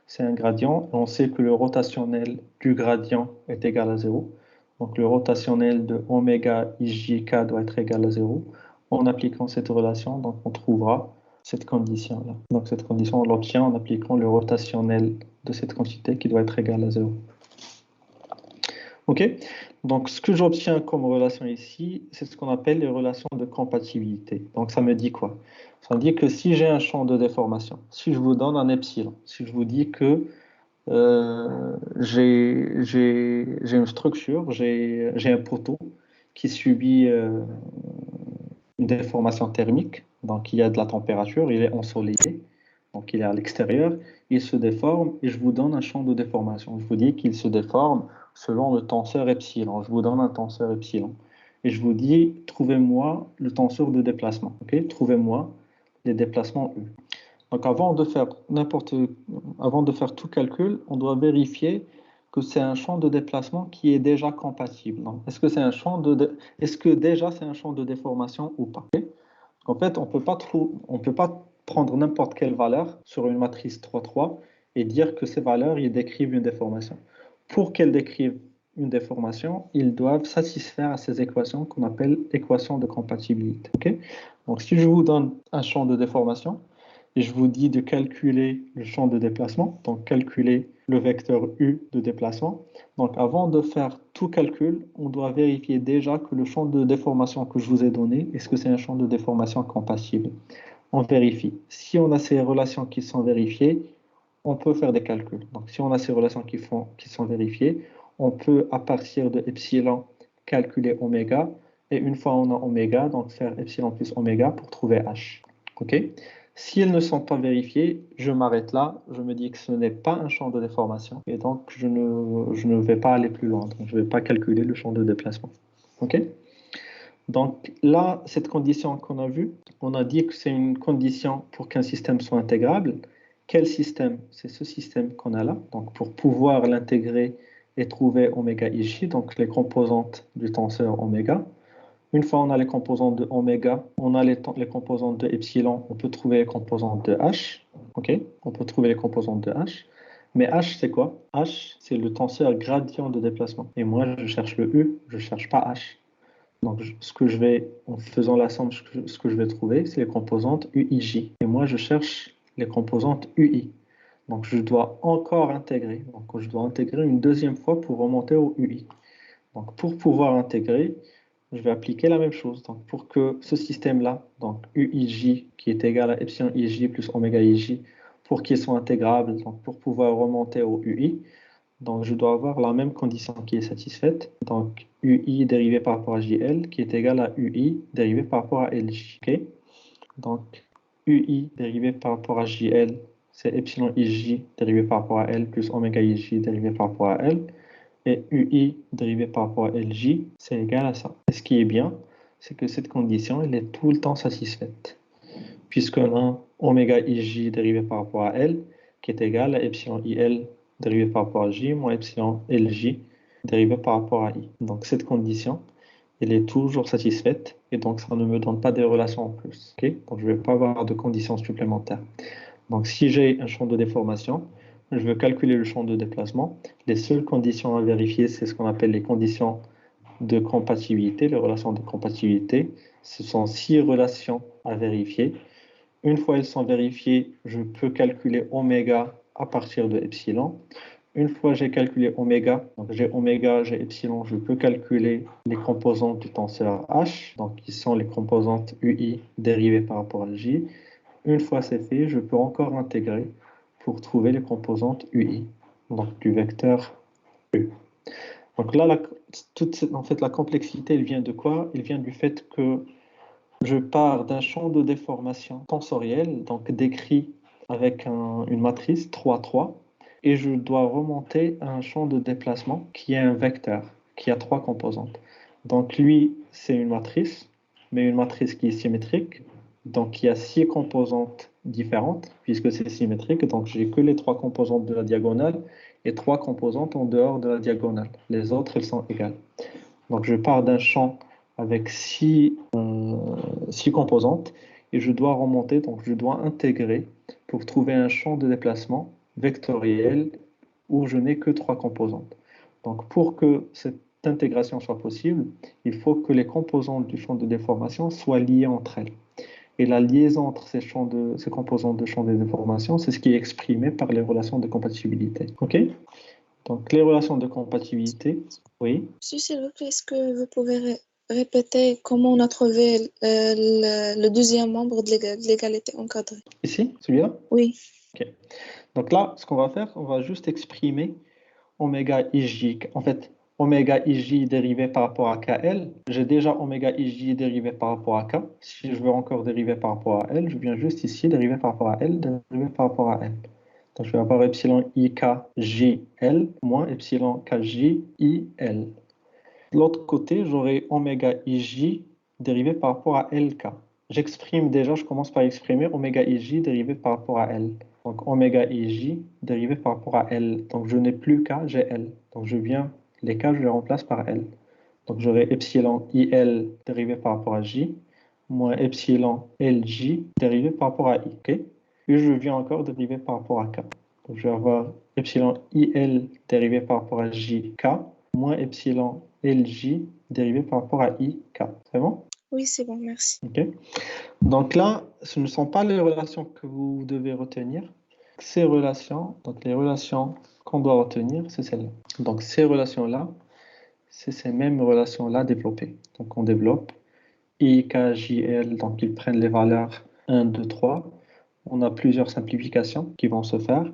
C'est un gradient, et on sait que le rotationnel du gradient est égal à 0. Donc, le rotationnel de oméga ijk doit être égal à 0. En appliquant cette relation, donc, on trouvera cette condition-là. Donc, cette condition, on l'obtient en appliquant le rotationnel de cette quantité qui doit être égal à 0. OK? Donc, ce que j'obtiens comme relation ici, c'est ce qu'on appelle les relations de compatibilité. Donc, ça me dit quoi? Ça me dit que si j'ai un champ de déformation, si je vous donne un epsilon, si je vous dis que j'ai une structure, j'ai un poteau qui subit une déformation thermique, donc il y a de la température, il est ensoleillé, donc il est à l'extérieur, il se déforme et je vous donne un champ de déformation. Je vous dis qu'il se déforme selon le tenseur epsilon. Je vous donne un tenseur epsilon. Et je vous dis, trouvez-moi le tenseur de déplacement. Okay? Trouvez-moi les déplacements U. Donc avant de faire tout calcul, on doit vérifier que c'est un champ de déplacement qui est déjà compatible. Est-ce que c'est un champ est-ce que déjà c'est un champ de déformation ou pas? Okay? En fait, on peut pas prendre n'importe quelle valeur sur une matrice 3-3 et dire que ces valeurs ils décrivent une déformation. Pour qu'elles décrivent une déformation, ils doivent satisfaire à ces équations qu'on appelle équations de compatibilité. Okay? Donc, si je vous donne un champ de déformation et je vous dis de calculer le champ de déplacement, donc calculer le vecteur U de déplacement, donc avant de faire tout calcul, on doit vérifier déjà que le champ de déformation que je vous ai donné, est-ce que c'est un champ de déformation compatible? On vérifie. Si on a ces relations qui sont vérifiées, on peut faire des calculs. Donc, si on a ces relations qui sont vérifiées, on peut, à partir de epsilon, calculer oméga. Et une fois on a oméga, donc faire epsilon plus oméga pour trouver h. OK? Si elles ne sont pas vérifiées, je m'arrête là. Je me dis que ce n'est pas un champ de déformation. Et donc, je ne vais pas aller plus loin. Donc, je ne vais pas calculer le champ de déplacement. OK? Donc là, cette condition qu'on a vue, on a dit que c'est une condition pour qu'un système soit intégrable. Quel système? C'est ce système qu'on a là. Donc pour pouvoir l'intégrer et trouver oméga ij, donc les composantes du tenseur oméga. Une fois on a les composantes de oméga, on a les composantes de epsilon, on peut trouver les composantes de h. OK? On peut trouver les composantes de h. Mais h, c'est quoi? H, c'est le tenseur gradient de déplacement. Et moi, je cherche le U, je ne cherche pas h. Donc, en faisant la somme, ce que je vais trouver, c'est les composantes UIJ. Et moi, je cherche les composantes UI. Donc, je dois encore intégrer. Donc, je dois intégrer une deuxième fois pour remonter au UI. Donc, pour pouvoir intégrer, je vais appliquer la même chose. Donc, pour que ce système-là, donc UIJ, qui est égal à epsilon IJ plus oméga IJ, pour qu'il soit intégrable, donc pour pouvoir remonter au UI, donc je dois avoir la même condition qui est satisfaite. Donc UI dérivé par rapport à JL qui est égal à UI dérivé par rapport à LJ. Okay? Donc UI dérivé par rapport à JL, c'est epsilon IJ dérivé par rapport à L plus oméga IJ dérivé par rapport à L. Et UI dérivé par rapport à LJ, c'est égal à ça. Et ce qui est bien, c'est que cette condition, elle est tout le temps satisfaite. Puisqu'on a oméga IJ dérivé par rapport à L qui est égal à epsilon IL dérivé par rapport à J moins epsilon LJ dérivé par rapport à I. Donc cette condition, elle est toujours satisfaite et donc ça ne me donne pas des relations en plus. Okay? Donc je ne vais pas avoir de conditions supplémentaires. Donc si j'ai un champ de déformation, je veux calculer le champ de déplacement. Les seules conditions à vérifier, c'est ce qu'on appelle les conditions de compatibilité, les relations de compatibilité. Ce sont 6 relations à vérifier. Une fois elles sont vérifiées, je peux calculer oméga à partir de epsilon. Une fois j'ai calculé oméga, donc j'ai oméga, j'ai epsilon, je peux calculer les composantes du tenseur H, donc qui sont les composantes UI dérivées par rapport à J. Une fois c'est fait, je peux encore intégrer pour trouver les composantes UI, donc du vecteur U. Donc là, la complexité, elle vient de quoi? Elle vient du fait que je pars d'un champ de déformation tensoriel, donc décrit avec une matrice 3-3, et je dois remonter à un champ de déplacement qui est un vecteur, qui a 3 composantes. Donc lui, c'est une matrice, mais une matrice qui est symétrique, donc il y a 6 composantes différentes, puisque c'est symétrique, donc j'ai que les 3 composantes de la diagonale, et 3 composantes en dehors de la diagonale. Les autres, elles sont égales. Donc, je pars d'un champ avec 6 composantes et je dois remonter, donc je dois intégrer pour trouver un champ de déplacement vectoriel où je n'ai que 3 composantes. Donc, pour que cette intégration soit possible, il faut que les composantes du champ de déformation soient liées entre elles. Et la liaison entre ces composantes de champ de déformation, c'est ce qui est exprimé par les relations de compatibilité. OK? Donc, les relations de compatibilité, oui. Monsieur, s'il vous plaît, est-ce que vous pouvez répéter comment on a trouvé le deuxième membre de l'égalité encadrée? Ici, celui-là? Oui. OK. Donc là, ce qu'on va faire, on va juste exprimer oméga ij. En fait, oméga ij dérivé par rapport à KL. J'ai déjà oméga ij dérivé par rapport à K. Si je veux encore dériver par rapport à L, je viens juste ici dériver par rapport à L, dériver par rapport à L. Donc je vais avoir epsilon ik jl moins epsilon kj il. De l'autre côté, j'aurai oméga ij dérivé par rapport à lk. J'exprime déjà, je commence par exprimer oméga ij dérivé par rapport à L. Donc oméga ij dérivé par rapport à L. Donc je n'ai plus K, j'ai L. Donc je viens, les K, je les remplace par L. Donc j'aurai epsilon il dérivé par rapport à J, moins epsilon lj dérivé par rapport à I. Okay? Et je viens encore dériver par rapport à K. Donc je vais avoir epsilon il dérivé par rapport à jk, moins epsilon lj dérivé par rapport à ik. C'est bon? Oui, c'est bon, merci. Okay. Donc là, ce ne sont pas les relations que vous devez retenir. Ces relations, donc les relations qu'on doit retenir, c'est celles-là. Donc ces relations-là, c'est ces mêmes relations-là développées. Donc on développe I, K, J, L, donc ils prennent les valeurs 1, 2, 3. On a plusieurs simplifications qui vont se faire.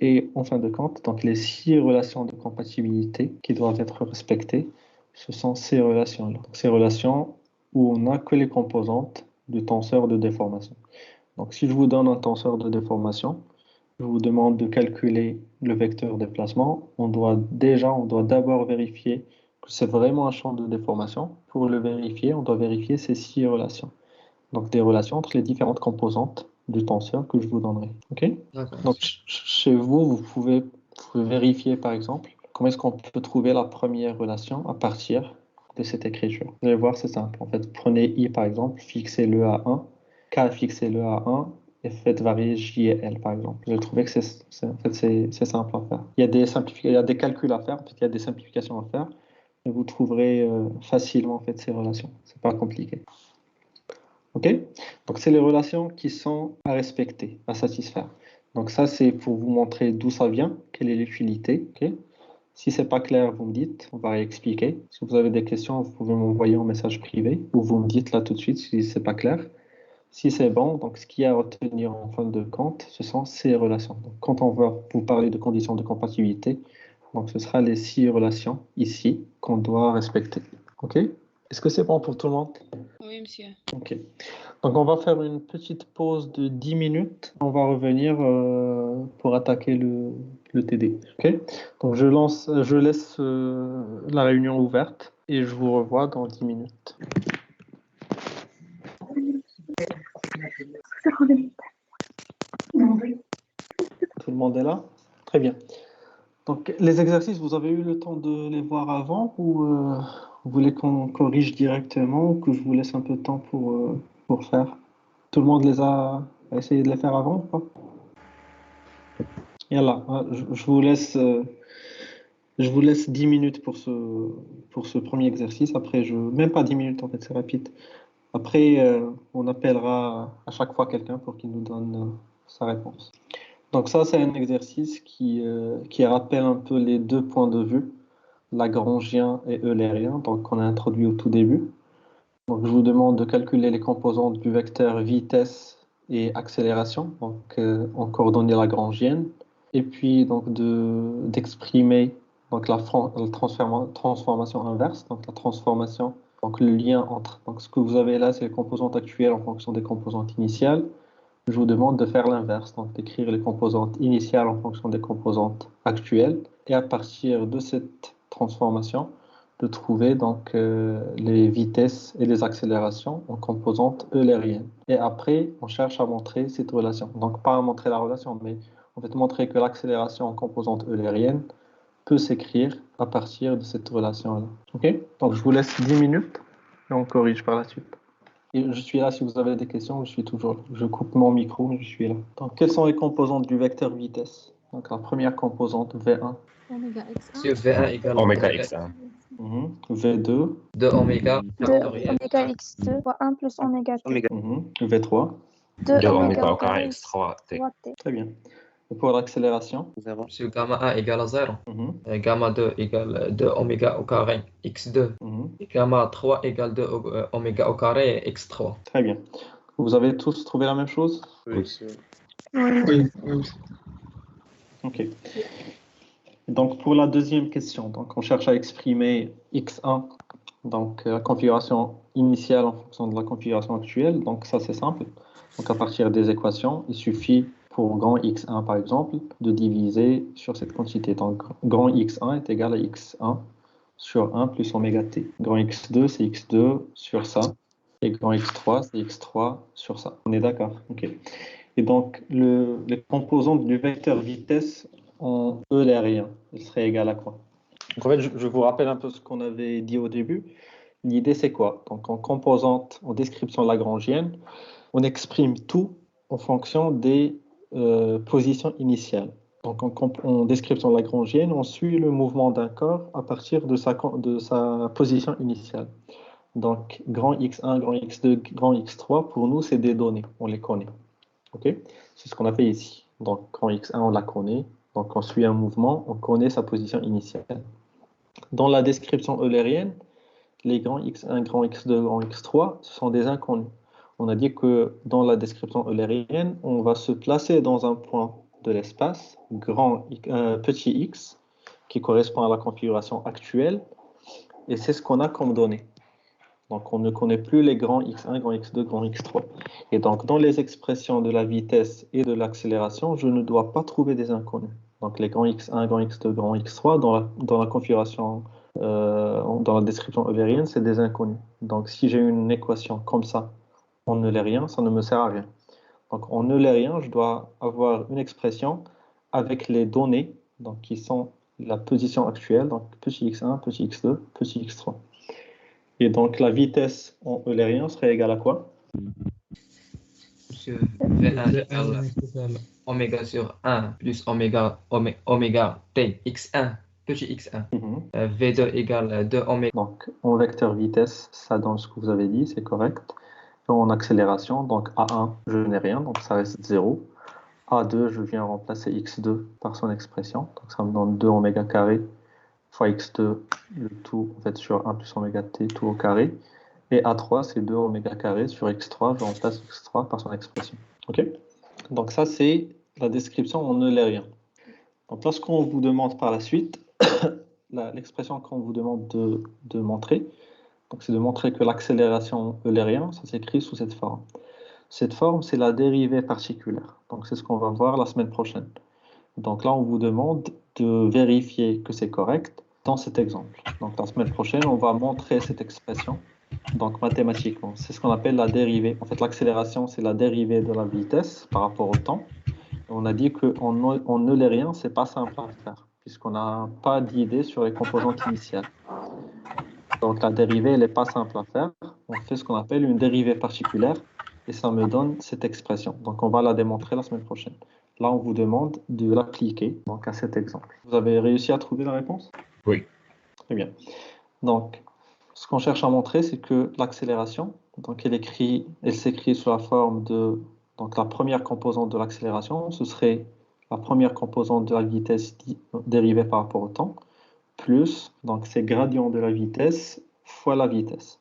Et en fin de compte, donc les 6 relations de compatibilité qui doivent être respectées, ce sont ces relations-là. Ces relations où on n'a que les composantes du tenseur de déformation. Donc si je vous donne un tenseur de déformation, je vous demande de calculer le vecteur déplacement, on doit d'abord vérifier que c'est vraiment un champ de déformation. Pour le vérifier, on doit vérifier ces 6 relations. Donc des relations entre les différentes composantes du tenseur que je vous donnerai. Okay? Donc chez vous, vous pouvez vérifier par exemple comment est-ce qu'on peut trouver la première relation à partir de cette écriture. Vous allez voir, c'est simple. En fait, prenez I par exemple, fixez-le à 1, K fixez-le à 1, et faites varier J et L par exemple. J'ai trouvé que c'est simple à faire. Il y a des calculs à faire, en fait, il y a des simplifications à faire, mais vous trouverez facilement en fait, ces relations. C'est pas compliqué. Ok? Donc c'est les relations qui sont à respecter, à satisfaire. Donc ça c'est pour vous montrer d'où ça vient, quelle est l'utilité. Okay? Si c'est pas clair, vous me dites, on va réexpliquer. Si vous avez des questions, vous pouvez m'envoyer en message privé ou vous me dites là tout de suite si c'est pas clair. Si c'est bon, donc ce qu'il y a à retenir en fin de compte, ce sont ces relations. Donc, quand on va vous parler de conditions de compatibilité, donc ce sera les 6 relations ici qu'on doit respecter. Ok? Est-ce que c'est bon pour tout le monde? Oui, monsieur. Ok. Donc on va faire une petite pause de 10 minutes. On va revenir pour attaquer le TD. Ok? Donc je laisse la réunion ouverte et je vous revois dans 10 minutes. Tout le monde est là? Très bien. Donc les exercices, vous avez eu le temps de les voir avant ou vous voulez qu'on corrige directement ou que je vous laisse un peu de temps pour faire? Tout le monde les a essayé de les faire avant ou pas? Yallah, je vous laisse 10 minutes pour ce premier exercice. Après, même pas 10 minutes en fait, c'est rapide. Après, on appellera à chaque fois quelqu'un pour qu'il nous donne sa réponse. Donc ça, c'est un exercice qui rappelle un peu les deux points de vue, lagrangien et eulérien, donc qu'on a introduit au tout début. Donc je vous demande de calculer les composantes du vecteur vitesse et accélération, donc en coordonnées lagrangiennes, et puis donc d'exprimer donc la transformation inverse, donc la transformation, donc le lien entre. Donc ce que vous avez là, c'est les composantes actuelles en fonction des composantes initiales. Je vous demande de faire l'inverse, donc d'écrire les composantes initiales en fonction des composantes actuelles, et à partir de cette transformation, de trouver donc les vitesses et les accélérations en composantes eulériennes. Et après, on cherche à montrer cette relation. Donc pas à montrer la relation, mais en fait, montrer que l'accélération en composante eulérienne peut s'écrire à partir de cette relation-là. OK? Donc, je vous laisse 10 minutes et on corrige par la suite. Et je suis là si vous avez des questions, je suis toujours là. Je coupe mon micro, mais je suis là. Donc, quelles sont les composantes du vecteur vitesse? Donc, la première composante, V1. Oméga x1. Sur V1 égale Oméga x1. V2. 2 oméga 2 factoriel. oméga x2 fois 1 plus oméga t. V3. 2 oméga au carré x3 t. 3t. Très bien. Et pour l'accélération? Sur gamma 1 égale à 0. Gamma 2 égale 2 oméga au carré x2. Et gamma 3 égale 2 oméga au carré x3. Très bien. Vous avez tous trouvé la même chose? Oui. Oui, oui. OK. Donc, pour la deuxième question, donc on cherche à exprimer x1, donc la configuration initiale en fonction de la configuration actuelle. Donc, ça, c'est simple. Donc, à partir des équations, il suffit pour grand x1, par exemple, de diviser sur cette quantité. Donc, grand x1 est égal à x1 sur 1 plus oméga t. Grand x2, c'est x2 sur ça. Et grand x3, c'est x3 sur ça. On est d'accord? OK. Et donc, les composantes du vecteur vitesse en eulérien, il serait égal à quoi? Donc, en fait, je vous rappelle un peu ce qu'on avait dit au début. L'idée, c'est quoi? Donc, en composante, en description lagrangienne, on exprime tout en fonction des positions initiales. Donc, en description lagrangienne, on suit le mouvement d'un corps à partir de sa position initiale. Donc, grand x1, grand x2, grand x3, pour nous, c'est des données. On les connaît. OK? C'est ce qu'on a fait ici. Donc, grand x1, on la connaît. Donc, on suit un mouvement, on connaît sa position initiale. Dans la description eulérienne, les grands x1, grand x2, grand x3, ce sont des inconnus. On a dit que dans la description eulérienne, on va se placer dans un point de l'espace, petit x, qui correspond à la configuration actuelle, et c'est ce qu'on a comme données. Donc, on ne connaît plus les grands x1, grand x2, grand x3. Et donc, dans les expressions de la vitesse et de l'accélération, je ne dois pas trouver des inconnus. Donc, les grands x1, grand x2, grand x3, dans la configuration, dans la description eulérienne, c'est des inconnus. Donc, si j'ai une équation comme ça, en eulérien, ça ne me sert à rien. Donc, en eulérien, je dois avoir une expression avec les données, donc, qui sont la position actuelle, donc petit x1, petit x2, petit x3. Et donc, la vitesse en eulérien serait égale à quoi? Monsieur, V1 égale oméga sur 1 plus oméga t x1, petit x1. V2 égale 2 oméga. Donc, en vecteur vitesse, ça donne ce que vous avez dit, c'est correct. En accélération, donc A1, je n'ai rien, donc ça reste 0. A2, je viens remplacer x2 par son expression, donc ça me donne 2 oméga carré fois x2, le tout en fait sur 1 plus oméga t, tout au carré. Et A3, c'est 2 oméga carré sur x3, je remplace x3 par son expression. OK? Donc ça, c'est la description en eulérien. Donc lorsqu'on vous demande par la suite, l'expression qu'on vous demande de montrer, c'est de montrer que l'accélération eulérien, ça s'écrit sous cette forme. Cette forme, c'est la dérivée particulière. Donc c'est ce qu'on va voir la semaine prochaine. Donc là, on vous demande de vérifier que c'est correct dans cet exemple. Donc la semaine prochaine, on va montrer cette expression. Donc mathématiquement, c'est ce qu'on appelle la dérivée. En fait, l'accélération, c'est la dérivée de la vitesse par rapport au temps. On a dit qu'en eulérien, c'est pas simple à faire, puisqu'on n'a pas d'idée sur les composantes initiales. Donc la dérivée, elle n'est pas simple à faire. On fait ce qu'on appelle une dérivée particulière, et ça me donne cette expression. Donc on va la démontrer la semaine prochaine. Là, on vous demande de l'appliquer donc à cet exemple. Vous avez réussi à trouver la réponse? Oui. Très bien. Donc, ce qu'on cherche à montrer, c'est que l'accélération, donc elle s'écrit sous la forme de, donc la première composante de l'accélération, ce serait la première composante de la vitesse dérivée par rapport au temps, plus, donc c'est gradient de la vitesse fois la vitesse.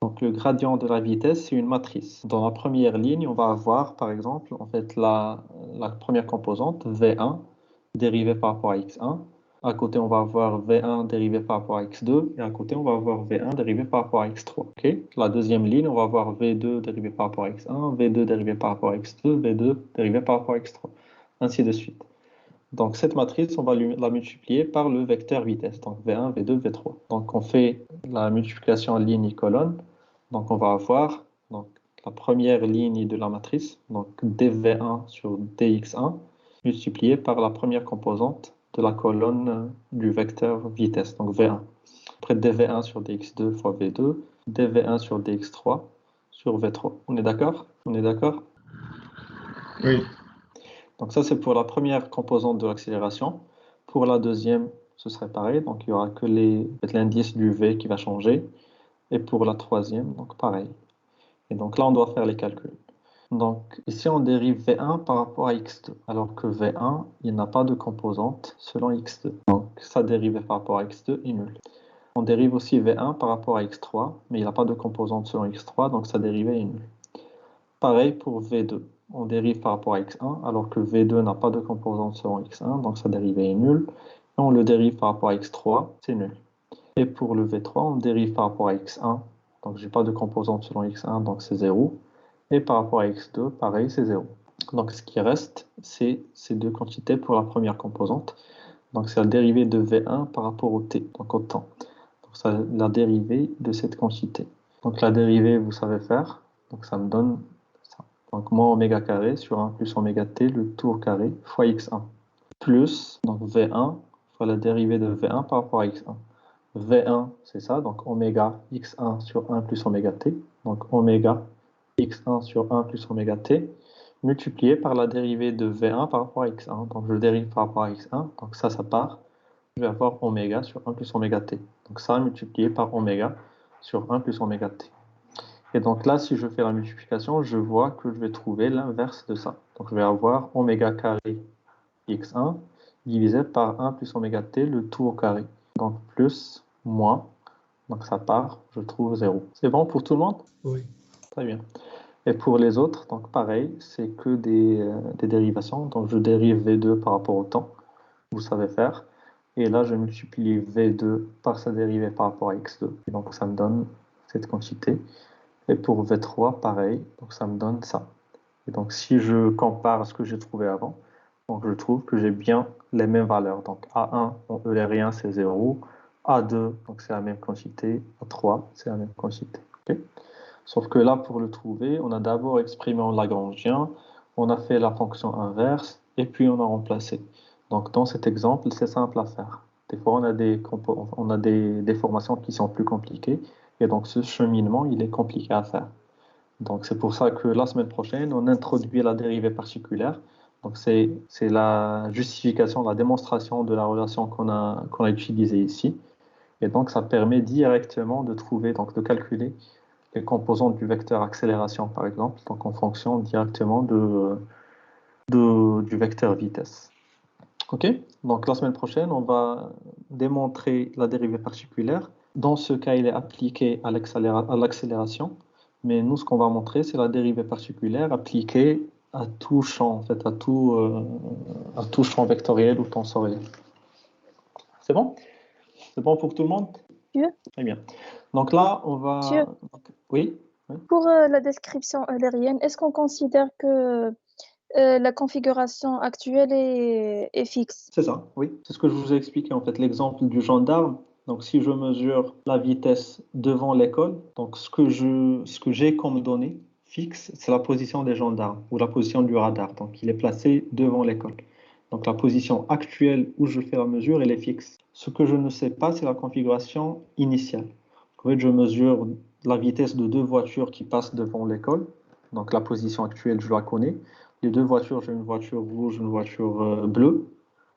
Donc le gradient de la vitesse, c'est une matrice. Dans la première ligne, on va avoir, par exemple, en fait, la première composante, V1, dérivée par rapport à x1. À côté, on va avoir V1 dérivé par rapport à x2. Et à côté, on va avoir V1 dérivé par rapport à x3. Okay? La deuxième ligne, on va avoir V2 dérivé par rapport à x1, V2 dérivé par rapport à x2, V2 dérivé par rapport à x3. Ainsi de suite. Donc cette matrice, on va la multiplier par le vecteur vitesse. Donc V1, V2, V3. Donc on fait la multiplication ligne et colonne. Donc on va avoir donc, la première ligne de la matrice, donc dv1 sur dx1, multiplié par la première composante de la colonne du vecteur vitesse, donc V1. Après dv1 sur dx2 fois v2, dv1 sur dx3 sur v3. On est d'accord? On est d'accord? Oui. Donc ça, c'est pour la première composante de l'accélération. Pour la deuxième, ce serait pareil. Donc il n'y aura que l'indice du v qui va changer. Et pour la troisième, donc pareil. Et donc là, on doit faire les calculs. Donc ici, on dérive v1 par rapport à x2. Alors que v1, il n'a pas de composante selon x2. Donc sa dérivée par rapport à x2 est nulle. On dérive aussi v1 par rapport à x3, mais il n'a pas de composante selon x3, donc sa dérivée est nulle. Pareil pour v2. On dérive par rapport à x1, alors que v2 n'a pas de composante selon x1, donc sa dérivée est nulle. Et on le dérive par rapport à x3, c'est nul. Et pour le v3, on dérive par rapport à x1, donc j'ai pas de composante selon x1, donc c'est 0. Et par rapport à x2, pareil, c'est 0. Donc ce qui reste, c'est ces deux quantités pour la première composante. Donc c'est la dérivée de v1 par rapport au t, donc au temps. Donc c'est la dérivée de cette quantité. Donc la dérivée, vous savez faire, donc ça me donne ça. Donc moins oméga carré sur 1 plus oméga t, le tout au carré, fois x1. Plus, donc v1, fois la dérivée de v1 par rapport à x1. V1, c'est ça, donc oméga x1 sur 1 plus oméga t, donc oméga x1 sur 1 plus oméga t, multiplié par la dérivée de v1 par rapport à x1. Donc je dérive par rapport à x1, donc ça part. Je vais avoir oméga sur 1 plus oméga t. Donc ça multiplié par oméga sur 1 plus oméga t. Et donc là, si je fais la multiplication, je vois que je vais trouver l'inverse de ça. Donc je vais avoir oméga carré x1 divisé par 1 plus oméga t, le tout au carré. Donc plus, moins, donc ça part, je trouve 0. C'est bon pour tout le monde? Oui. Très bien. Et pour les autres, donc pareil, c'est que des dérivations. Donc je dérive V2 par rapport au temps, vous savez faire. Et là, je multiplie V2 par sa dérivée par rapport à x2. Et donc ça me donne cette quantité. Et pour V3, pareil, donc ça me donne ça. Et donc si je compare à ce que j'ai trouvé avant, donc je trouve que j'ai bien les mêmes valeurs. Donc A1, on eulérien, c'est 0. A2, donc c'est la même quantité. A3, c'est la même quantité. Okay. Sauf que là, pour le trouver, on a d'abord exprimé en lagrangien, on a fait la fonction inverse, et puis on a remplacé. Donc dans cet exemple, c'est simple à faire. Des fois, on a des déformations qui sont plus compliquées, et donc ce cheminement, il est compliqué à faire. Donc c'est pour ça que la semaine prochaine, on introduit la dérivée particulière. Donc c'est la justification, la démonstration de la relation qu'on a utilisée ici. Et donc ça permet directement de trouver, donc de calculer les composantes du vecteur accélération, par exemple, donc en fonction directement du vecteur vitesse. OK? Donc la semaine prochaine, on va démontrer la dérivée particulière. Dans ce cas, il est appliqué à l'accélération. Mais nous, ce qu'on va montrer, c'est la dérivée particulière appliquée à tout champ, en fait, à tout champ vectoriel ou tensoriel. C'est bon? C'est bon pour tout le monde? Oui. Très bien. Donc là, on va... Monsieur. Oui? Pour la description eulérienne, est-ce qu'on considère que la configuration actuelle est fixe? C'est ça, oui. C'est ce que je vous ai expliqué, en fait, l'exemple du gendarme. Donc, si je mesure la vitesse devant l'école, donc ce que j'ai comme donnée fixe, c'est la position des gendarmes ou la position du radar. Donc, il est placé devant l'école. Donc, la position actuelle où je fais la mesure, elle est fixe. Ce que je ne sais pas, c'est la configuration initiale. En fait, je mesure la vitesse de deux voitures qui passent devant l'école. Donc, la position actuelle, je la connais. Les deux voitures, j'ai une voiture rouge, une voiture bleue.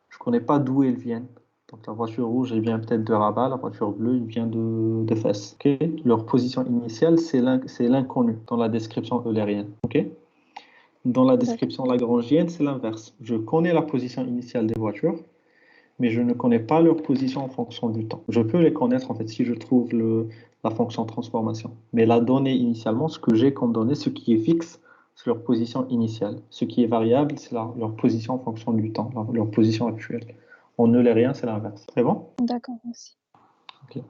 Je ne connais pas d'où elles viennent. Donc la voiture rouge, elle vient peut-être de Rabat, la voiture bleue, elle vient de Fès. Okay. Leur position initiale, c'est l'inconnu dans la description eulérienne. Okay. Dans la description lagrangienne, c'est l'inverse. Je connais la position initiale des voitures, mais je ne connais pas leur position en fonction du temps. Je peux les connaître en fait si je trouve la fonction transformation. Mais la donnée initialement, ce que j'ai comme donnée, ce qui est fixe, c'est leur position initiale. Ce qui est variable, c'est leur position en fonction du temps, leur position actuelle. En eulérien, c'est l'inverse. Très bon? D'accord, merci. Okay.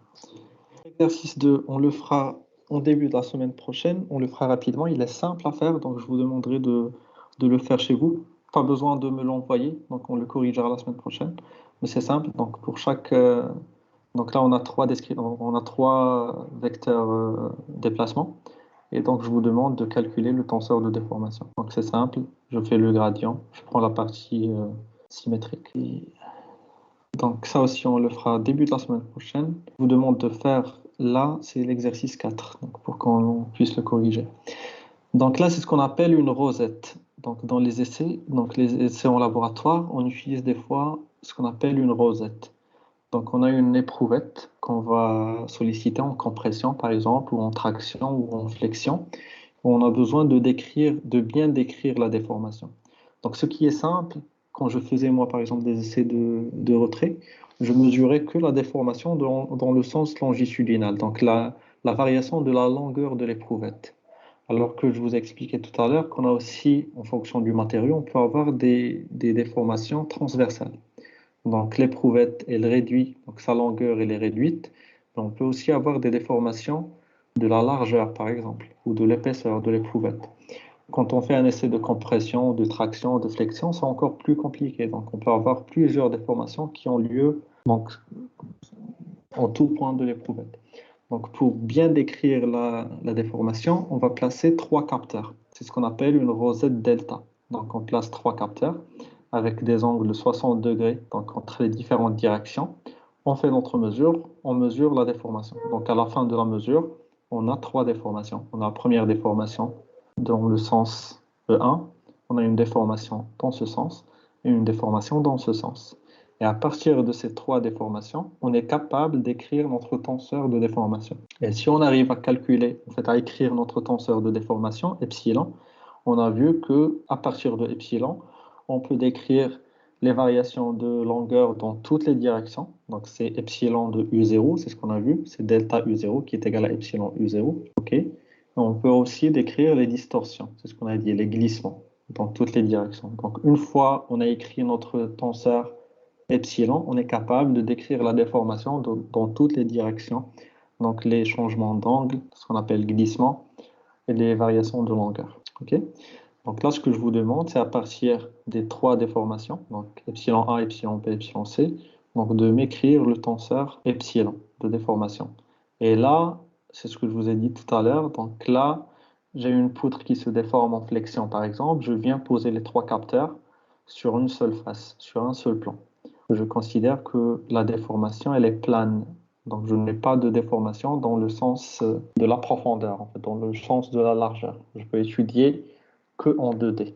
L'exercice 2, on le fera en début de la semaine prochaine. On le fera rapidement. Il est simple à faire, donc je vous demanderai de le faire chez vous. Pas besoin de me l'envoyer, donc on le corrigera la semaine prochaine. Mais c'est simple. Donc pour chaque... donc là, on a trois vecteurs déplacement. Et donc, je vous demande de calculer le tenseur de déformation. Donc, c'est simple, je fais le gradient, je prends la partie symétrique. Donc, ça aussi, on le fera début de la semaine prochaine. Je vous demande de faire, là, c'est l'exercice 4, donc pour qu'on puisse le corriger. Donc là, c'est ce qu'on appelle une rosette. Donc, dans les essais en laboratoire, on utilise des fois ce qu'on appelle une rosette. Donc, on a une éprouvette qu'on va solliciter en compression, par exemple, ou en traction, ou en flexion. On a besoin de bien décrire la déformation. Donc, ce qui est simple, quand je faisais, moi, par exemple, des essais de retrait, je mesurais que la déformation dans le sens longitudinal, donc la variation de la longueur de l'éprouvette. Alors que je vous expliquais tout à l'heure qu'on a aussi, en fonction du matériau, on peut avoir des déformations transversales. Donc l'éprouvette, elle réduit, donc sa longueur, elle est réduite. Mais on peut aussi avoir des déformations de la largeur, par exemple, ou de l'épaisseur de l'éprouvette. Quand on fait un essai de compression, de traction, de flexion, c'est encore plus compliqué. Donc on peut avoir plusieurs déformations qui ont lieu donc, en tout point de l'éprouvette. Donc, pour bien décrire la déformation, on va placer 3 capteurs. C'est ce qu'on appelle une rosette delta. Donc, on place 3 capteurs avec des angles de 60 degrés donc entre les différentes directions. On fait notre mesure, on mesure la déformation. Donc, à la fin de la mesure, on a 3 déformations. On a la première déformation dans le sens E1, on a une déformation dans ce sens et une déformation dans ce sens. Et à partir de ces 3 déformations, on est capable d'écrire notre tenseur de déformation. Et si on arrive à calculer, en fait, à écrire notre tenseur de déformation, epsilon, on a vu qu'à partir de epsilon, on peut décrire les variations de longueur dans toutes les directions. Donc, c'est epsilon de U0, c'est ce qu'on a vu, c'est delta U0 qui est égal à epsilon U0. OK. Et on peut aussi décrire les distorsions, c'est ce qu'on a dit, les glissements dans toutes les directions. Donc, une fois on a écrit notre tenseur epsilon, on est capable de décrire la déformation dans toutes les directions. Donc les changements d'angle, ce qu'on appelle glissement, et les variations de longueur. Okay. Donc là, ce que je vous demande, c'est à partir des 3 déformations, donc epsilon A, epsilon B, epsilon C, donc de m'écrire le tenseur epsilon de déformation. Et là, c'est ce que je vous ai dit tout à l'heure. Donc là, j'ai une poutre qui se déforme en flexion, par exemple. Je viens poser les 3 capteurs sur une seule face, sur un seul plan. Je considère que la déformation, elle est plane. Donc, je n'ai pas de déformation dans le sens de la profondeur, en fait, dans le sens de la largeur. Je peux étudier que en 2D.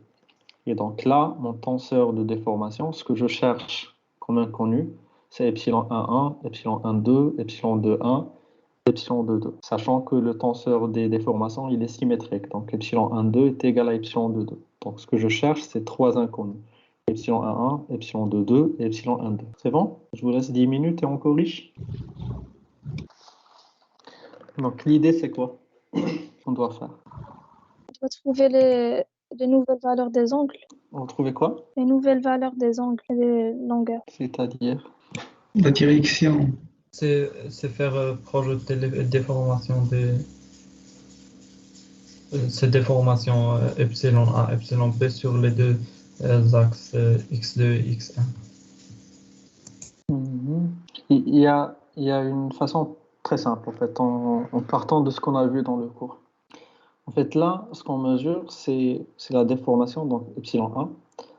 Et donc là, mon tenseur de déformation, ce que je cherche comme inconnu, c'est epsilon 1,1, epsilon 1,2, epsilon 2,1, epsilon 2,2. Sachant que le tenseur des déformations, il est symétrique. Donc, epsilon 1,2 est égal à epsilon 2,2. Donc, ce que je cherche, c'est 3 inconnus. Epsilon 1,1, epsilon 2,2 et epsilon 1,2. C'est bon? Je vous laisse 10 minutes et on corrige. Donc, l'idée, c'est quoi qu'on doit faire? On doit trouver les nouvelles valeurs des angles. On va trouver quoi? Les nouvelles valeurs des angles et des longueurs. C'est-à-dire? La direction. C'est faire projeter les déformations ces déformations epsilon A, epsilon B sur les deux axes x2 et x1. Il y a une façon très simple, en fait, en partant de ce qu'on a vu dans le cours. En fait, là, ce qu'on mesure, c'est la déformation, donc epsilon 1,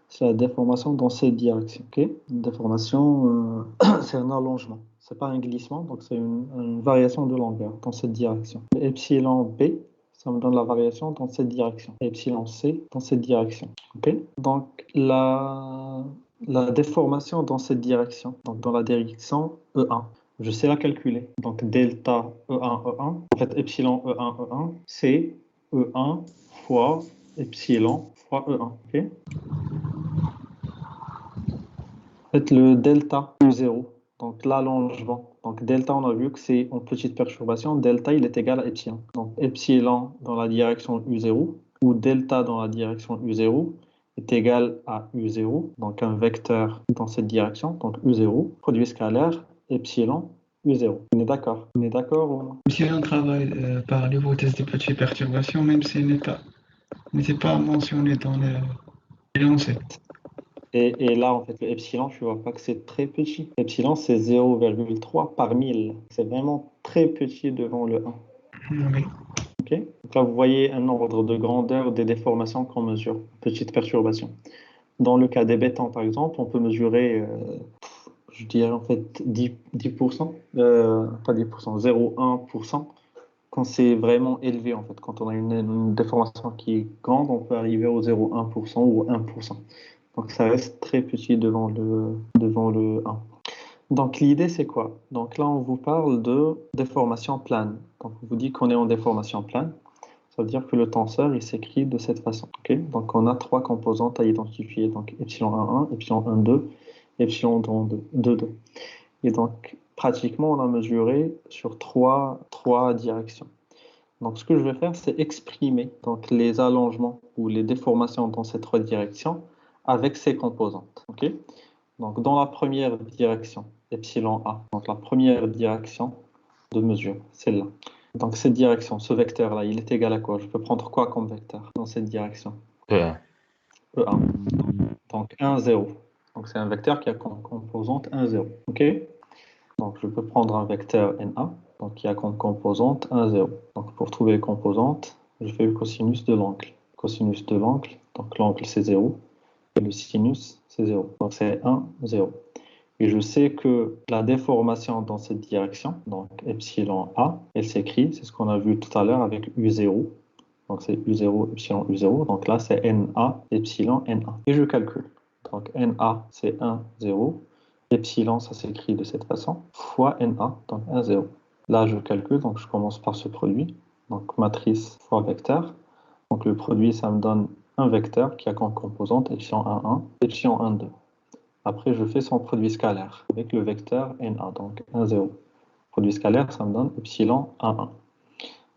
c'est la déformation dans cette direction. Okay. Une déformation, c'est un allongement, c'est pas un glissement, donc c'est une variation de longueur dans cette direction. Epsilon B, ça me donne la variation dans cette direction. Epsilon C dans cette direction. Okay. Donc la déformation dans cette direction, donc dans la direction E1, je sais la calculer. Donc delta E1, E1, en fait epsilon E1, E1, c'est E1 fois epsilon fois E1. Okay. En fait, le delta U0, donc l'allongement. Donc delta, on a vu que c'est en petite perturbation. Delta, il est égal à epsilon. Donc epsilon dans la direction U0 ou delta dans la direction U0 est égal à U0, donc un vecteur dans cette direction, donc U0, produit scalaire, epsilon, U0. On est d'accord? On est d'accord ou... Si on travaille par l'hypothèse des petites perturbations, même si n'était pas mentionné dans l'énoncé. Et là, en fait, le epsilon, tu vois pas que c'est très petit. Epsilon, c'est 0,3 par 1000. C'est vraiment très petit devant le 1. Oui. Ok. Donc là, vous voyez un ordre de grandeur des déformations qu'on mesure, petite perturbation. Dans le cas des bétons, par exemple, on peut mesurer, je dirais en fait 10%, pas 10%, 0,1%. Quand c'est vraiment élevé, en fait, quand on a une déformation qui est grande, on peut arriver au 0,1% ou 1%. Donc ça reste très petit devant le 1. Donc l'idée c'est quoi? Donc là on vous parle de déformation plane. Donc on vous dit qu'on est en déformation plane. Ça veut dire que le tenseur il s'écrit de cette façon. Okay? Donc on a trois composantes à identifier. Donc epsilon 1,1, epsilon 1,2, epsilon 2,2. Et donc pratiquement on a mesuré sur trois directions. Donc ce que je vais faire c'est exprimer donc, les allongements ou les déformations dans ces trois directions avec ces composantes. Okay? Donc dans la première direction, epsilon A, donc la première direction de mesure, celle-là. Donc cette direction, ce vecteur-là, il est égal à quoi? Je peux prendre quoi comme vecteur dans cette direction? E1. E1. Donc 1, 0. Donc c'est un vecteur qui a comme composante 1, 0. OK? Donc je peux prendre un vecteur NA, donc qui a comme composante 1, 0. Donc pour trouver les composantes, je fais le cosinus de l'angle. Cosinus de l'angle, donc l'angle c'est 0, et le sinus c'est 0. Donc c'est 1, 0. Et je sais que la déformation dans cette direction, donc epsilon A, elle s'écrit, c'est ce qu'on a vu tout à l'heure avec U0. Donc c'est U0, epsilon U0. Donc là, c'est NA, epsilon NA. Et je calcule. Donc NA, c'est 1, 0. Epsilon, ça s'écrit de cette façon, fois NA, donc 1, 0. Là, je calcule, donc je commence par ce produit. Donc matrice fois vecteur. Donc le produit, ça me donne un vecteur qui a comme composante epsilon 1, 1, epsilon 1, 2. Après, je fais son produit scalaire avec le vecteur NA, donc 1, 0. Produit scalaire, ça me donne epsilon 1, 1.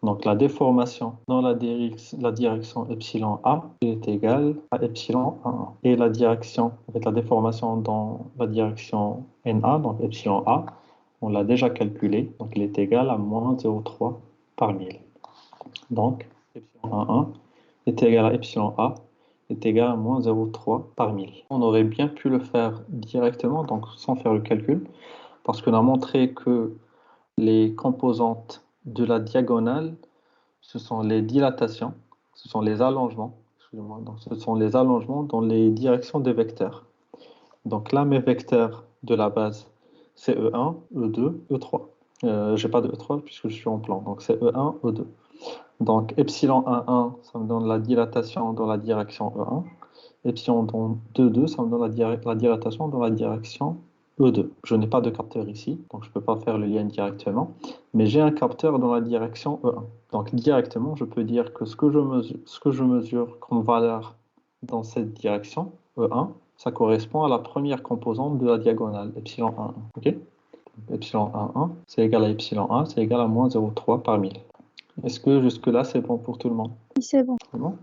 Donc la déformation dans la direction epsilon A est égale à epsilon 1, 1. Et la direction, avec la déformation dans la direction NA, donc epsilon A, on l'a déjà calculé, donc il est égal à moins 0,3 par 1000. Donc epsilon 1, 1 est égal à epsilon A est égal à moins 0,3 par 1000. On aurait bien pu le faire directement, donc sans faire le calcul, parce qu'on a montré que les composantes de la diagonale, ce sont les dilatations, ce sont les allongements, donc ce sont les allongements dans les directions des vecteurs. Donc là, mes vecteurs de la base, c'est E1, E2, E3. Je n'ai pas de E3 puisque je suis en plan, donc c'est E1, E2. Donc epsilon 1, 1, ça me donne la dilatation dans la direction E1. Epsilon 2, 2, ça me donne la dilatation dans la direction E2. Je n'ai pas de capteur ici, donc je ne peux pas faire le lien directement, mais j'ai un capteur dans la direction E1. Donc directement, je peux dire que ce que je mesure comme valeur dans cette direction, E1, ça correspond à la première composante de la diagonale, epsilon 1, 1. Okay? Epsilon 1, 1, c'est égal à epsilon 1, c'est égal à moins 0,3 par 1000. Est-ce que jusque-là, c'est bon pour tout le monde? Oui, c'est bon. C'est bon?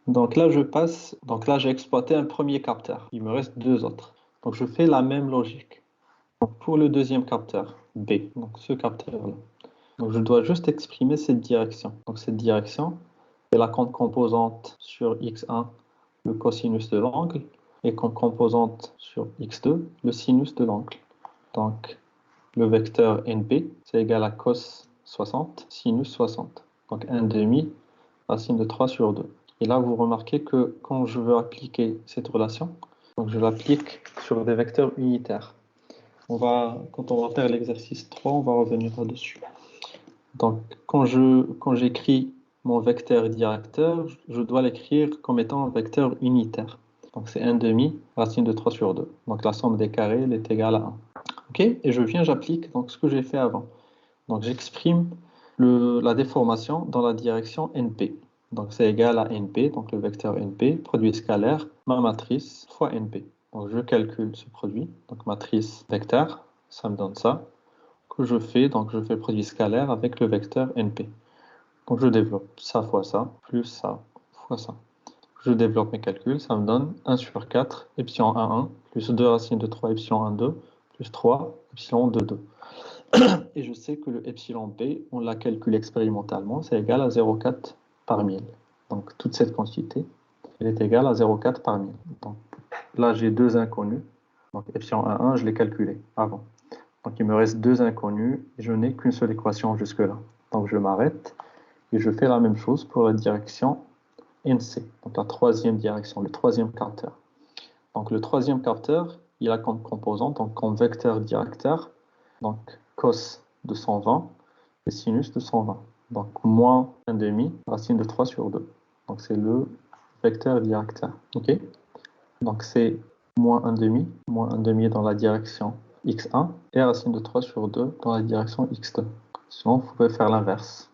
Donc là, j'ai exploité un premier capteur. Il me reste deux autres. Donc je fais la même logique. Donc, pour le deuxième capteur, B, donc ce capteur-là. Donc je dois juste exprimer cette direction. Donc cette direction, c'est la composante sur x1, le cosinus de l'angle, et comme composante sur x2, le sinus de l'angle. Donc le vecteur NP, c'est égal à cos 60, sinus 60. Donc 1/2 racine de 3 sur 2. Et là, vous remarquez que quand je veux appliquer cette relation, donc je l'applique sur des vecteurs unitaires. Quand on va faire l'exercice 3, on va revenir là-dessus. Donc quand j'écris mon vecteur directeur, je dois l'écrire comme étant un vecteur unitaire. Donc c'est 1/2 racine de 3 sur 2. Donc la somme des carrés elle est égale à 1. Okay? Et j'applique donc ce que j'ai fait avant. Donc j'exprime la déformation dans la direction NP. Donc c'est égal à NP, donc le vecteur NP, produit scalaire, ma matrice fois NP. Donc je calcule ce produit, donc matrice vecteur, ça me donne ça, que je fais le produit scalaire avec le vecteur NP. Donc je développe ça fois ça, plus ça fois ça. Je développe mes calculs, ça me donne 1 sur 4, epsilon 1, 1, plus 2 racine de 3, epsilon 1, 2, plus 3, epsilon 2, 2. Et je sais que le epsilon B, on l'a calculé expérimentalement, c'est égal à 0,4 par 1000. Donc toute cette quantité, elle est égale à 0,4 par 1000. Donc là, j'ai deux inconnus. Donc epsilon 1, 1, je l'ai calculé avant. Donc il me reste deux inconnus et je n'ai qu'une seule équation jusque-là. Donc je m'arrête Et je fais la même chose pour la direction NC, donc la troisième direction, le troisième capteur. Donc le troisième capteur, il a comme composant, donc comme vecteur directeur, donc cos de 120 et sinus de 120. Donc moins 1,5 racine de 3 sur 2. Donc c'est le vecteur directeur. Ok. Donc c'est moins 1,5 dans la direction x1 et racine de 3 sur 2 dans la direction x2. Sinon, vous pouvez faire l'inverse.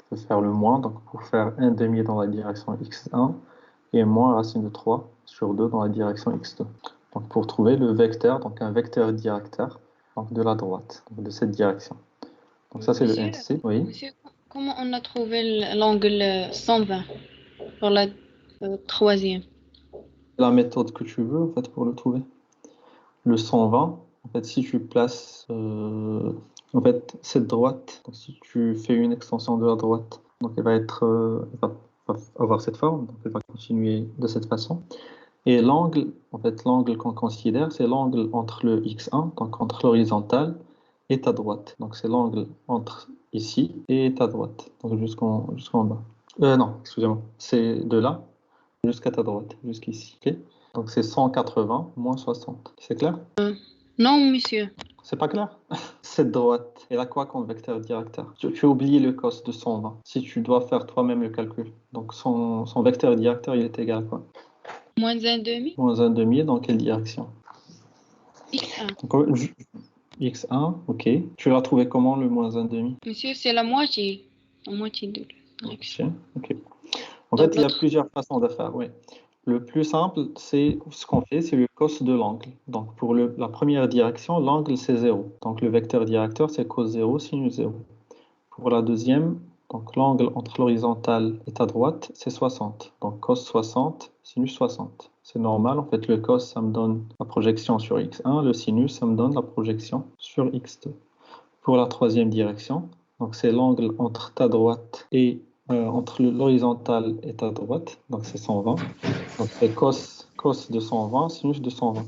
Vous pouvez faire le moins, donc pour faire 1,5 dans la direction x1 et moins racine de 3 sur 2 dans la direction x2. Donc pour trouver le vecteur, donc un vecteur directeur donc de la droite, donc de cette direction. Donc ça c'est le NC. Oui. Monsieur, comment on a trouvé l'angle 120 pour la troisième? La méthode que tu veux en fait pour le trouver. Le 120, en fait si tu places en fait cette droite, donc si tu fais une extension de la droite, donc elle va être va avoir cette forme, donc elle va continuer de cette façon. Et l'angle, en fait l'angle qu'on considère, c'est l'angle entre le x1, donc entre l'horizontale et ta droite. Donc c'est l'angle entre ici et ta droite, donc jusqu'en bas. Non, excusez-moi, c'est de là jusqu'à ta droite, jusqu'ici. Okay. Donc c'est 180 moins 60. C'est clair? Non, monsieur. C'est pas clair? Cette droite, elle a quoi comme vecteur directeur? Tu as oublié le cos de 120. Si tu dois faire toi-même le calcul. Donc son vecteur directeur, il est égal à quoi? Moins 1,5. Moins 1,5 dans quelle direction? X1. Donc, x1, ok. Tu l'as trouvé comment le moins 1,5? Monsieur, c'est la moitié. La moitié de la direction. Ok. En fait, il y a plusieurs façons de faire, oui. Le plus simple, c'est ce qu'on fait, c'est le cos de l'angle. Donc, pour la première direction, l'angle, c'est 0. Donc, le vecteur directeur, c'est cos 0, sinus 0. Pour la deuxième, donc l'angle entre l'horizontale et ta droite, c'est 60. Donc, cos 60, sinus 60. C'est normal, en fait, le cos, ça me donne la projection sur x1, le sinus, ça me donne la projection sur x2. Pour la troisième direction, donc c'est l'angle entre ta droite et entre l'horizontale et ta droite, donc c'est 120. Donc c'est cos de 120, sinus de 120.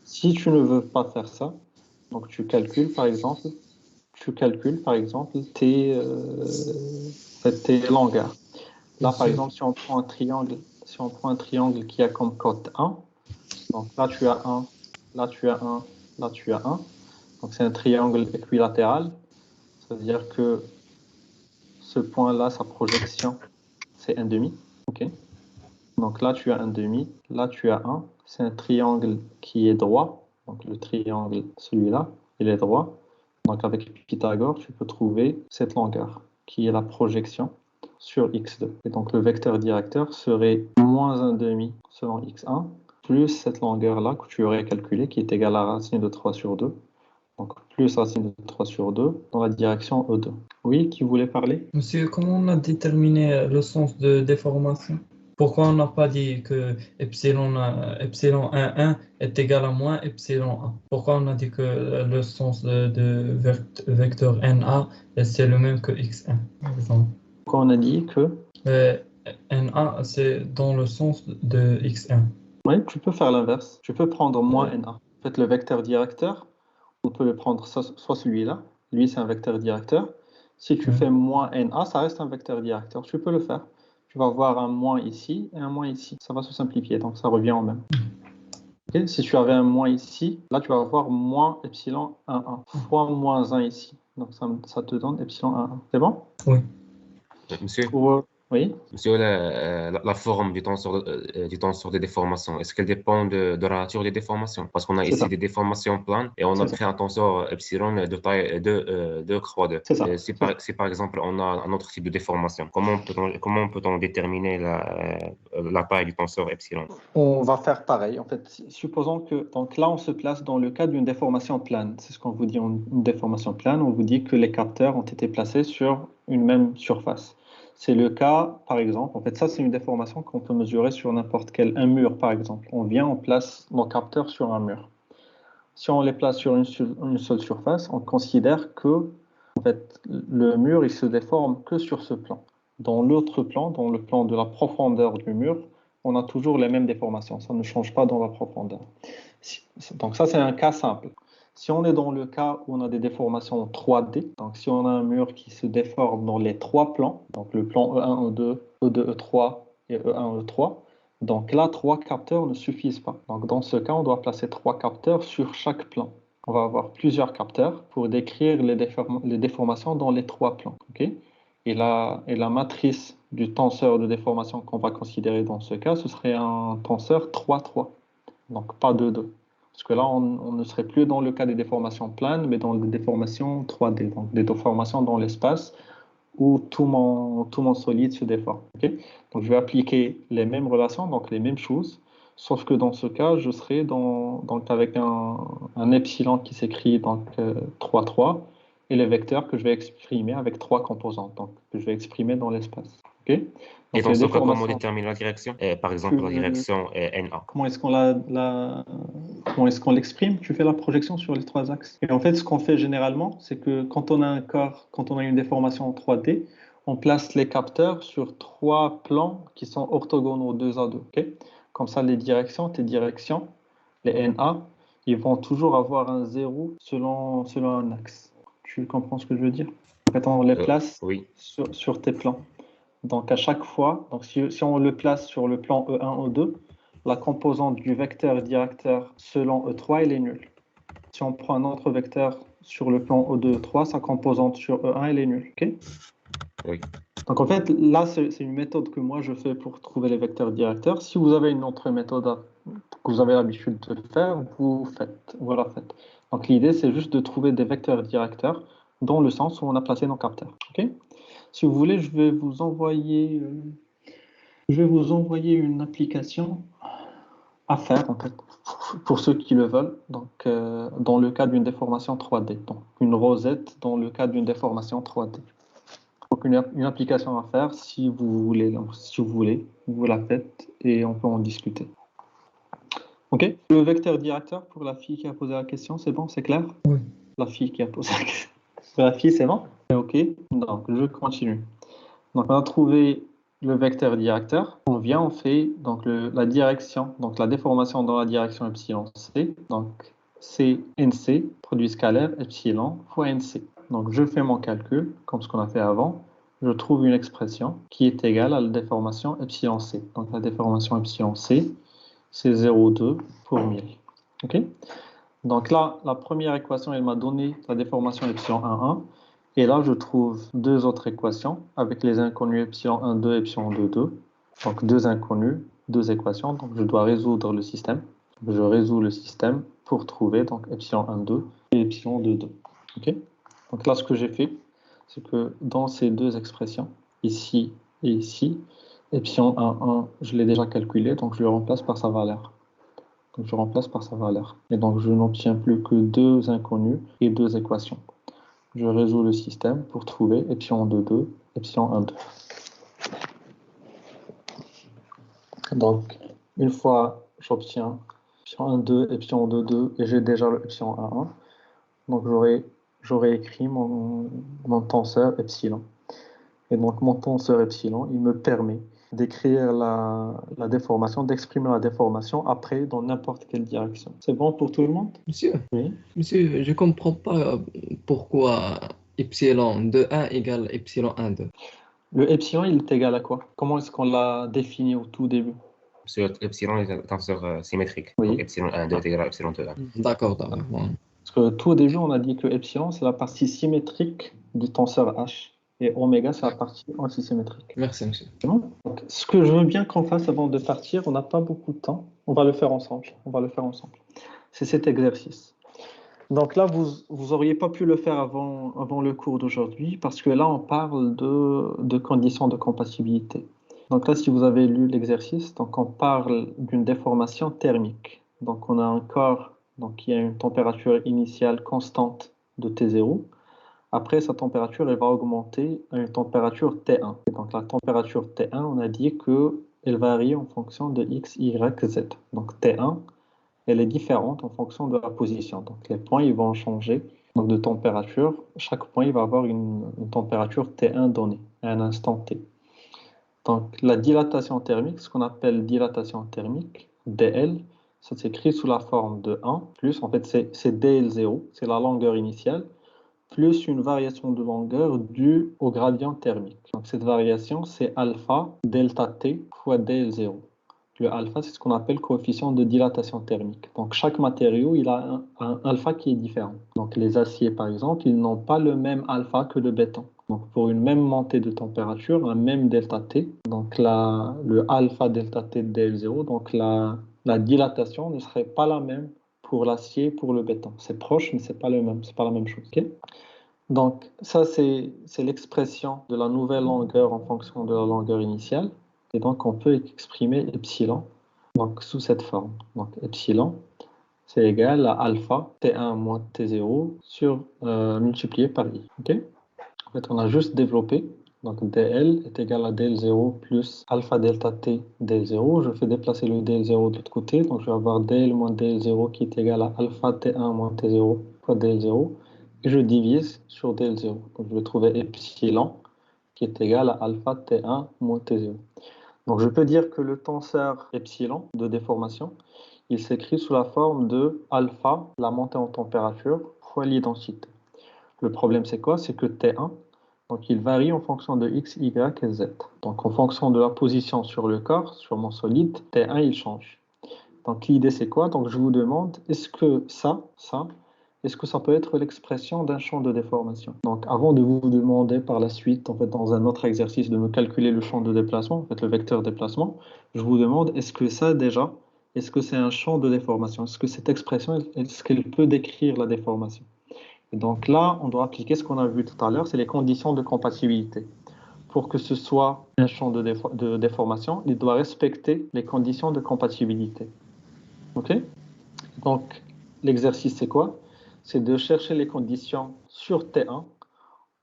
Si tu ne veux pas faire ça, donc tu calcules par exemple tes longueurs. Là par exemple, si on prend un triangle qui a comme côte 1, donc là tu as 1, là tu as 1, là tu as 1. Donc c'est un triangle équilatéral. Ça veut dire que ce point-là, sa projection, c'est 1,5. Ok. Donc là, tu as 1,5. Là, tu as 1. C'est un triangle qui est droit. Donc le triangle, celui-là, il est droit. Donc avec Pythagore, tu peux trouver cette longueur, qui est la projection sur x2. Et donc le vecteur directeur serait moins 1,5 selon x1, plus cette longueur-là que tu aurais calculée, qui est égale à racine de 3 sur 2. Donc plus racine de 3 sur 2 dans la direction E2. Oui, qui voulait parler? Monsieur, comment on a déterminé le sens de déformation? Pourquoi on n'a pas dit que epsilon 1,1 est égal à moins epsilon 1? Pourquoi on a dit que le sens de vecteur NA c'est le même que X1, par exemple? Pourquoi on a dit que NA c'est dans le sens de X1? Oui, tu peux faire l'inverse. Tu peux prendre moins NA. En fait, le vecteur directeur, on peut le prendre soit celui-là. Lui, c'est un vecteur directeur. Si tu fais moins NA, ça reste un vecteur directeur. Tu peux le faire. Tu vas avoir un moins ici et un moins ici. Ça va se simplifier, donc ça revient au même. Okay. Si tu avais un moins ici, là, tu vas avoir moins epsilon 1,1 fois moins 1 ici. Donc ça te donne epsilon 1,1. C'est bon? Oui. Monsieur, oui. Monsieur, la forme du tenseur de déformation, est-ce qu'elle dépend de la nature des déformations? Parce qu'on a ici des déformations planes et on a pris un tenseur epsilon de taille 2 croix 2. Si par exemple on a un autre type de déformation, comment peut-on déterminer la taille du tenseur epsilon? On va faire pareil. En fait, supposons que donc là on se place dans le cas d'une déformation plane. C'est ce qu'on vous dit, une déformation plane. On vous dit que les capteurs ont été placés sur une même surface. C'est le cas, par exemple, en fait, ça c'est une déformation qu'on peut mesurer sur n'importe quel, un mur par exemple. On vient, on place nos capteurs sur un mur. Si on les place sur une seule surface, on considère que en fait, le mur il se déforme que sur ce plan. Dans l'autre plan, dans le plan de la profondeur du mur, on a toujours les mêmes déformations. Ça ne change pas dans la profondeur. Donc ça c'est un cas simple. Si on est dans le cas où on a des déformations 3D, donc si on a un mur qui se déforme dans les trois plans, donc le plan E1, E2, E2, E3 et E1, E3, donc là, 3 capteurs ne suffisent pas. Donc dans ce cas, on doit placer 3 capteurs sur chaque plan. On va avoir plusieurs capteurs pour décrire les déformations dans les 3 plans. Okay? Et la matrice du tenseur de déformation qu'on va considérer dans ce cas, ce serait un tenseur 3-3, donc pas 2-2. Parce que là, on ne serait plus dans le cas des déformations planes, mais dans des déformations 3D, donc des déformations dans l'espace où tout mon solide se déforme. Okay? Donc je vais appliquer les mêmes relations, donc les mêmes choses, sauf que dans ce cas, je serai donc avec un epsilon qui s'écrit donc 3,3 et les vecteurs que je vais exprimer avec 3 composantes, donc que je vais exprimer dans l'espace. Okay? Et Donc dans les ce cas, comment on déformations, détermine la direction? Par exemple, la direction NA. comment est-ce qu'on l'exprime? Tu fais la projection sur les 3 axes. Et en fait, ce qu'on fait généralement, c'est que quand on a un corps, quand on a une déformation en 3D, on place les capteurs sur 3 plans qui sont orthogonaux 2 à 2. Okay? Comme ça, tes directions, les NA, ils vont toujours avoir un 0 selon un axe. Tu comprends ce que je veux dire? En fait, on les place Oui. sur tes plans. Donc à chaque fois, donc si on le place sur le plan E1, E2, la composante du vecteur directeur selon E3, elle est nulle. Si on prend un autre vecteur sur le plan E2, E3, sa composante sur E1, elle est nulle. Okay? Oui. Donc en fait, là, c'est une méthode que moi je fais pour trouver les vecteurs directeurs. Si vous avez une autre méthode que vous avez l'habitude de faire, vous la faites. Donc l'idée, c'est juste de trouver des vecteurs directeurs dans le sens où on a placé nos capteurs. Okay? Si vous voulez, je vais vous envoyer une application à faire en fait, pour ceux qui le veulent. Donc, dans le cas d'une déformation 3D, donc une rosette dans le cas d'une déformation 3D. Donc une application à faire si vous voulez. Donc, si vous voulez, vous la faites et on peut en discuter. Ok. Le vecteur directeur pour la fille qui a posé la question, c'est bon, c'est clair? Oui. La fille qui a posé la question. Pour la fille, c'est bon? Ok. Donc je continue. Donc, on a trouvé le vecteur directeur. On fait donc la direction, donc la déformation dans la direction epsilon c. Donc, c'est NC, produit scalaire, epsilon fois NC. Donc, je fais mon calcul, comme ce qu'on a fait avant. Je trouve une expression qui est égale à la déformation epsilon c. Donc, la déformation epsilon c, c'est 0,2 pour 1000. OK? Donc là, la première équation, elle m'a donné la déformation epsilon 1,1. Et là, je trouve 2 autres équations avec les inconnus epsilon 1,2 et epsilon 2,2. Donc 2 inconnus, 2 équations. Donc je dois résoudre le système. Je résous le système pour trouver donc epsilon 1,2 et epsilon 2,2. Okay? Donc là, ce que j'ai fait, c'est que dans ces 2 expressions, ici et ici, epsilon 1,1, je l'ai déjà calculé, donc je le remplace par sa valeur. Donc je remplace par sa valeur. Et donc je n'obtiens plus que 2 inconnus et 2 équations. Je résous le système pour trouver epsilon 2,2, epsilon 1,2. Donc, une fois j'obtiens epsilon 1,2, epsilon 2,2 et j'ai déjà le epsilon 1,1, donc j'aurais écrit mon tenseur epsilon. Et donc mon tenseur epsilon, il me permet d'écrire la déformation, d'exprimer la déformation après dans n'importe quelle direction. C'est bon pour tout le monde? Monsieur, Oui. monsieur, je ne comprends pas pourquoi epsilon 2,1 égale epsilon 1,2. Le epsilon, il est égal à quoi? Comment est-ce qu'on l'a défini au tout début? Epsilon est un tenseur symétrique. Oui. Donc epsilon 1,2 est égal à epsilon 2,1. D'accord. Parce que tout au début, on a dit que epsilon, c'est la partie symétrique du tenseur H. Et oméga, c'est la partie antisymétrique. Merci, monsieur. Donc, ce que je veux bien qu'on fasse avant de partir, on n'a pas beaucoup de temps. On va le faire ensemble. C'est cet exercice. Donc là, vous n'auriez pas pu le faire avant le cours d'aujourd'hui parce que là, on parle de conditions de compatibilité. Donc là, si vous avez lu l'exercice, donc on parle d'une déformation thermique. Donc on a un corps qui a une température initiale constante de T0. Après, sa température, elle va augmenter à une température T1. Et donc la température T1, on a dit qu'elle varie en fonction de X, Y, Z. Donc T1, elle est différente en fonction de la position. Donc les points, ils vont changer donc, de température. Chaque point, il va avoir une température T1 donnée à un instant T. Donc la dilatation thermique, ce qu'on appelle dilatation thermique, dL, ça s'écrit sous la forme de 1 plus, en fait, c'est dl0, c'est la longueur initiale, plus une variation de longueur due au gradient thermique. Donc cette variation, c'est alpha delta t fois dl0. Le alpha, c'est ce qu'on appelle coefficient de dilatation thermique. Donc chaque matériau, il a un alpha qui est différent. Donc les aciers, par exemple, ils n'ont pas le même alpha que le béton. Donc pour une même montée de température, un même delta T, donc le alpha delta T de dl0, donc la dilatation ne serait pas la même pour l'acier et pour le béton. C'est proche, mais c'est pas le même, c'est pas la même chose. Okay? Donc ça, c'est l'expression de la nouvelle longueur en fonction de la longueur initiale. Et donc, on peut exprimer epsilon donc, sous cette forme. Donc, epsilon, c'est égal à alpha T1 moins T0 multiplié par I. Okay? En fait, on a juste développé. Donc, dl est égal à dl0 plus alpha delta T dl0. Je fais déplacer le dl0 de l'autre côté. Donc, je vais avoir dl moins dl0 qui est égal à alpha T1 moins T0 fois dl0. Et je divise sur dl0. Donc, je vais trouver epsilon qui est égal à alpha T1 moins T0. Donc, je peux dire que le tenseur epsilon de déformation, il s'écrit sous la forme de alpha, la montée en température, fois l'identité. Le problème, c'est quoi? C'est que T1, donc il varie en fonction de x, y et z. Donc, en fonction de la position sur le corps, sur mon solide, T1, il change. Donc, l'idée, c'est quoi? Donc, je vous demande, est-ce que est-ce que ça peut être l'expression d'un champ de déformation? Donc, avant de vous demander par la suite, en fait, dans un autre exercice, de me calculer le champ de déplacement, en fait, le vecteur déplacement, je vous demande, est-ce que ça, déjà, est-ce que c'est un champ de déformation? Est-ce que cette expression, est-ce qu'elle peut décrire la déformation? Et donc là, on doit appliquer ce qu'on a vu tout à l'heure, c'est les conditions de compatibilité. Pour que ce soit un champ de déformation, il doit respecter les conditions de compatibilité. OK? Donc, l'exercice, c'est quoi? C'est de chercher les conditions sur T1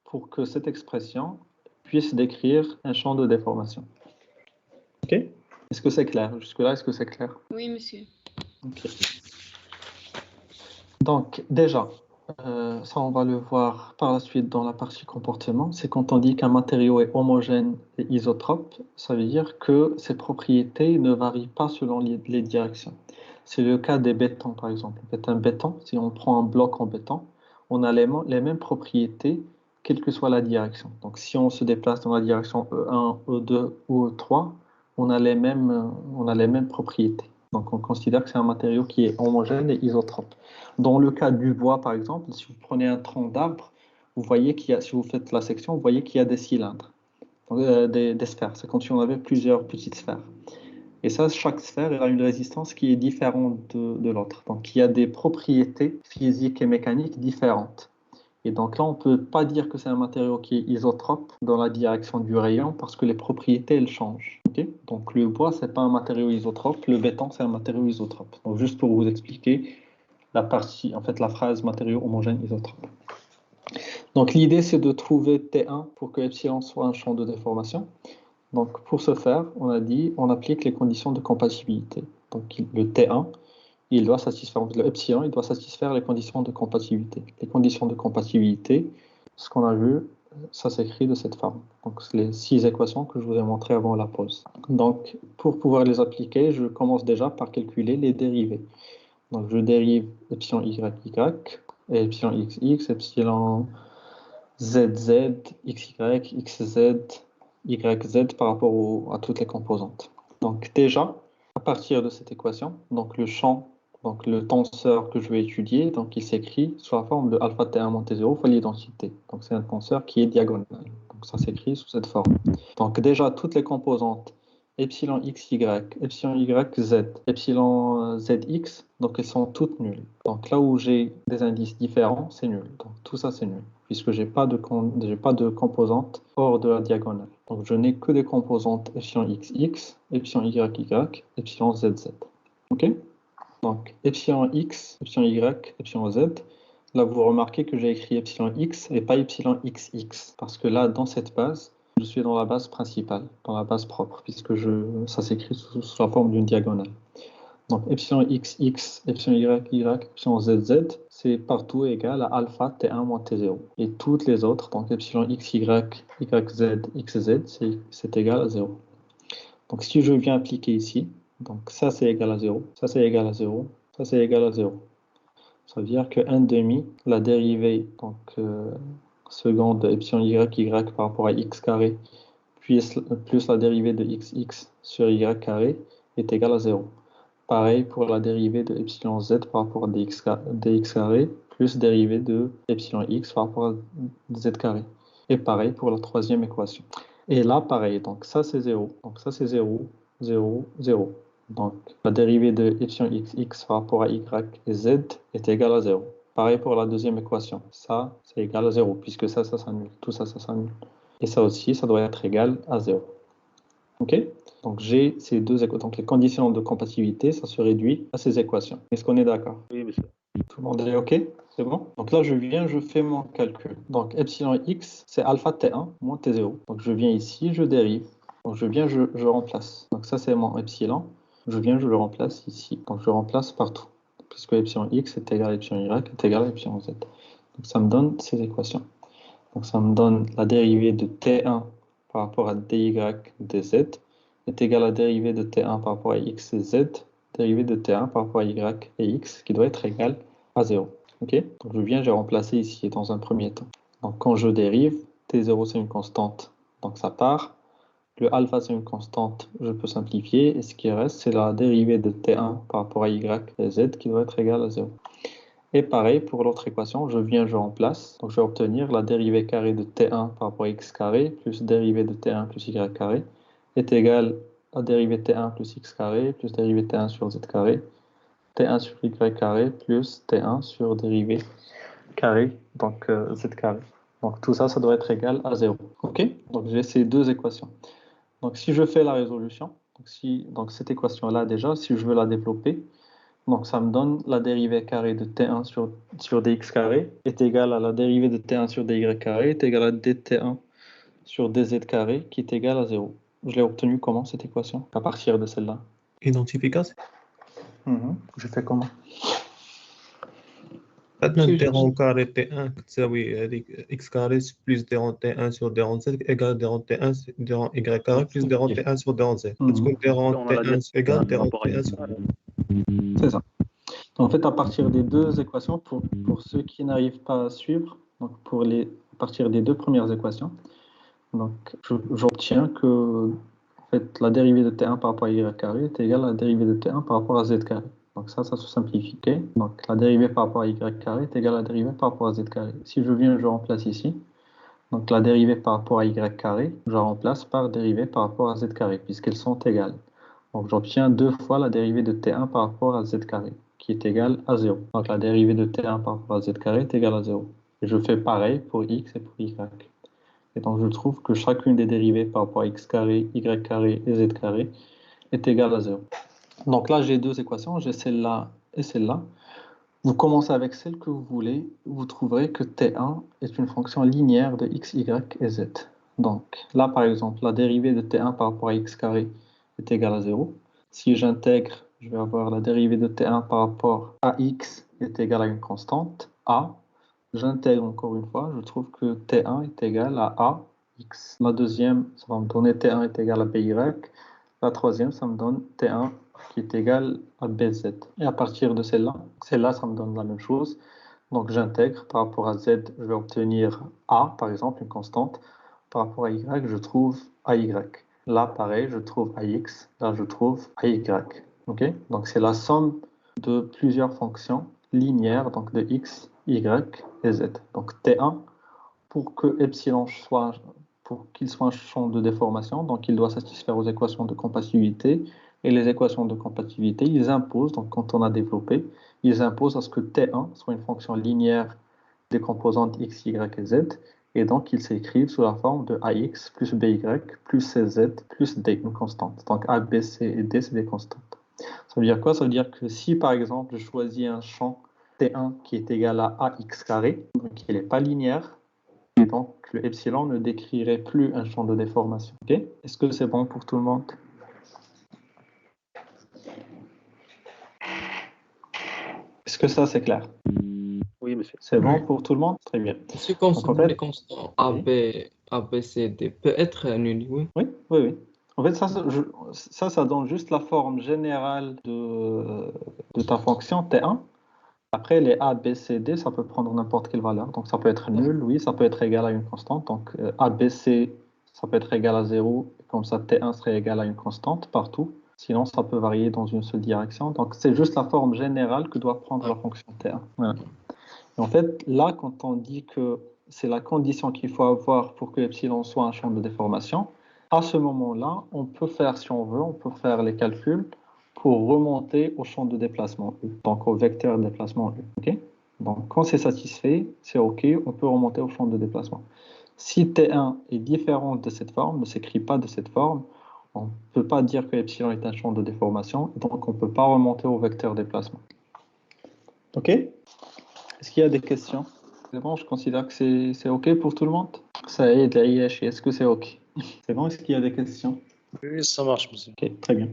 pour que cette expression puisse décrire un champ de déformation. OK? Est-ce que c'est clair? Jusque-là, est-ce que c'est clair? Oui, monsieur. OK. Donc, déjà, ça, on va le voir par la suite dans la partie comportement. C'est quand on dit qu'un matériau est homogène et isotrope, ça veut dire que ses propriétés ne varient pas selon les directions. C'est le cas des bétons, par exemple. En fait, un béton, si on prend un bloc en béton, on a les mêmes propriétés, quelle que soit la direction. Donc, si on se déplace dans la direction E1, E2 ou E3, on a les mêmes propriétés. Donc, on considère que c'est un matériau qui est homogène et isotrope. Dans le cas du bois, par exemple, si vous prenez un tronc d'arbre, vous voyez qu'il y a, si vous faites la section, vous voyez qu'il y a des cylindres, des sphères. C'est comme si on avait plusieurs petites sphères. Et ça, chaque sphère elle a une résistance qui est différente de l'autre. Donc, il y a des propriétés physiques et mécaniques différentes. Et donc là, on ne peut pas dire que c'est un matériau qui est isotrope dans la direction du rayon parce que les propriétés, elles changent. Okay? Donc, le bois, ce n'est pas un matériau isotrope. Le béton, c'est un matériau isotrope. Donc, juste pour vous expliquer la partie, en fait, la phrase matériau homogène isotrope. Donc, l'idée, c'est de trouver T1 pour que epsilon soit un champ de déformation. Donc, pour ce faire, on a dit, on applique les conditions de compatibilité. Donc, le T1, il doit satisfaire, le epsilon, il doit satisfaire les conditions de compatibilité. Les conditions de compatibilité, ce qu'on a vu, ça s'écrit de cette forme. Donc, c'est les 6 équations que je vous ai montrées avant la pause. Donc, pour pouvoir les appliquer, je commence déjà par calculer les dérivées. Donc, je dérive epsilon y, et epsilon x, epsilon zz, xy, xz, yz par rapport à toutes les composantes. Donc déjà, à partir de cette équation, donc le champ, donc le tenseur que je vais étudier, donc il s'écrit sous la forme de alpha T1 moins T0 fois l'identité. Donc c'est un tenseur qui est diagonal. Donc ça s'écrit sous cette forme. Donc déjà, toutes les composantes, epsilon xy, epsilon yz, epsilon zx, donc elles sont toutes nulles. Donc là où j'ai des indices différents, c'est nul. Donc tout ça, c'est nul, puisque je n'ai pas de composantes hors de la diagonale. Donc je n'ai que des composantes epsilon xx, epsilon yy, epsilon zz. OK? Donc epsilon x, epsilon y, epsilon z. Là, vous remarquez que j'ai écrit epsilon x et pas epsilon xx, parce que là, dans cette base, je suis dans la base principale, dans la base propre, puisque ça s'écrit sous la forme d'une diagonale. Donc, epsilon xx, epsilon y, epsilon zz, c'est partout égal à alpha T1 moins T0. Et toutes les autres, donc epsilon xy, yz, xz, c'est égal à 0. Donc, si je viens appliquer ici, Donc ça c'est égal à 0, ça c'est égal à 0, ça c'est égal à 0. Ça veut dire que 1 demi, la dérivée donc, seconde de epsilon y par rapport à x carré, plus la dérivée de x sur y carré est égale à 0. Pareil pour la dérivée de epsilon z par rapport à dx carré, plus dérivée de epsilon x par rapport à z carré. Et pareil pour la troisième équation. Et là, pareil, donc ça c'est 0. Donc ça c'est 0, 0, 0. Donc la dérivée de epsilon x par rapport à y et z est égale à 0. Pareil pour la deuxième équation. Ça, c'est égal à 0, puisque ça s'annule. Tout ça, ça s'annule. Et ça aussi, ça doit être égal à 0. OK? Donc j'ai ces deux équations. Donc les conditions de compatibilité, ça se réduit à ces équations. Est-ce qu'on est d'accord? Oui, monsieur. Tout le monde est OK? C'est bon? Donc là, je fais mon calcul. Donc epsilon x, c'est alpha t1 moins t0. Donc je viens ici, je dérive. Donc je viens, je remplace. Donc ça, c'est mon epsilon. Je viens, je le remplace ici. Donc je remplace partout. Puisque epsilon x est égal à epsilon y est égal à epsilon z. Donc ça me donne ces équations. Donc ça me donne la dérivée de t1 par rapport à dy dz est égale à la dérivée de t1 par rapport à x et z, dérivée de t1 par rapport à y et x, qui doit être égale à 0. Okay? Donc je viens, j'ai remplacé ici dans un premier temps. Donc quand je dérive, t0 c'est une constante, donc ça part. Le alpha c'est une constante, je peux simplifier, et ce qui reste c'est la dérivée de t1 par rapport à y et z qui doit être égale à 0. Et pareil pour l'autre équation, je viens, je remplace, donc je vais obtenir la dérivée carrée de t1 par rapport à x carré plus dérivée de t1 plus y carré est égale à dérivée t1 plus x carré plus dérivée t1 sur z carré, t1 sur y carré plus t1 sur dérivée carré, donc z carré. Donc tout ça, ça doit être égal à 0. OK? Donc j'ai ces deux équations. Donc si je fais la résolution, donc cette équation-là déjà, si je veux la développer, donc ça me donne la dérivée carrée de t1 sur dx carré est égale à la dérivée de t1 sur dy carré est égale à dt1 sur dz carré qui est égal à 0. Je l'ai obtenu comment cette équation? À partir de celle-là. Identification. Je fais comment? عندنا ديرون كاري تي 1 كتساوي هذيك اكس كاري بلس ديرون تي 1 سور ديرون زد ايكال ديرون تي 1 ديرون اي كاري بلس ديرون تي 1 سور ديرون زد كتكون ديرون تي 1 ايكال ديرون تي 1 سور. C'est ça. En fait, à partir des deux équations, pour ceux qui n'arrivent pas à suivre, donc à partir des deux premières équations, donc j'obtiens que en fait, la dérivée de t1 par rapport à y carré est égale à la dérivée de t1 par rapport à z carré. Donc ça se simplifie. Okay? Donc la dérivée par rapport à y carré est égale à la dérivée par rapport à z carré. Si je viens, je remplace ici. Donc la dérivée par rapport à y carré, je la remplace par dérivée par rapport à z carré, puisqu'elles sont égales. Donc j'obtiens deux fois la dérivée de t1 par rapport à z carré, qui est égale à 0. Donc la dérivée de t1 par rapport à z carré est égale à 0. Et je fais pareil pour x et pour y. Et donc je trouve que chacune des dérivées par rapport à x carré, y carré et z carré est égale à 0. Donc là j'ai deux équations, j'ai celle-là et celle-là. Vous commencez avec celle que vous voulez, vous trouverez que t1 est une fonction linéaire de x, y et z. Donc là par exemple, la dérivée de t1 par rapport à x carré est égale à 0. Si j'intègre, je vais avoir la dérivée de t1 par rapport à x est égale à une constante, a. J'intègre encore une fois, je trouve que t1 est égal à ax. La deuxième, ça va me donner t1 est égal à by. La troisième, ça me donne t1 qui est égal à bz. Et à partir de celle-là, ça me donne la même chose. Donc j'intègre par rapport à z, je vais obtenir a, par exemple, une constante. Par rapport à y, je trouve ay. Là, pareil, je trouve ax. Là, je trouve ay. Okay? Donc c'est la somme de plusieurs fonctions linéaires, donc de x, y et z. Donc t1, pour que epsilon pour qu'il soit un champ de déformation, donc il doit satisfaire aux équations de compatibilité. Et les équations de compatibilité, ils imposent, donc quand on a développé, ils imposent à ce que t1 soit une fonction linéaire des composantes x, y et z. Et donc ils s'écrivent sous la forme de ax plus by plus cz plus d, une constante. Donc a, b, c et d, c'est des constantes. Ça veut dire quoi? Ça veut dire que si par exemple je choisis un champ t1 qui est égal à ax carré, donc il n'est pas linéaire, et donc le epsilon ne décrirait plus un champ de déformation. Okay? Est-ce que c'est bon pour tout le monde? Est-ce que ça c'est clair? Oui, monsieur. C'est bon pour tout le monde? Très bien. C'est comme les constants A, B, C, D peut être nul, oui. Oui. En fait, ça donne juste la forme générale de ta fonction T1. Après, les A, B, C, D, ça peut prendre n'importe quelle valeur. Donc, ça peut être nul, oui, ça peut être égal à une constante. Donc, A, B, C, ça peut être égal à 0. Comme ça, T1 serait égal à une constante partout. Sinon, ça peut varier dans une seule direction. Donc, c'est juste la forme générale que doit prendre la fonction T1. Voilà. Et en fait, là, quand on dit que c'est la condition qu'il faut avoir pour que epsilon soit un champ de déformation, à ce moment-là, on peut faire, si on veut, on peut faire les calculs pour remonter au champ de déplacement U, donc au vecteur de déplacement U. Okay? Donc, quand c'est satisfait, c'est OK, on peut remonter au champ de déplacement. Si T1 est différent de cette forme, ne s'écrit pas de cette forme, on ne peut pas dire que epsilon est un champ de déformation, donc on ne peut pas remonter au vecteur déplacement. OK? Est-ce qu'il y a des questions? C'est bon, je considère que c'est OK pour tout le monde. Ça aide la IH, est-ce que c'est OK? C'est bon, est-ce qu'il y a des questions? Oui, ça marche, monsieur. OK, très bien.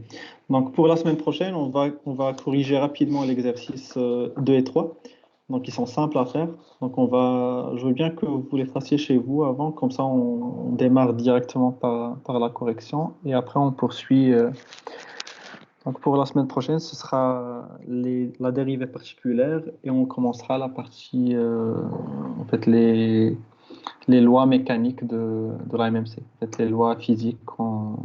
Donc pour la semaine prochaine, on va corriger rapidement l'exercice 2 et 3. Donc ils sont simples à faire. Donc je veux bien que vous les fassiez chez vous avant, comme ça on démarre directement par la correction et après on poursuit. Donc pour la semaine prochaine, ce sera la dérivée particulière et on commencera la partie, en fait les lois mécaniques de la MMC, en fait, les lois physiques qu'on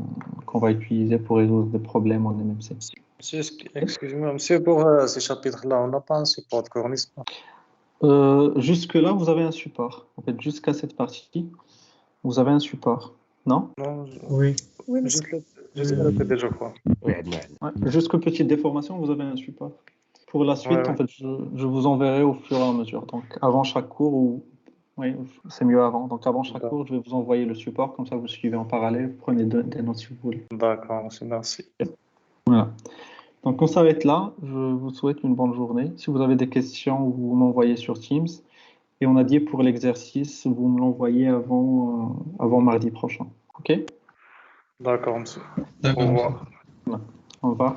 va utiliser pour résoudre des problèmes en MMC. Monsieur, excusez-moi, monsieur, pour ces chapitres-là, on n'a pas un support de cours, n'est-ce pas? Jusque-là, vous avez un support. En fait, jusqu'à cette partie, vous avez un support, non? Non, Oui. Oui, juste le PD, je crois. Ouais. Jusqu'aux petites déformations, vous avez un support. Pour la suite, Ouais. en fait, je vous enverrai au fur et à mesure. Donc, avant chaque cours, oui, c'est mieux avant. Donc, avant chaque cours, je vais vous envoyer le support, comme ça vous suivez en parallèle, vous prenez des notes si vous voulez. D'accord, merci. Voilà. Donc, on s'arrête là. Je vous souhaite une bonne journée. Si vous avez des questions, vous m'envoyez sur Teams. Et on a dit pour l'exercice, vous me l'envoyez avant mardi prochain. OK? D'accord, monsieur. D'accord. Voilà. Au revoir.